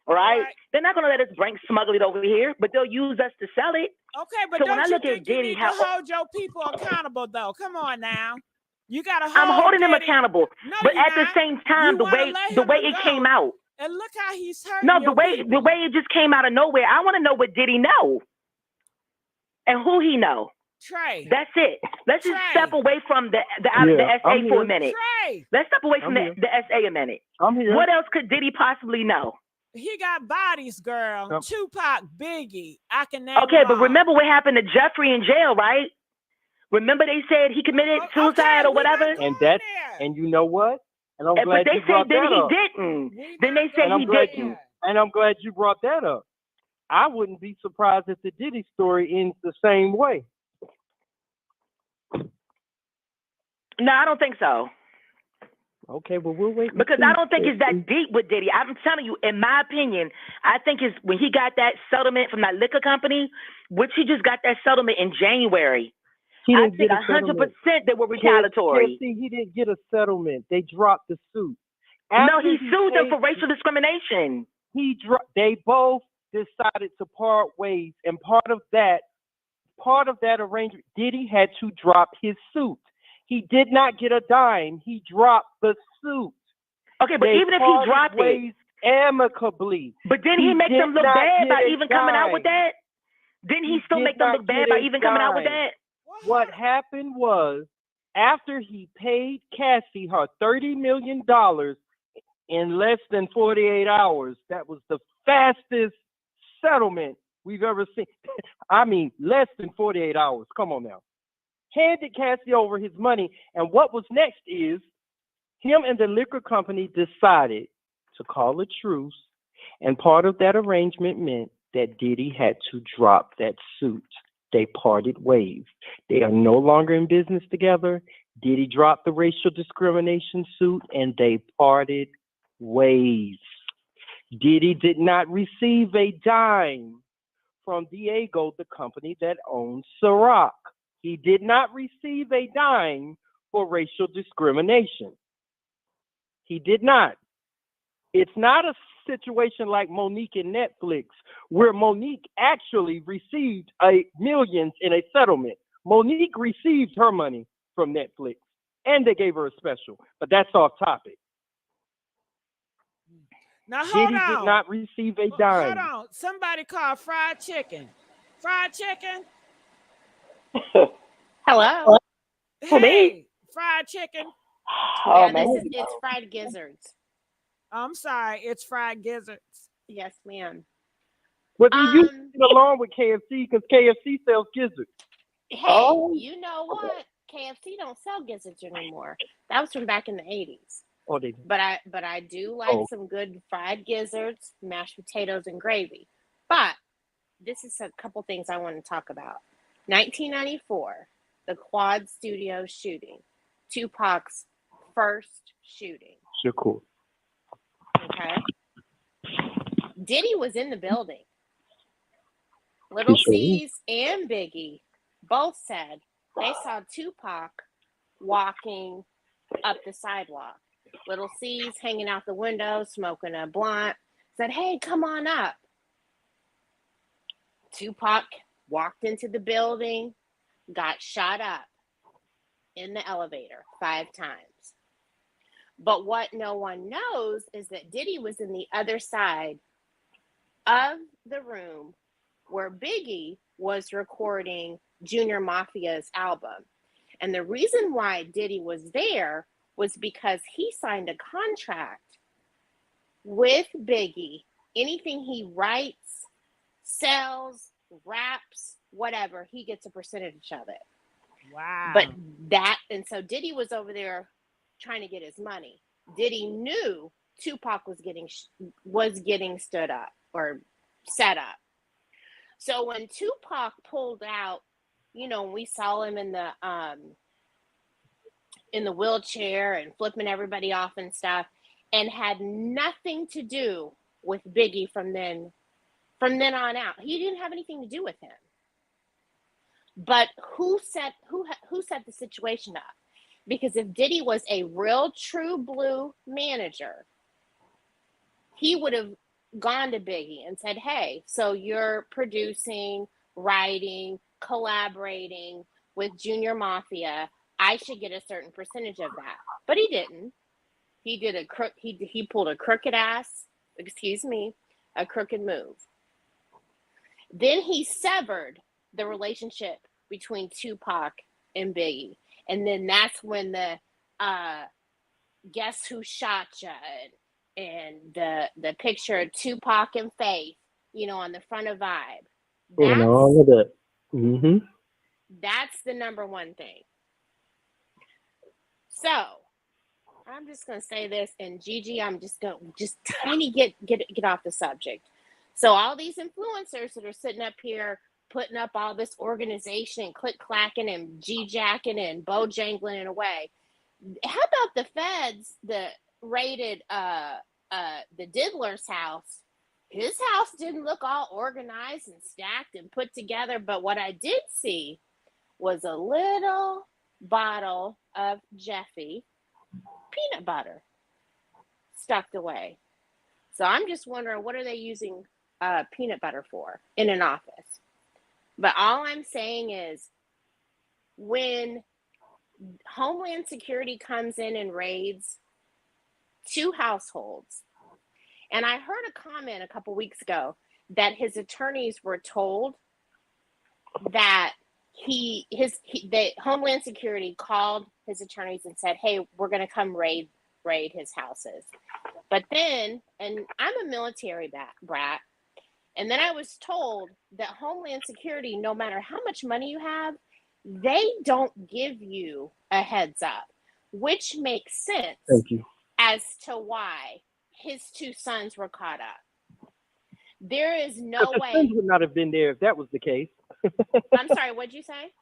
Speaker 5: All right? They're not going to let us smuggle it over here, but they'll use us to sell it.
Speaker 1: Okay, but
Speaker 5: so
Speaker 1: don't
Speaker 5: when I
Speaker 1: you
Speaker 5: look
Speaker 1: think
Speaker 5: at
Speaker 1: you
Speaker 5: Diddy,
Speaker 1: need to hold your people accountable, though? Come on now. You got to hold
Speaker 5: I'm holding
Speaker 1: Diddy.
Speaker 5: him accountable.
Speaker 1: No,
Speaker 5: but
Speaker 1: you're
Speaker 5: at the
Speaker 1: not.
Speaker 5: same time, the way it came out.
Speaker 1: And look how he's hurting
Speaker 5: No,
Speaker 1: your people.
Speaker 5: the way it just came out of nowhere. I want to know what Diddy know. And who he know.
Speaker 1: Trey.
Speaker 5: That's it. Let's just step away from the SA for a minute.
Speaker 1: Trey.
Speaker 5: Let's step away from the SA a minute.
Speaker 13: I'm here.
Speaker 5: What else could Diddy possibly know?
Speaker 1: He got bodies, girl. Tupac, Biggie. I can name
Speaker 5: Okay, but
Speaker 1: them all.
Speaker 5: remember what happened to Jeffrey in jail, right? Remember they said he committed suicide or whatever?
Speaker 13: And you know what? And I'm glad
Speaker 5: but they
Speaker 13: you brought
Speaker 5: said then
Speaker 13: that
Speaker 5: he
Speaker 13: up.
Speaker 5: didn't. Then they said he didn't.
Speaker 13: And I'm glad you brought that up. I wouldn't be surprised if the Diddy story ends the same way.
Speaker 5: No, I don't think so.
Speaker 13: Okay, well, we'll wait.
Speaker 5: Because I don't think it's that deep with Diddy. I'm telling you, in my opinion, I think it's when he got that settlement from that liquor company, which he just got that settlement in January. I think 100% they were retaliatory.
Speaker 13: See, he didn't get a settlement. They dropped the suit.
Speaker 5: No, he sued them for racial discrimination.
Speaker 13: They both decided to part ways, and part of that arrangement, Diddy had to drop his suit. He did not get a dime. He dropped the suit.
Speaker 5: Okay, but even if he dropped
Speaker 13: it amicably,
Speaker 5: but didn't he make them look bad by even coming out with that? Didn't he still make them look bad by even coming out with that?
Speaker 13: What happened was, after he paid Cassie her $30 million in less than 48 hours, that was the fastest settlement we've ever seen. I mean, less than 48 hours. Come on now. Handed Cassie over his money, and what was next is him and the liquor company decided to call a truce, and part of that arrangement meant that Diddy had to drop that suit. They parted ways. They are no longer in business together. Diddy dropped the racial discrimination suit, and they parted ways. Diddy did not receive a dime from Diego, the company that owns Ciroc. He did not receive a dime for racial discrimination. He did not. It's not a situation like Monique and Netflix, where Monique actually received millions in a settlement. Monique received her money from Netflix, and they gave her a special. But that's off topic.
Speaker 1: Now hold
Speaker 13: Diddy
Speaker 1: on.
Speaker 13: did not receive a dime.
Speaker 1: Hold on. Somebody called fried chicken. Fried chicken?
Speaker 18: Hello.
Speaker 1: Hey, fried chicken.
Speaker 18: Yeah, it's fried gizzards.
Speaker 1: I'm sorry, it's fried gizzards.
Speaker 18: Yes, ma'am.
Speaker 13: Well, then you get along with KFC because KFC sells gizzards.
Speaker 18: Hey, you know what? KFC don't sell gizzards anymore. That was from back in the 80s.
Speaker 13: Oh, they.
Speaker 18: But I do like some good fried gizzards, mashed potatoes, and gravy. But this is a couple things I want to talk about. 1994, the Quad Studio shooting, Tupac's first shooting.
Speaker 13: Sure, cool.
Speaker 18: Okay. Diddy was in the building. Little C's and Biggie both said they saw Tupac walking up the sidewalk. Little C's hanging out the window, smoking a blunt, said, "Hey, come on up." Tupac walked into the building, got shot up in the elevator 5 times. But what no one knows is that Diddy was in the other side of the room where Biggie was recording Junior Mafia's album. And the reason why Diddy was there was because he signed a contract with Biggie. Anything he writes, sells, raps, whatever, he gets a percentage of it.
Speaker 1: Wow.
Speaker 18: But and so Diddy was over there trying to get his money. Diddy knew Tupac was getting stood up or set up. So when Tupac pulled out, we saw him in the in the wheelchair and flipping everybody off and stuff, and had nothing to do with Biggie from then on out. He didn't have anything to do with him. But who set the situation up? Because if Diddy was a real true blue manager, he would have gone to Biggie and said, hey, so you're producing, writing, collaborating with Junior Mafia. I should get a certain percentage of that. But he didn't. He did he pulled a crooked move. Then he severed the relationship between Tupac and Biggie. And then that's when the Guess Who Shot Ya and the picture of Tupac and Faith, on the front of Vibe.
Speaker 13: And all of that. Mm-hmm.
Speaker 18: That's the number one thing. So I'm just gonna say this, and Gigi, I'm just gonna tiny get off the subject. So all these influencers that are sitting up here putting up all this organization, click-clacking and G-jacking and bojangling away. How about the feds that raided the Diddler's house? His house didn't look all organized and stacked and put together, but what I did see was a little bottle of Jeffy peanut butter stuffed away. So I'm just wondering, what are they using peanut butter for in an office? But all I'm saying is, when Homeland Security comes in and raids 2 households, and I heard a comment a couple weeks ago that his attorneys were told that the Homeland Security called his attorneys and said, hey, we're going to come raid his houses. But then, and I'm a military brat, and then I was told that Homeland Security, no matter how much money you have, they don't give you a heads up, which makes sense.
Speaker 13: Thank you.
Speaker 18: As to why his 2 sons were caught up. There is no way.
Speaker 13: Sons would not have been there if that was the case.
Speaker 18: I'm sorry, what'd you say?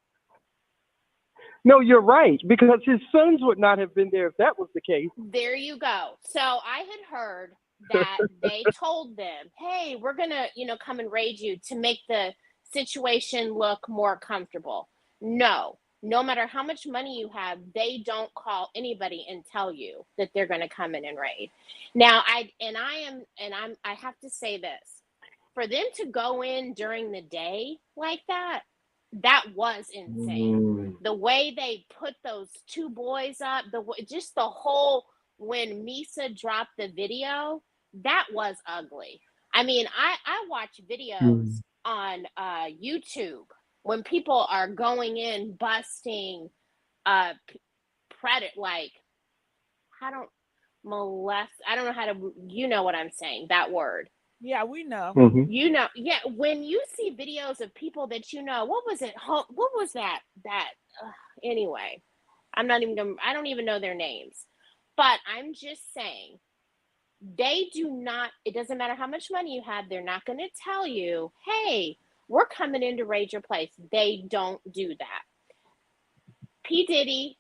Speaker 13: No, you're right, because his sons would not have been there if that was the case.
Speaker 18: There you go. So I had heard that they told them, hey, we're going to, come and raid you to make the situation look more comfortable. No matter how much money you have, they don't call anybody and tell you that they're going to come in and raid. Now, I have to say this. For them to go in during the day like that was insane. The way they put those 2 boys up, just the whole, when Misa dropped the video, that was ugly. I mean, I watch videos on YouTube when people are going in busting I don't know how to, what I'm saying, that word.
Speaker 1: Yeah, we know.
Speaker 18: Yeah, when you see videos of people that what was it? What was that? Anyway, I don't even know their names. But I'm just saying, they do not, it doesn't matter how much money you have, they're not going to tell you, hey, we're coming in to raid your place. They don't do that. P. Diddy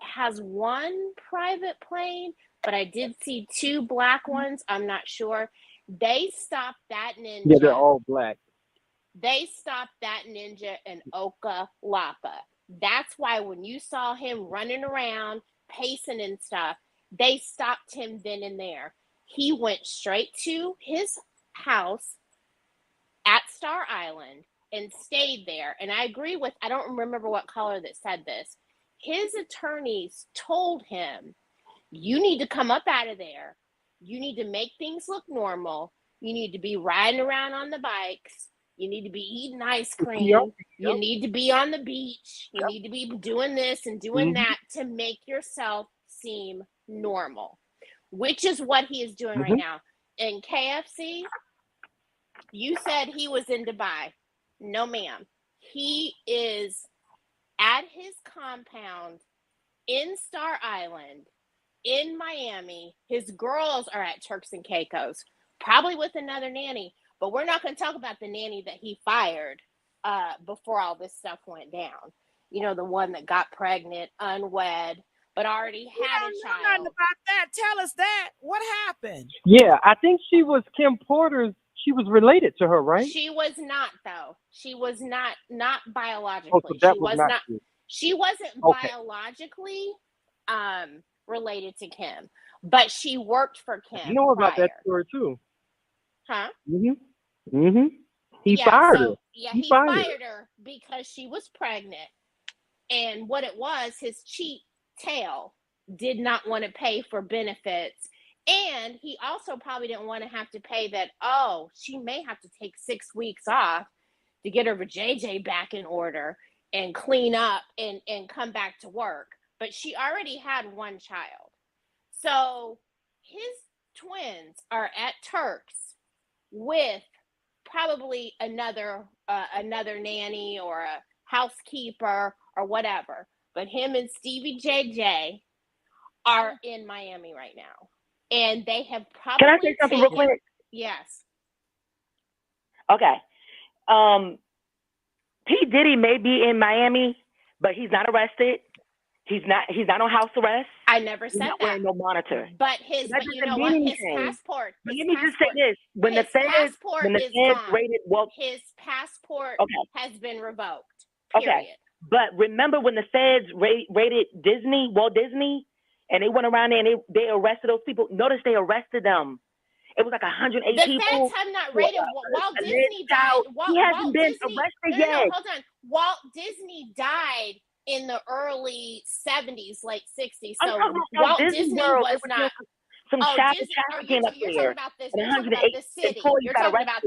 Speaker 18: has 1 private plane, but I did see 2 black ones. I'm not sure. They stopped that ninja.
Speaker 13: Yeah, they're all black.
Speaker 18: They stopped that ninja in Oka-Lapa. That's why when you saw him running around, pacing and stuff, they stopped him then and there. He went straight to his house at Star Island and stayed there. And I agree with, I don't remember what caller that said this. His attorneys told him, you need to come up out of there. You need to make things look normal. You need to be riding around on the bikes. You need to be eating ice cream.
Speaker 13: Yep.
Speaker 18: You need to be on the beach. You need to be doing this and doing that to make yourself seem normal, which is what he is doing right now. In KFC, you said he was in Dubai. No, ma'am. He is at his compound in Star Island in Miami. His girls are at Turks and Caicos, probably with another nanny. But we're not going to talk about the nanny that he fired before all this stuff went down. You know, the one that got pregnant, unwed, but already had a child.
Speaker 1: Nothing about that. Tell us that. What happened?
Speaker 13: Yeah, I think she was Kim Porter's. She was related to her, right?
Speaker 18: She was not, though. She was not biologically.
Speaker 13: Oh, so that
Speaker 18: she
Speaker 13: was
Speaker 18: was
Speaker 13: not
Speaker 18: not.
Speaker 13: true.
Speaker 18: She wasn't
Speaker 13: Okay.
Speaker 18: biologically related to Kim, but she worked for Kim.
Speaker 13: You know about that story too.
Speaker 18: Huh?
Speaker 13: He fired her.
Speaker 18: Yeah, he fired her because she was pregnant. And what it was, his cheap tail did not want to pay for benefits. And he also probably didn't want to have to pay that, oh, she may have to take 6 weeks off to get her JJ back in order and clean up and come back to work. But she already had one child. So his twins are at Turk's with probably another nanny or a housekeeper or whatever. But him and Stevie JJ are in Miami right now. And they have probably
Speaker 5: Can I say something real quick?
Speaker 18: Yes.
Speaker 5: Okay. P. Diddy may be in Miami, but he's not arrested. He's not on house arrest.
Speaker 18: I never said
Speaker 5: he's not
Speaker 18: that.
Speaker 5: wearing no monitor.
Speaker 18: But his, but you know what? His passport.
Speaker 5: But let me just say this: when the feds raided,
Speaker 18: his passport has been revoked. Period.
Speaker 5: Okay. But remember when the feds raided Disney, Walt Disney, and they went around there and they arrested those people. Notice they arrested them. It was like 108 people.
Speaker 18: The feds have not raided Walt Disney died.
Speaker 5: He hasn't been arrested yet.
Speaker 18: No, hold on. Walt Disney died in the early 70s, late 60s. So Walt Disney was not.
Speaker 5: Some trafficking up there.
Speaker 18: You're talking about this. You're talking about the city. You're talking about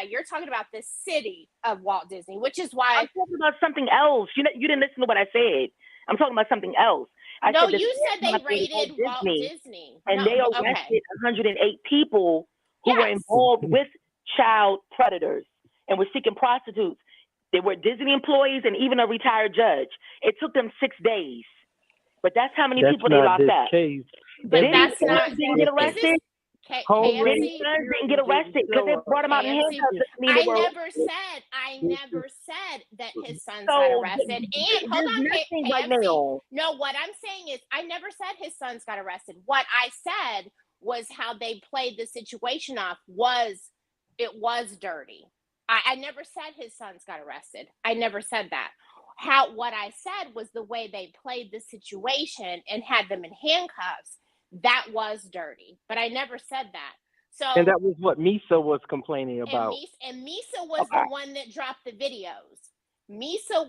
Speaker 18: you're talking about the city of Walt Disney, which is why
Speaker 5: I'm talking about something else. You didn't listen to what I said. I'm talking about something else.
Speaker 18: You said they raided Walt Disney.
Speaker 5: And they arrested 108 people who were involved with child predators and were seeking prostitutes. They were Disney employees and even a retired judge. It took them 6 days. But that's how many people they locked up.
Speaker 18: But that's not.
Speaker 5: Didn't get arrested. Didn't get arrested because they brought him out in handcuffs.
Speaker 18: I never said that his sons got arrested. And hold on, no, what I'm saying is I never said his sons got arrested. What I said was how they played the situation off was dirty. I never said his sons got arrested. I never said that. What I said was the way they played the situation and had them in handcuffs. That was dirty, but I never said that. So,
Speaker 13: and that was what Misa was complaining about.
Speaker 18: And Misa was the one that dropped the videos. Misa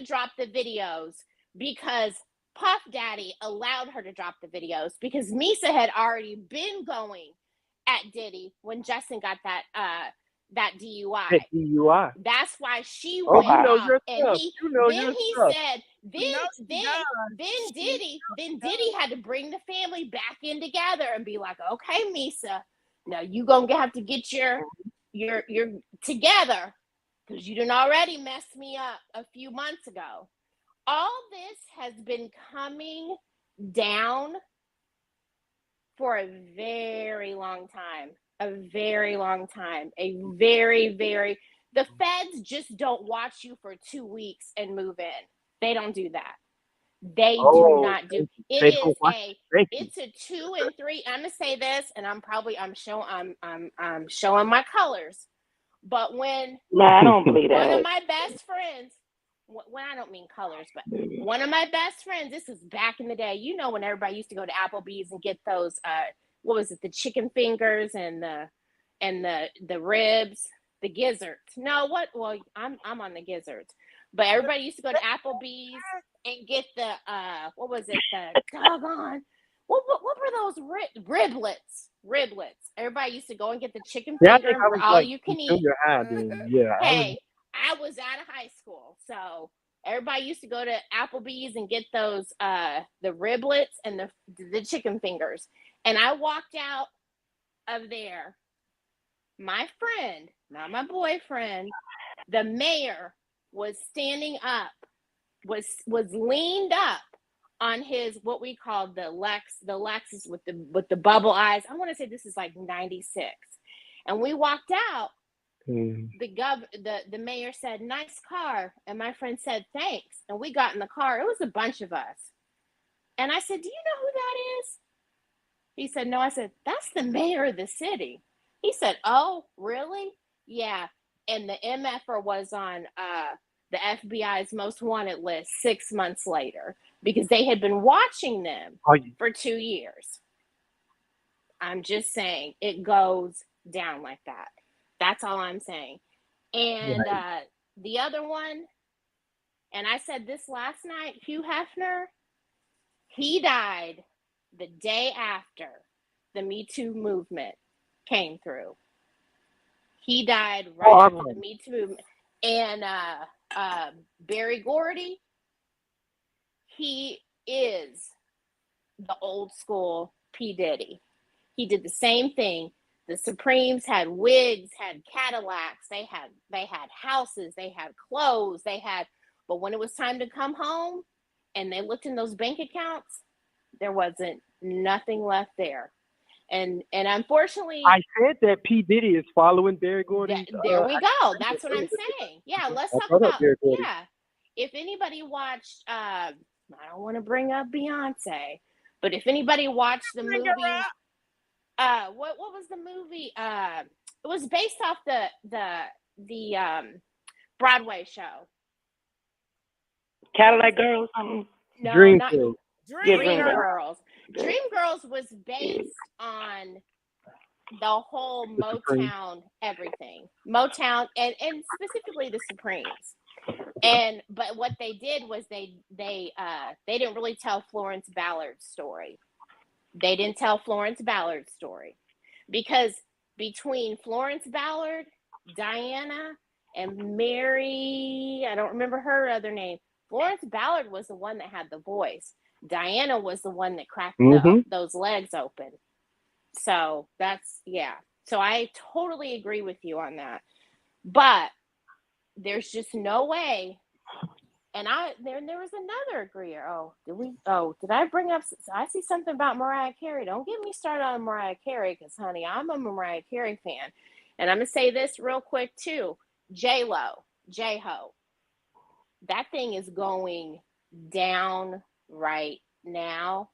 Speaker 18: dropped the videos because Puff Daddy allowed her to drop the videos because Misa had already been going at Diddy when Justin got that DUI. That's why she went off. And then Diddy had to bring the family back in together and be like, okay, Misa, now you gonna have to get your together because you done already messed me up a few months ago. All this has been coming down for a very long time. The feds just don't watch you for 2 weeks and move in. They don't do that. They do not do. It's a 2 and 3. I'm gonna say this, and I'm showing my colors. But when
Speaker 5: I don't believe that.
Speaker 18: One of my best friends. When I don't mean colors, but one of my best friends. This is back in the day. You know when everybody used to go to Applebee's and get those. What was it? The chicken fingers and the ribs, the gizzards. No, what? Well, I'm on the gizzards, but everybody used to go to Applebee's and get the what was it? The doggone. What were those riblets? Everybody used to go and get the chicken finger for all you can eat. Hey, I was out of high school, so everybody used to go to Applebee's and get those the riblets and the chicken fingers. And I walked out of there. My friend, not my boyfriend, the mayor was standing up, was leaned up on his what we call the Lexus with the bubble eyes. I want to say this is like 96. And we walked out the mayor said, "Nice car," and my friend said, "Thanks," and we got in the car. It was a bunch of us, and I said, "Do you know who that is?" He said, "No." I said, "That's the mayor of the city." He said, "Oh, really?" Yeah. And the MFer was on the FBI's most wanted list 6 months later because they had been watching them for 2 years. I'm just saying it goes down like that. That's all I'm saying. And the other one, and I said this last night, Hugh Hefner, he died the day after the Me Too movement came through. He died right after the Me Too movement. And Barry Gordy, he is the old school P. Diddy. He did the same thing. The Supremes had wigs, had Cadillacs, they had houses, they had clothes, but when it was time to come home and they looked in those bank accounts, there wasn't nothing left there. And unfortunately,
Speaker 13: I said that P. Diddy is following Barry Gordy.
Speaker 18: There we go. That's what I'm saying. Yeah, let's talk about if anybody watched I don't want to bring up Beyonce, but if anybody watched the movie what was the movie? It was based off the Broadway show.
Speaker 5: Cadillac Girls.
Speaker 18: No,
Speaker 13: Dream
Speaker 18: not
Speaker 13: Girls.
Speaker 18: Dreamgirls. Dreamgirls was based on the whole Motown everything. Motown and specifically the Supremes. But what they did was they didn't really tell Florence Ballard's story. They didn't tell Florence Ballard's story because between Florence Ballard, Diana, and Mary, I don't remember her other name. Florence Ballard was the one that had the voice. Diana was the one that cracked those legs open. So So I totally agree with you on that. But there's just no way. And there was another agreeer. Did I bring up? I see something about Mariah Carey. Don't get me started on Mariah Carey because, honey, I'm a Mariah Carey fan. And I'm going to say this real quick, too. J-Ho. That thing is going down right now.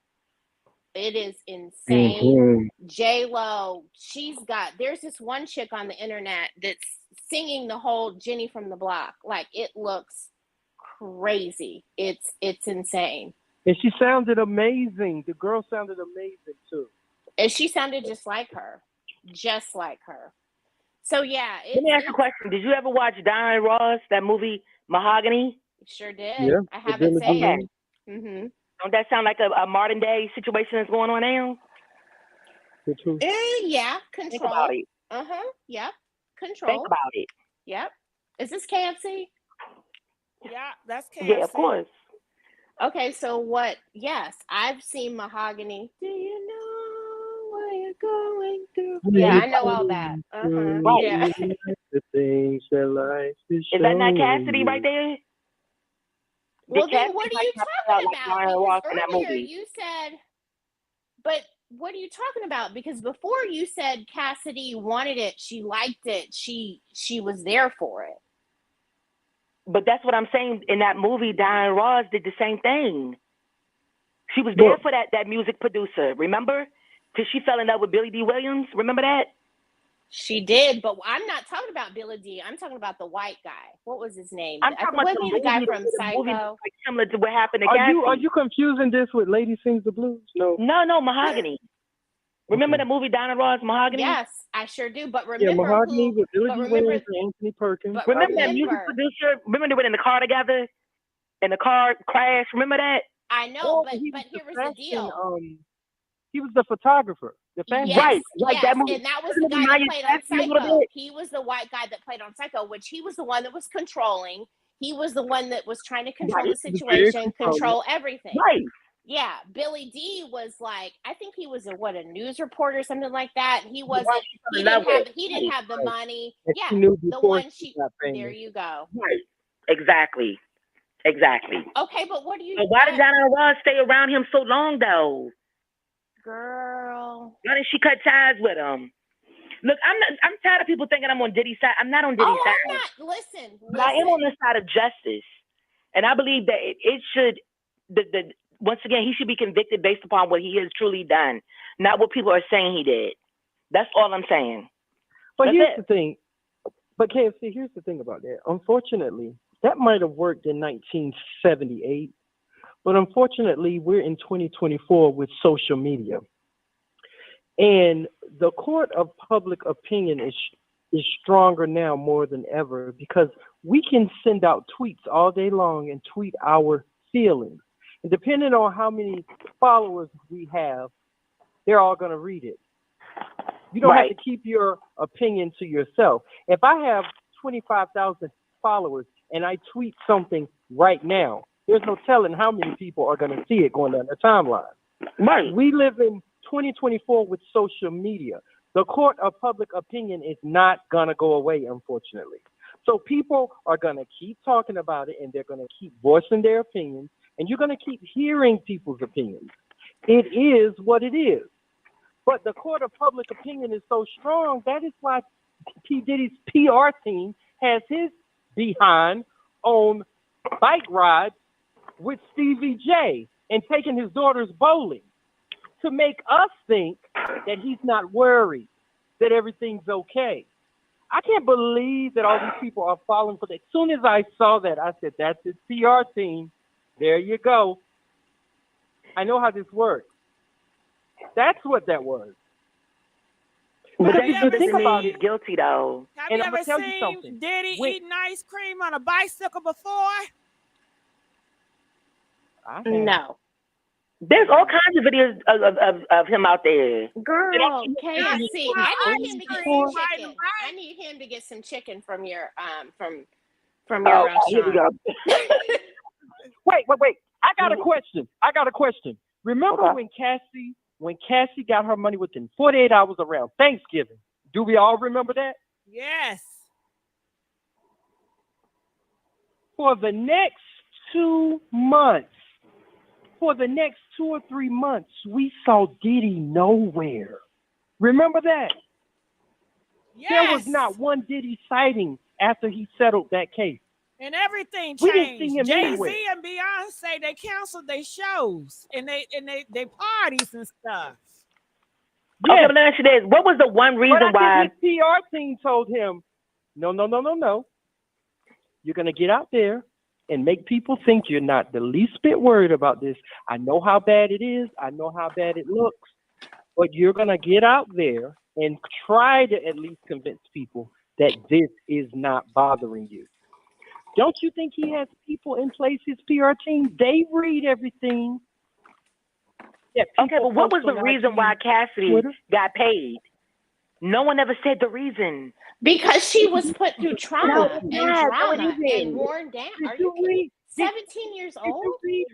Speaker 18: It is insane. J-Lo, there's this one chick on the internet that's singing the whole Jenny from the Block. Like, it looks crazy. It's insane.
Speaker 13: And she sounded amazing. The girl sounded amazing too.
Speaker 18: And she sounded just like her. So yeah.
Speaker 5: Let me ask you a question. Did you ever watch Diana Ross, that movie Mahogany?
Speaker 18: Sure did.
Speaker 13: Yeah,
Speaker 18: I haven't seen it.
Speaker 5: Mm-hmm. Don't that sound like a modern day situation that's going on now?
Speaker 18: Yeah, control.
Speaker 5: Think about it.
Speaker 18: Yep. Control.
Speaker 5: Think about it.
Speaker 18: Yep. Is this KFC?
Speaker 1: Yeah, that's KFC.
Speaker 5: Yeah, of course.
Speaker 18: Okay, so what? Yes, I've seen Mahogany. Do you know what you're going through? Yeah, I know all that. Yeah.
Speaker 13: The things that life is
Speaker 5: that not Cassidy right there?
Speaker 18: Well, then what are you talking about? Because earlier you said, but what are you talking about? Because before you said Cassidy wanted it, she liked it, she was there for it.
Speaker 5: But that's what I'm saying. In that movie, Diana Ross did the same thing. She was there for that music producer, remember? Because she fell in love with Billy D. Williams. Remember that?
Speaker 18: She did, but I'm not talking about Billy D. I'm talking about the white guy. What was his name?
Speaker 5: I'm talking about
Speaker 18: the guy from Psycho.
Speaker 5: Like similar to what happened to
Speaker 13: Cassie. Are you confusing this with Lady Sings the Blues? No,
Speaker 5: Mahogany. Remember the movie Diana Ross, Mahogany?
Speaker 18: Yes, I sure do. But remember
Speaker 13: Mahogany with Billy D. Williams and Anthony Perkins.
Speaker 5: Remember that music producer? Remember they went in the car together? And the car crashed. Remember that?
Speaker 18: I know, but here was the deal.
Speaker 13: He was the photographer. The fashion.
Speaker 18: Yes, that movie. And that was the guy that played on Psycho. He was the white guy that played on Psycho, which he was the one that was controlling. He was the one that was trying to control the situation, control everything.
Speaker 5: Right.
Speaker 18: Yeah, Billy D was like, I think he was a news reporter, something like that. He wasn't. He didn't have the money. Yeah, the one she. There you go.
Speaker 5: Right. Exactly.
Speaker 18: Okay, but what do you?
Speaker 5: So why did Diana Ross stay around him so long, though?
Speaker 18: Girl.
Speaker 5: Why did she cut ties with him? Look, I'm tired of people thinking I'm on Diddy's side. I'm not on Diddy's side.
Speaker 18: I'm not. Listen.
Speaker 5: But I am on the side of justice, and I believe that it should. Once again, he should be convicted based upon what he has truly done, not what people are saying he did. That's all I'm saying.
Speaker 13: But here's the thing. But KFC, here's the thing about that. Unfortunately, that might have worked in 1978, but unfortunately, we're in 2024 with social media, and the court of public opinion is stronger now more than ever because we can send out tweets all day long and tweet our feelings. And depending on how many followers we have, they're all going to read it. You don't have to keep your opinion to yourself. If I have 25,000 followers and I tweet something right now, there's no telling how many people are going to see it going down the timeline.
Speaker 5: Right.
Speaker 13: We live in 2024 with social media. The court of public opinion is not going to go away, unfortunately. So people are going to keep talking about it, and they're going to keep voicing their opinions, and you're going to keep hearing people's opinions. It is what it is. But the court of public opinion is so strong, that is why P. Diddy's PR team has his behind on bike rides with Stevie J and taking his daughters bowling to make us think that he's not worried, that everything's okay. I can't believe that all these people are falling for that. As soon as I saw that, I said, that's his PR team. There you go. I know how this works. That's what that was.
Speaker 5: But
Speaker 13: if you think about
Speaker 5: he's guilty, though.
Speaker 1: Have you ever seen Diddy eating ice cream on a bicycle before?
Speaker 18: No.
Speaker 5: There's all kinds of videos of him out there.
Speaker 18: Girl, Cassie, I need him to get some chicken. I need him to get some chicken from your from your restaurant.
Speaker 13: Here we go. Wait. I got a question. Remember when Cassie got her money within 48 hours around Thanksgiving? Do we all remember that?
Speaker 1: Yes.
Speaker 13: For the next 2 months, for the next 2 or 3 months, we saw Diddy nowhere. Remember that?
Speaker 1: Yes.
Speaker 13: There was not one Diddy sighting after he settled that case.
Speaker 1: And everything
Speaker 13: We didn't see
Speaker 1: changed.
Speaker 13: him
Speaker 1: Jay-Z
Speaker 13: anywhere.
Speaker 1: and Beyonce, they canceled their shows and they parties and stuff.
Speaker 5: Yes. Okay, but let me ask you this. What was the one reason why
Speaker 13: his PR team told him, no. You're going to get out there and make people think you're not the least bit worried about this. I know how bad it is. I know how bad it looks. But you're going to get out there and try to at least convince people that this is not bothering you. Don't you think he has people in place, his PR team? They read everything.
Speaker 5: Okay, but what was the reason why Cassie got paid? No one ever said the reason.
Speaker 18: Because she was put through trauma and worn down. Are you kidding? 17 years old?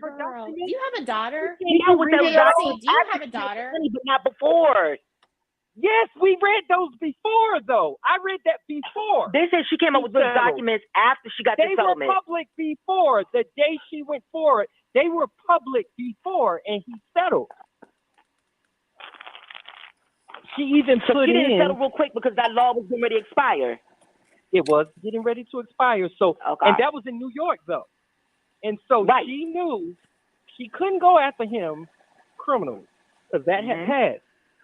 Speaker 18: Girl, do you have a daughter?
Speaker 5: Do you
Speaker 18: have a daughter?
Speaker 5: But not before.
Speaker 13: Yes, we read those before, though. I read that before.
Speaker 5: They said she came up with those documents after she got the settlement.
Speaker 13: They were public before. The day she went for it, they were public before, and he settled. She even put
Speaker 5: she
Speaker 13: in.
Speaker 5: didn't settle real quick because that law was getting ready to expire.
Speaker 13: It was getting ready to expire. So, and that was in New York, though. And so she knew she couldn't go after him criminally because that had passed.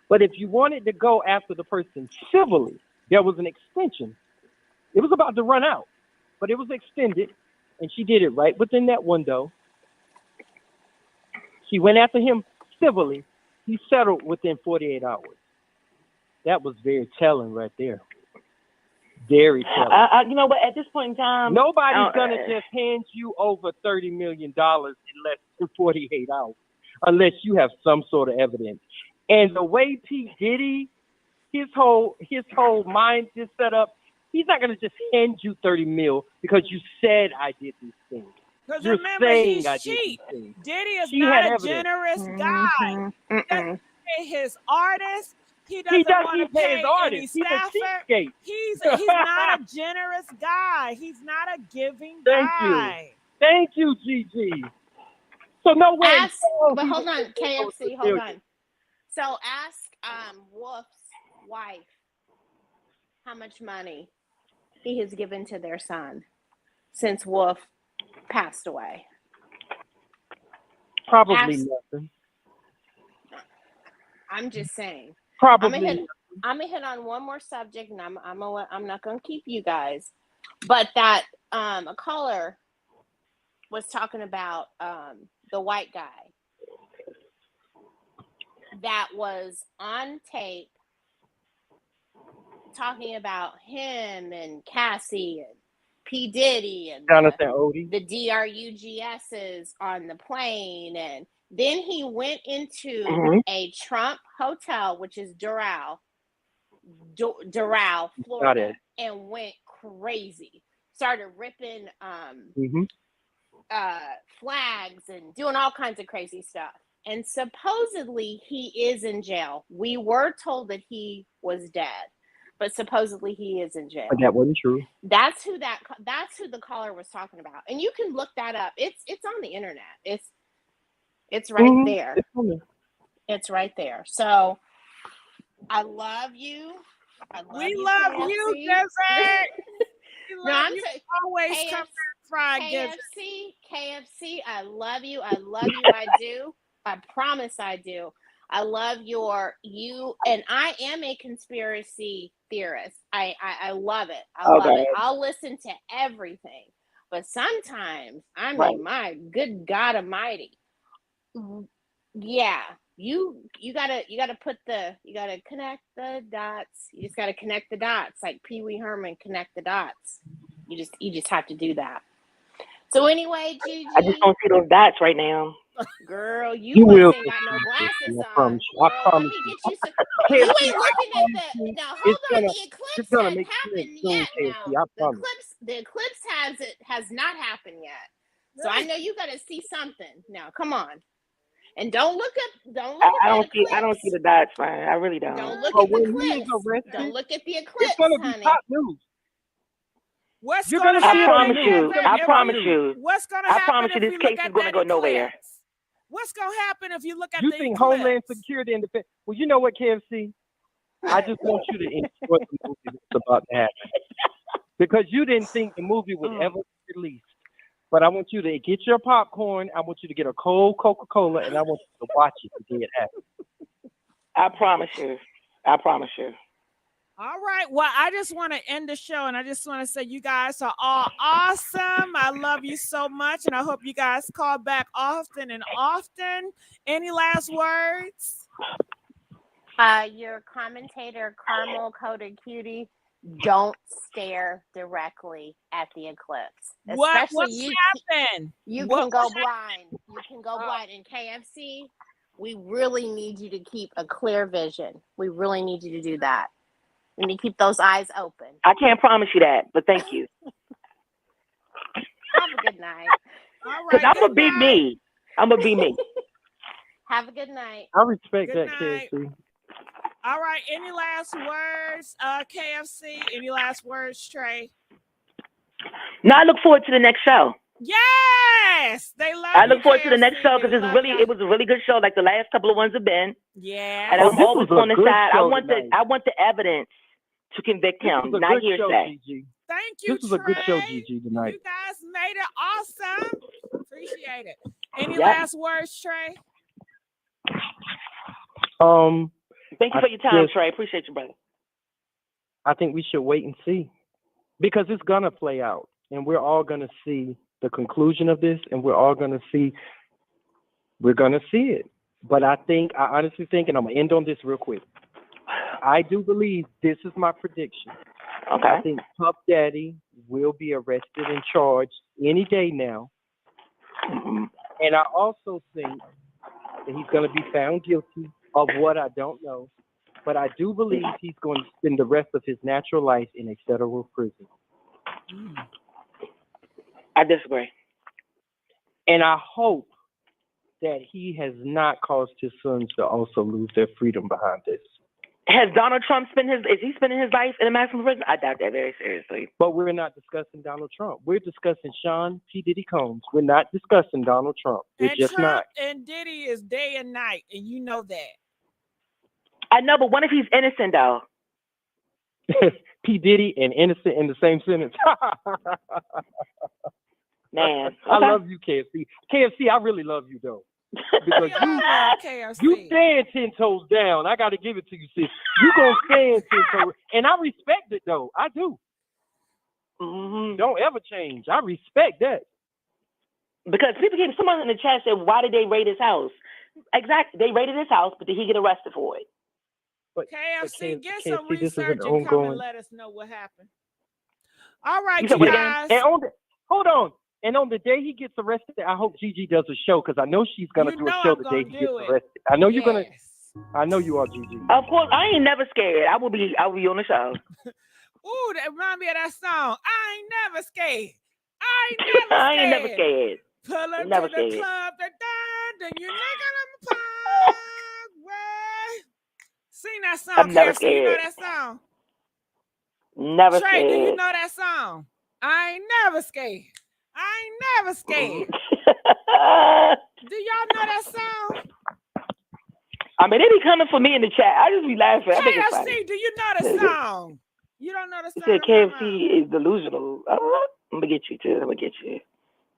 Speaker 13: But if you wanted to go after the person civilly, there was an extension. It was about to run out, but it was extended, and she did it right within that window. She went after him civilly. He settled within 48 hours. That was very telling right there. Very telling.
Speaker 5: You know what? At this point in time,
Speaker 13: nobody's going to just hand you over $30 million in less than 48 hours unless you have some sort of evidence. And the way P. Diddy, his whole mind is set up, he's not going to just hand you 30 mil because you said I did these things.
Speaker 1: Because remember, he's cheap. Diddy is not a generous guy. He doesn't pay his artists. He doesn't want to pay
Speaker 13: his artists.
Speaker 1: He's a cheapskate. He's not a generous guy. He's not a giving guy.
Speaker 13: Thank you, Gigi. So no way.
Speaker 18: But hold on, KFC, hold on. So ask Wolf's wife how much money he has given to their son since Wolf passed away?
Speaker 13: Probably nothing.
Speaker 18: I'm just saying.
Speaker 13: Probably.
Speaker 18: I'm gonna hit on one more subject, and I'm not gonna keep you guys, but that a caller was talking about the white guy that was on tape talking about him and Cassie and P. Diddy and the DRUGSs on the plane. And then he went into a Trump hotel, which is Doral, Florida, and went crazy. Started ripping flags and doing all kinds of crazy stuff. And supposedly he is in jail. We were told that he was dead, but supposedly he is in jail.
Speaker 13: But that wasn't true.
Speaker 18: That's who the caller was talking about. And you can look that up. It's on the internet. It's right there. It's right there. So I love you.
Speaker 1: We love you, Desert.
Speaker 18: No, I'm
Speaker 1: always come fried
Speaker 18: KFC, I love you. I love you. I do. I promise I do. I love you, and I am a conspiracy theorist. I love it. I love it. I'll listen to everything, but sometimes, I mean, my good God Almighty, yeah, you gotta connect the dots. You just gotta connect the dots, like Pee Wee Herman, connect the dots. You just have to do that. So anyway, Gigi,
Speaker 5: I just don't see those dots right now.
Speaker 18: Girl, you
Speaker 13: will
Speaker 18: ain't got no glasses
Speaker 13: I
Speaker 18: on.
Speaker 13: promise
Speaker 18: Let me
Speaker 13: you.
Speaker 18: get you some. You ain't looking at the. Now hold on, the eclipse hasn't happened yet. Now the eclipse has not happened yet. So I know you got to see something. Now come on, and don't look at.
Speaker 5: I don't see the dots, man. I really don't.
Speaker 18: Don't look at the eclipse. Don't look at the eclipse, honey.
Speaker 1: What's going to happen?
Speaker 5: I promise you.
Speaker 1: What's going to
Speaker 5: I
Speaker 1: happen?
Speaker 5: promise you, this case is going to go nowhere.
Speaker 1: What's going to happen if you look at
Speaker 13: you
Speaker 1: the
Speaker 13: think
Speaker 1: eclipse?
Speaker 13: Homeland Security and Defense? Well, you know what, KFC? I just want you to enjoy the movie that's about to happen. Because you didn't think the movie would ever be released. But I want you to get your popcorn. I want you to get a cold Coca-Cola, and I want you to watch it the day it happens.
Speaker 5: I promise you. I promise you.
Speaker 1: All right. Well, I just want to end the show, and I just want to say you guys are all awesome. I love you so much, and I hope you guys call back often and often. Any last words?
Speaker 18: Your commentator, Caramel Coated Cutie, don't stare directly at the eclipse.
Speaker 1: What's happened?
Speaker 18: You can go blind. You can go blind. In KFC, we really need you to keep a clear vision. We really need you to do that. You need to keep those eyes open.
Speaker 5: I can't promise you that, but thank you.
Speaker 18: Have a good night.
Speaker 1: All right.
Speaker 5: Because I'm going to be me. I'm going to be me.
Speaker 18: Have a good night.
Speaker 13: I respect
Speaker 1: Good
Speaker 13: that,
Speaker 1: night.
Speaker 13: KFC.
Speaker 1: All right. Any last words, KFC? Any last words, Trey?
Speaker 5: No, I look forward to the next show.
Speaker 1: Yes, they love.
Speaker 5: I look forward to the next show because it was a really good show, like the last couple of ones have been.
Speaker 1: Yeah,
Speaker 5: and I'm always on the side. I want the evidence to convict him, not hearsay.
Speaker 1: Thank you.
Speaker 13: This was a good show, Gigi, tonight.
Speaker 1: You guys made it awesome. Appreciate it. Any last words, Trey?
Speaker 5: Thank you for your time, Trey. Appreciate you, brother.
Speaker 13: I think we should wait and see, because it's gonna play out, and we're all gonna see the conclusion of this, and we're gonna see it. But I honestly think, and I'm gonna end on this real quick. I do believe, this is my prediction.
Speaker 5: Okay.
Speaker 13: I think Puff Daddy will be arrested and charged any day now. And I also think that he's going to be found guilty of what I don't know. But I do believe he's going to spend the rest of his natural life in a federal prison.
Speaker 5: I disagree.
Speaker 13: And I hope that he has not caused his sons to also lose their freedom behind this.
Speaker 5: Has Donald Trump is he spending his life in a maximum prison? I doubt that very seriously.
Speaker 13: But we're not discussing Donald Trump. We're discussing Sean P. Diddy Combs. We're not discussing Donald Trump. We're just
Speaker 1: Trump
Speaker 13: not.
Speaker 1: And Diddy is day and night, and you know that.
Speaker 5: I know, but what if he's innocent, though?
Speaker 13: P. Diddy and innocent in the same sentence.
Speaker 5: Man, okay.
Speaker 13: I love you, KFC. KFC, I really love you though. Because you stand 10 toes down. I got to give it to you, sis. You gonna stand 10 toes, and I respect it though. I do.
Speaker 5: Mm-hmm.
Speaker 13: Don't ever change. I respect that.
Speaker 5: Because someone in the chat said, "Why did they raid his house?" Exactly, they raided his house, but did he get arrested for it?
Speaker 13: But
Speaker 1: KFC, get some
Speaker 13: KFC, this is
Speaker 1: research
Speaker 13: an
Speaker 1: and come and
Speaker 13: ongoing.
Speaker 1: let us know what happened. All right,
Speaker 5: You
Speaker 1: you
Speaker 5: said
Speaker 1: guys.
Speaker 13: And hold on. And on the day he gets arrested, I hope Gigi does a show because I know she's gonna do a show the day he gets arrested. I know you're gonna. I know you are, Gigi.
Speaker 5: Of course, I ain't never scared. I will be on the show.
Speaker 1: Ooh, that remind me of that song. I ain't never scared.
Speaker 5: I ain't never scared.
Speaker 1: Pull up
Speaker 5: Never
Speaker 1: to the
Speaker 5: scared.
Speaker 1: club, then you nigga I'm park. Sing that song,
Speaker 5: I'm never
Speaker 1: KFC. You know
Speaker 5: scared.
Speaker 1: that song?
Speaker 5: Never
Speaker 1: Trey,
Speaker 5: scared.
Speaker 1: do you know that song? I ain't never scared. I ain't never scared. Do y'all know that song?
Speaker 5: I mean, they be coming for me in the chat. I just be laughing. I think it's funny.
Speaker 1: KFC, do you know the song? You don't know the
Speaker 5: He
Speaker 1: song?
Speaker 5: said KFC is delusional. I'm gonna get you too. I'm gonna get you.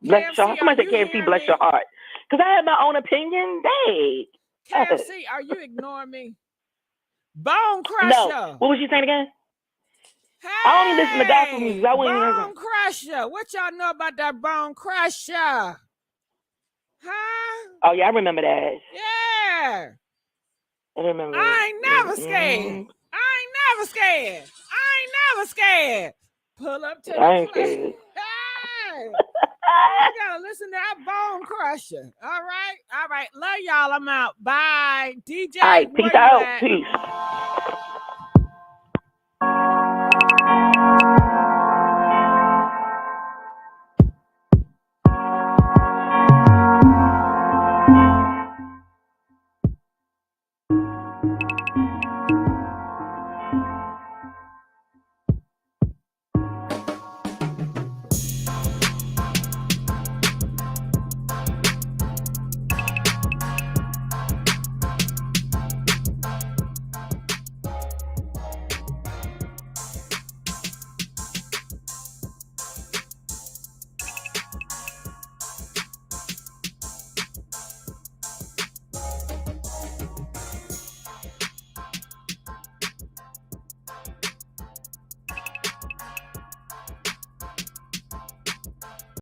Speaker 5: Bless your heart. Somebody said KFC, bless your heart. Because I have my own opinion. Dang.
Speaker 1: KFC, are you ignoring me? Bone Crusher.
Speaker 5: No. What was she saying again?
Speaker 1: Hey,
Speaker 5: I only listen to gospel music. I wouldn't even
Speaker 1: Bone Crusher. What y'all know about that Bone Crusher? Huh?
Speaker 5: Oh yeah, I remember that.
Speaker 1: Yeah.
Speaker 5: I remember.
Speaker 1: I ain't never scared. I ain't never scared. I ain't never scared. Pull up to the
Speaker 5: I ain't
Speaker 1: club.
Speaker 5: scared.
Speaker 1: Hey. You gotta listen to that Bone Crusher. All right. Love y'all. I'm out. Bye. DJ.
Speaker 5: All right, peace out. Peace.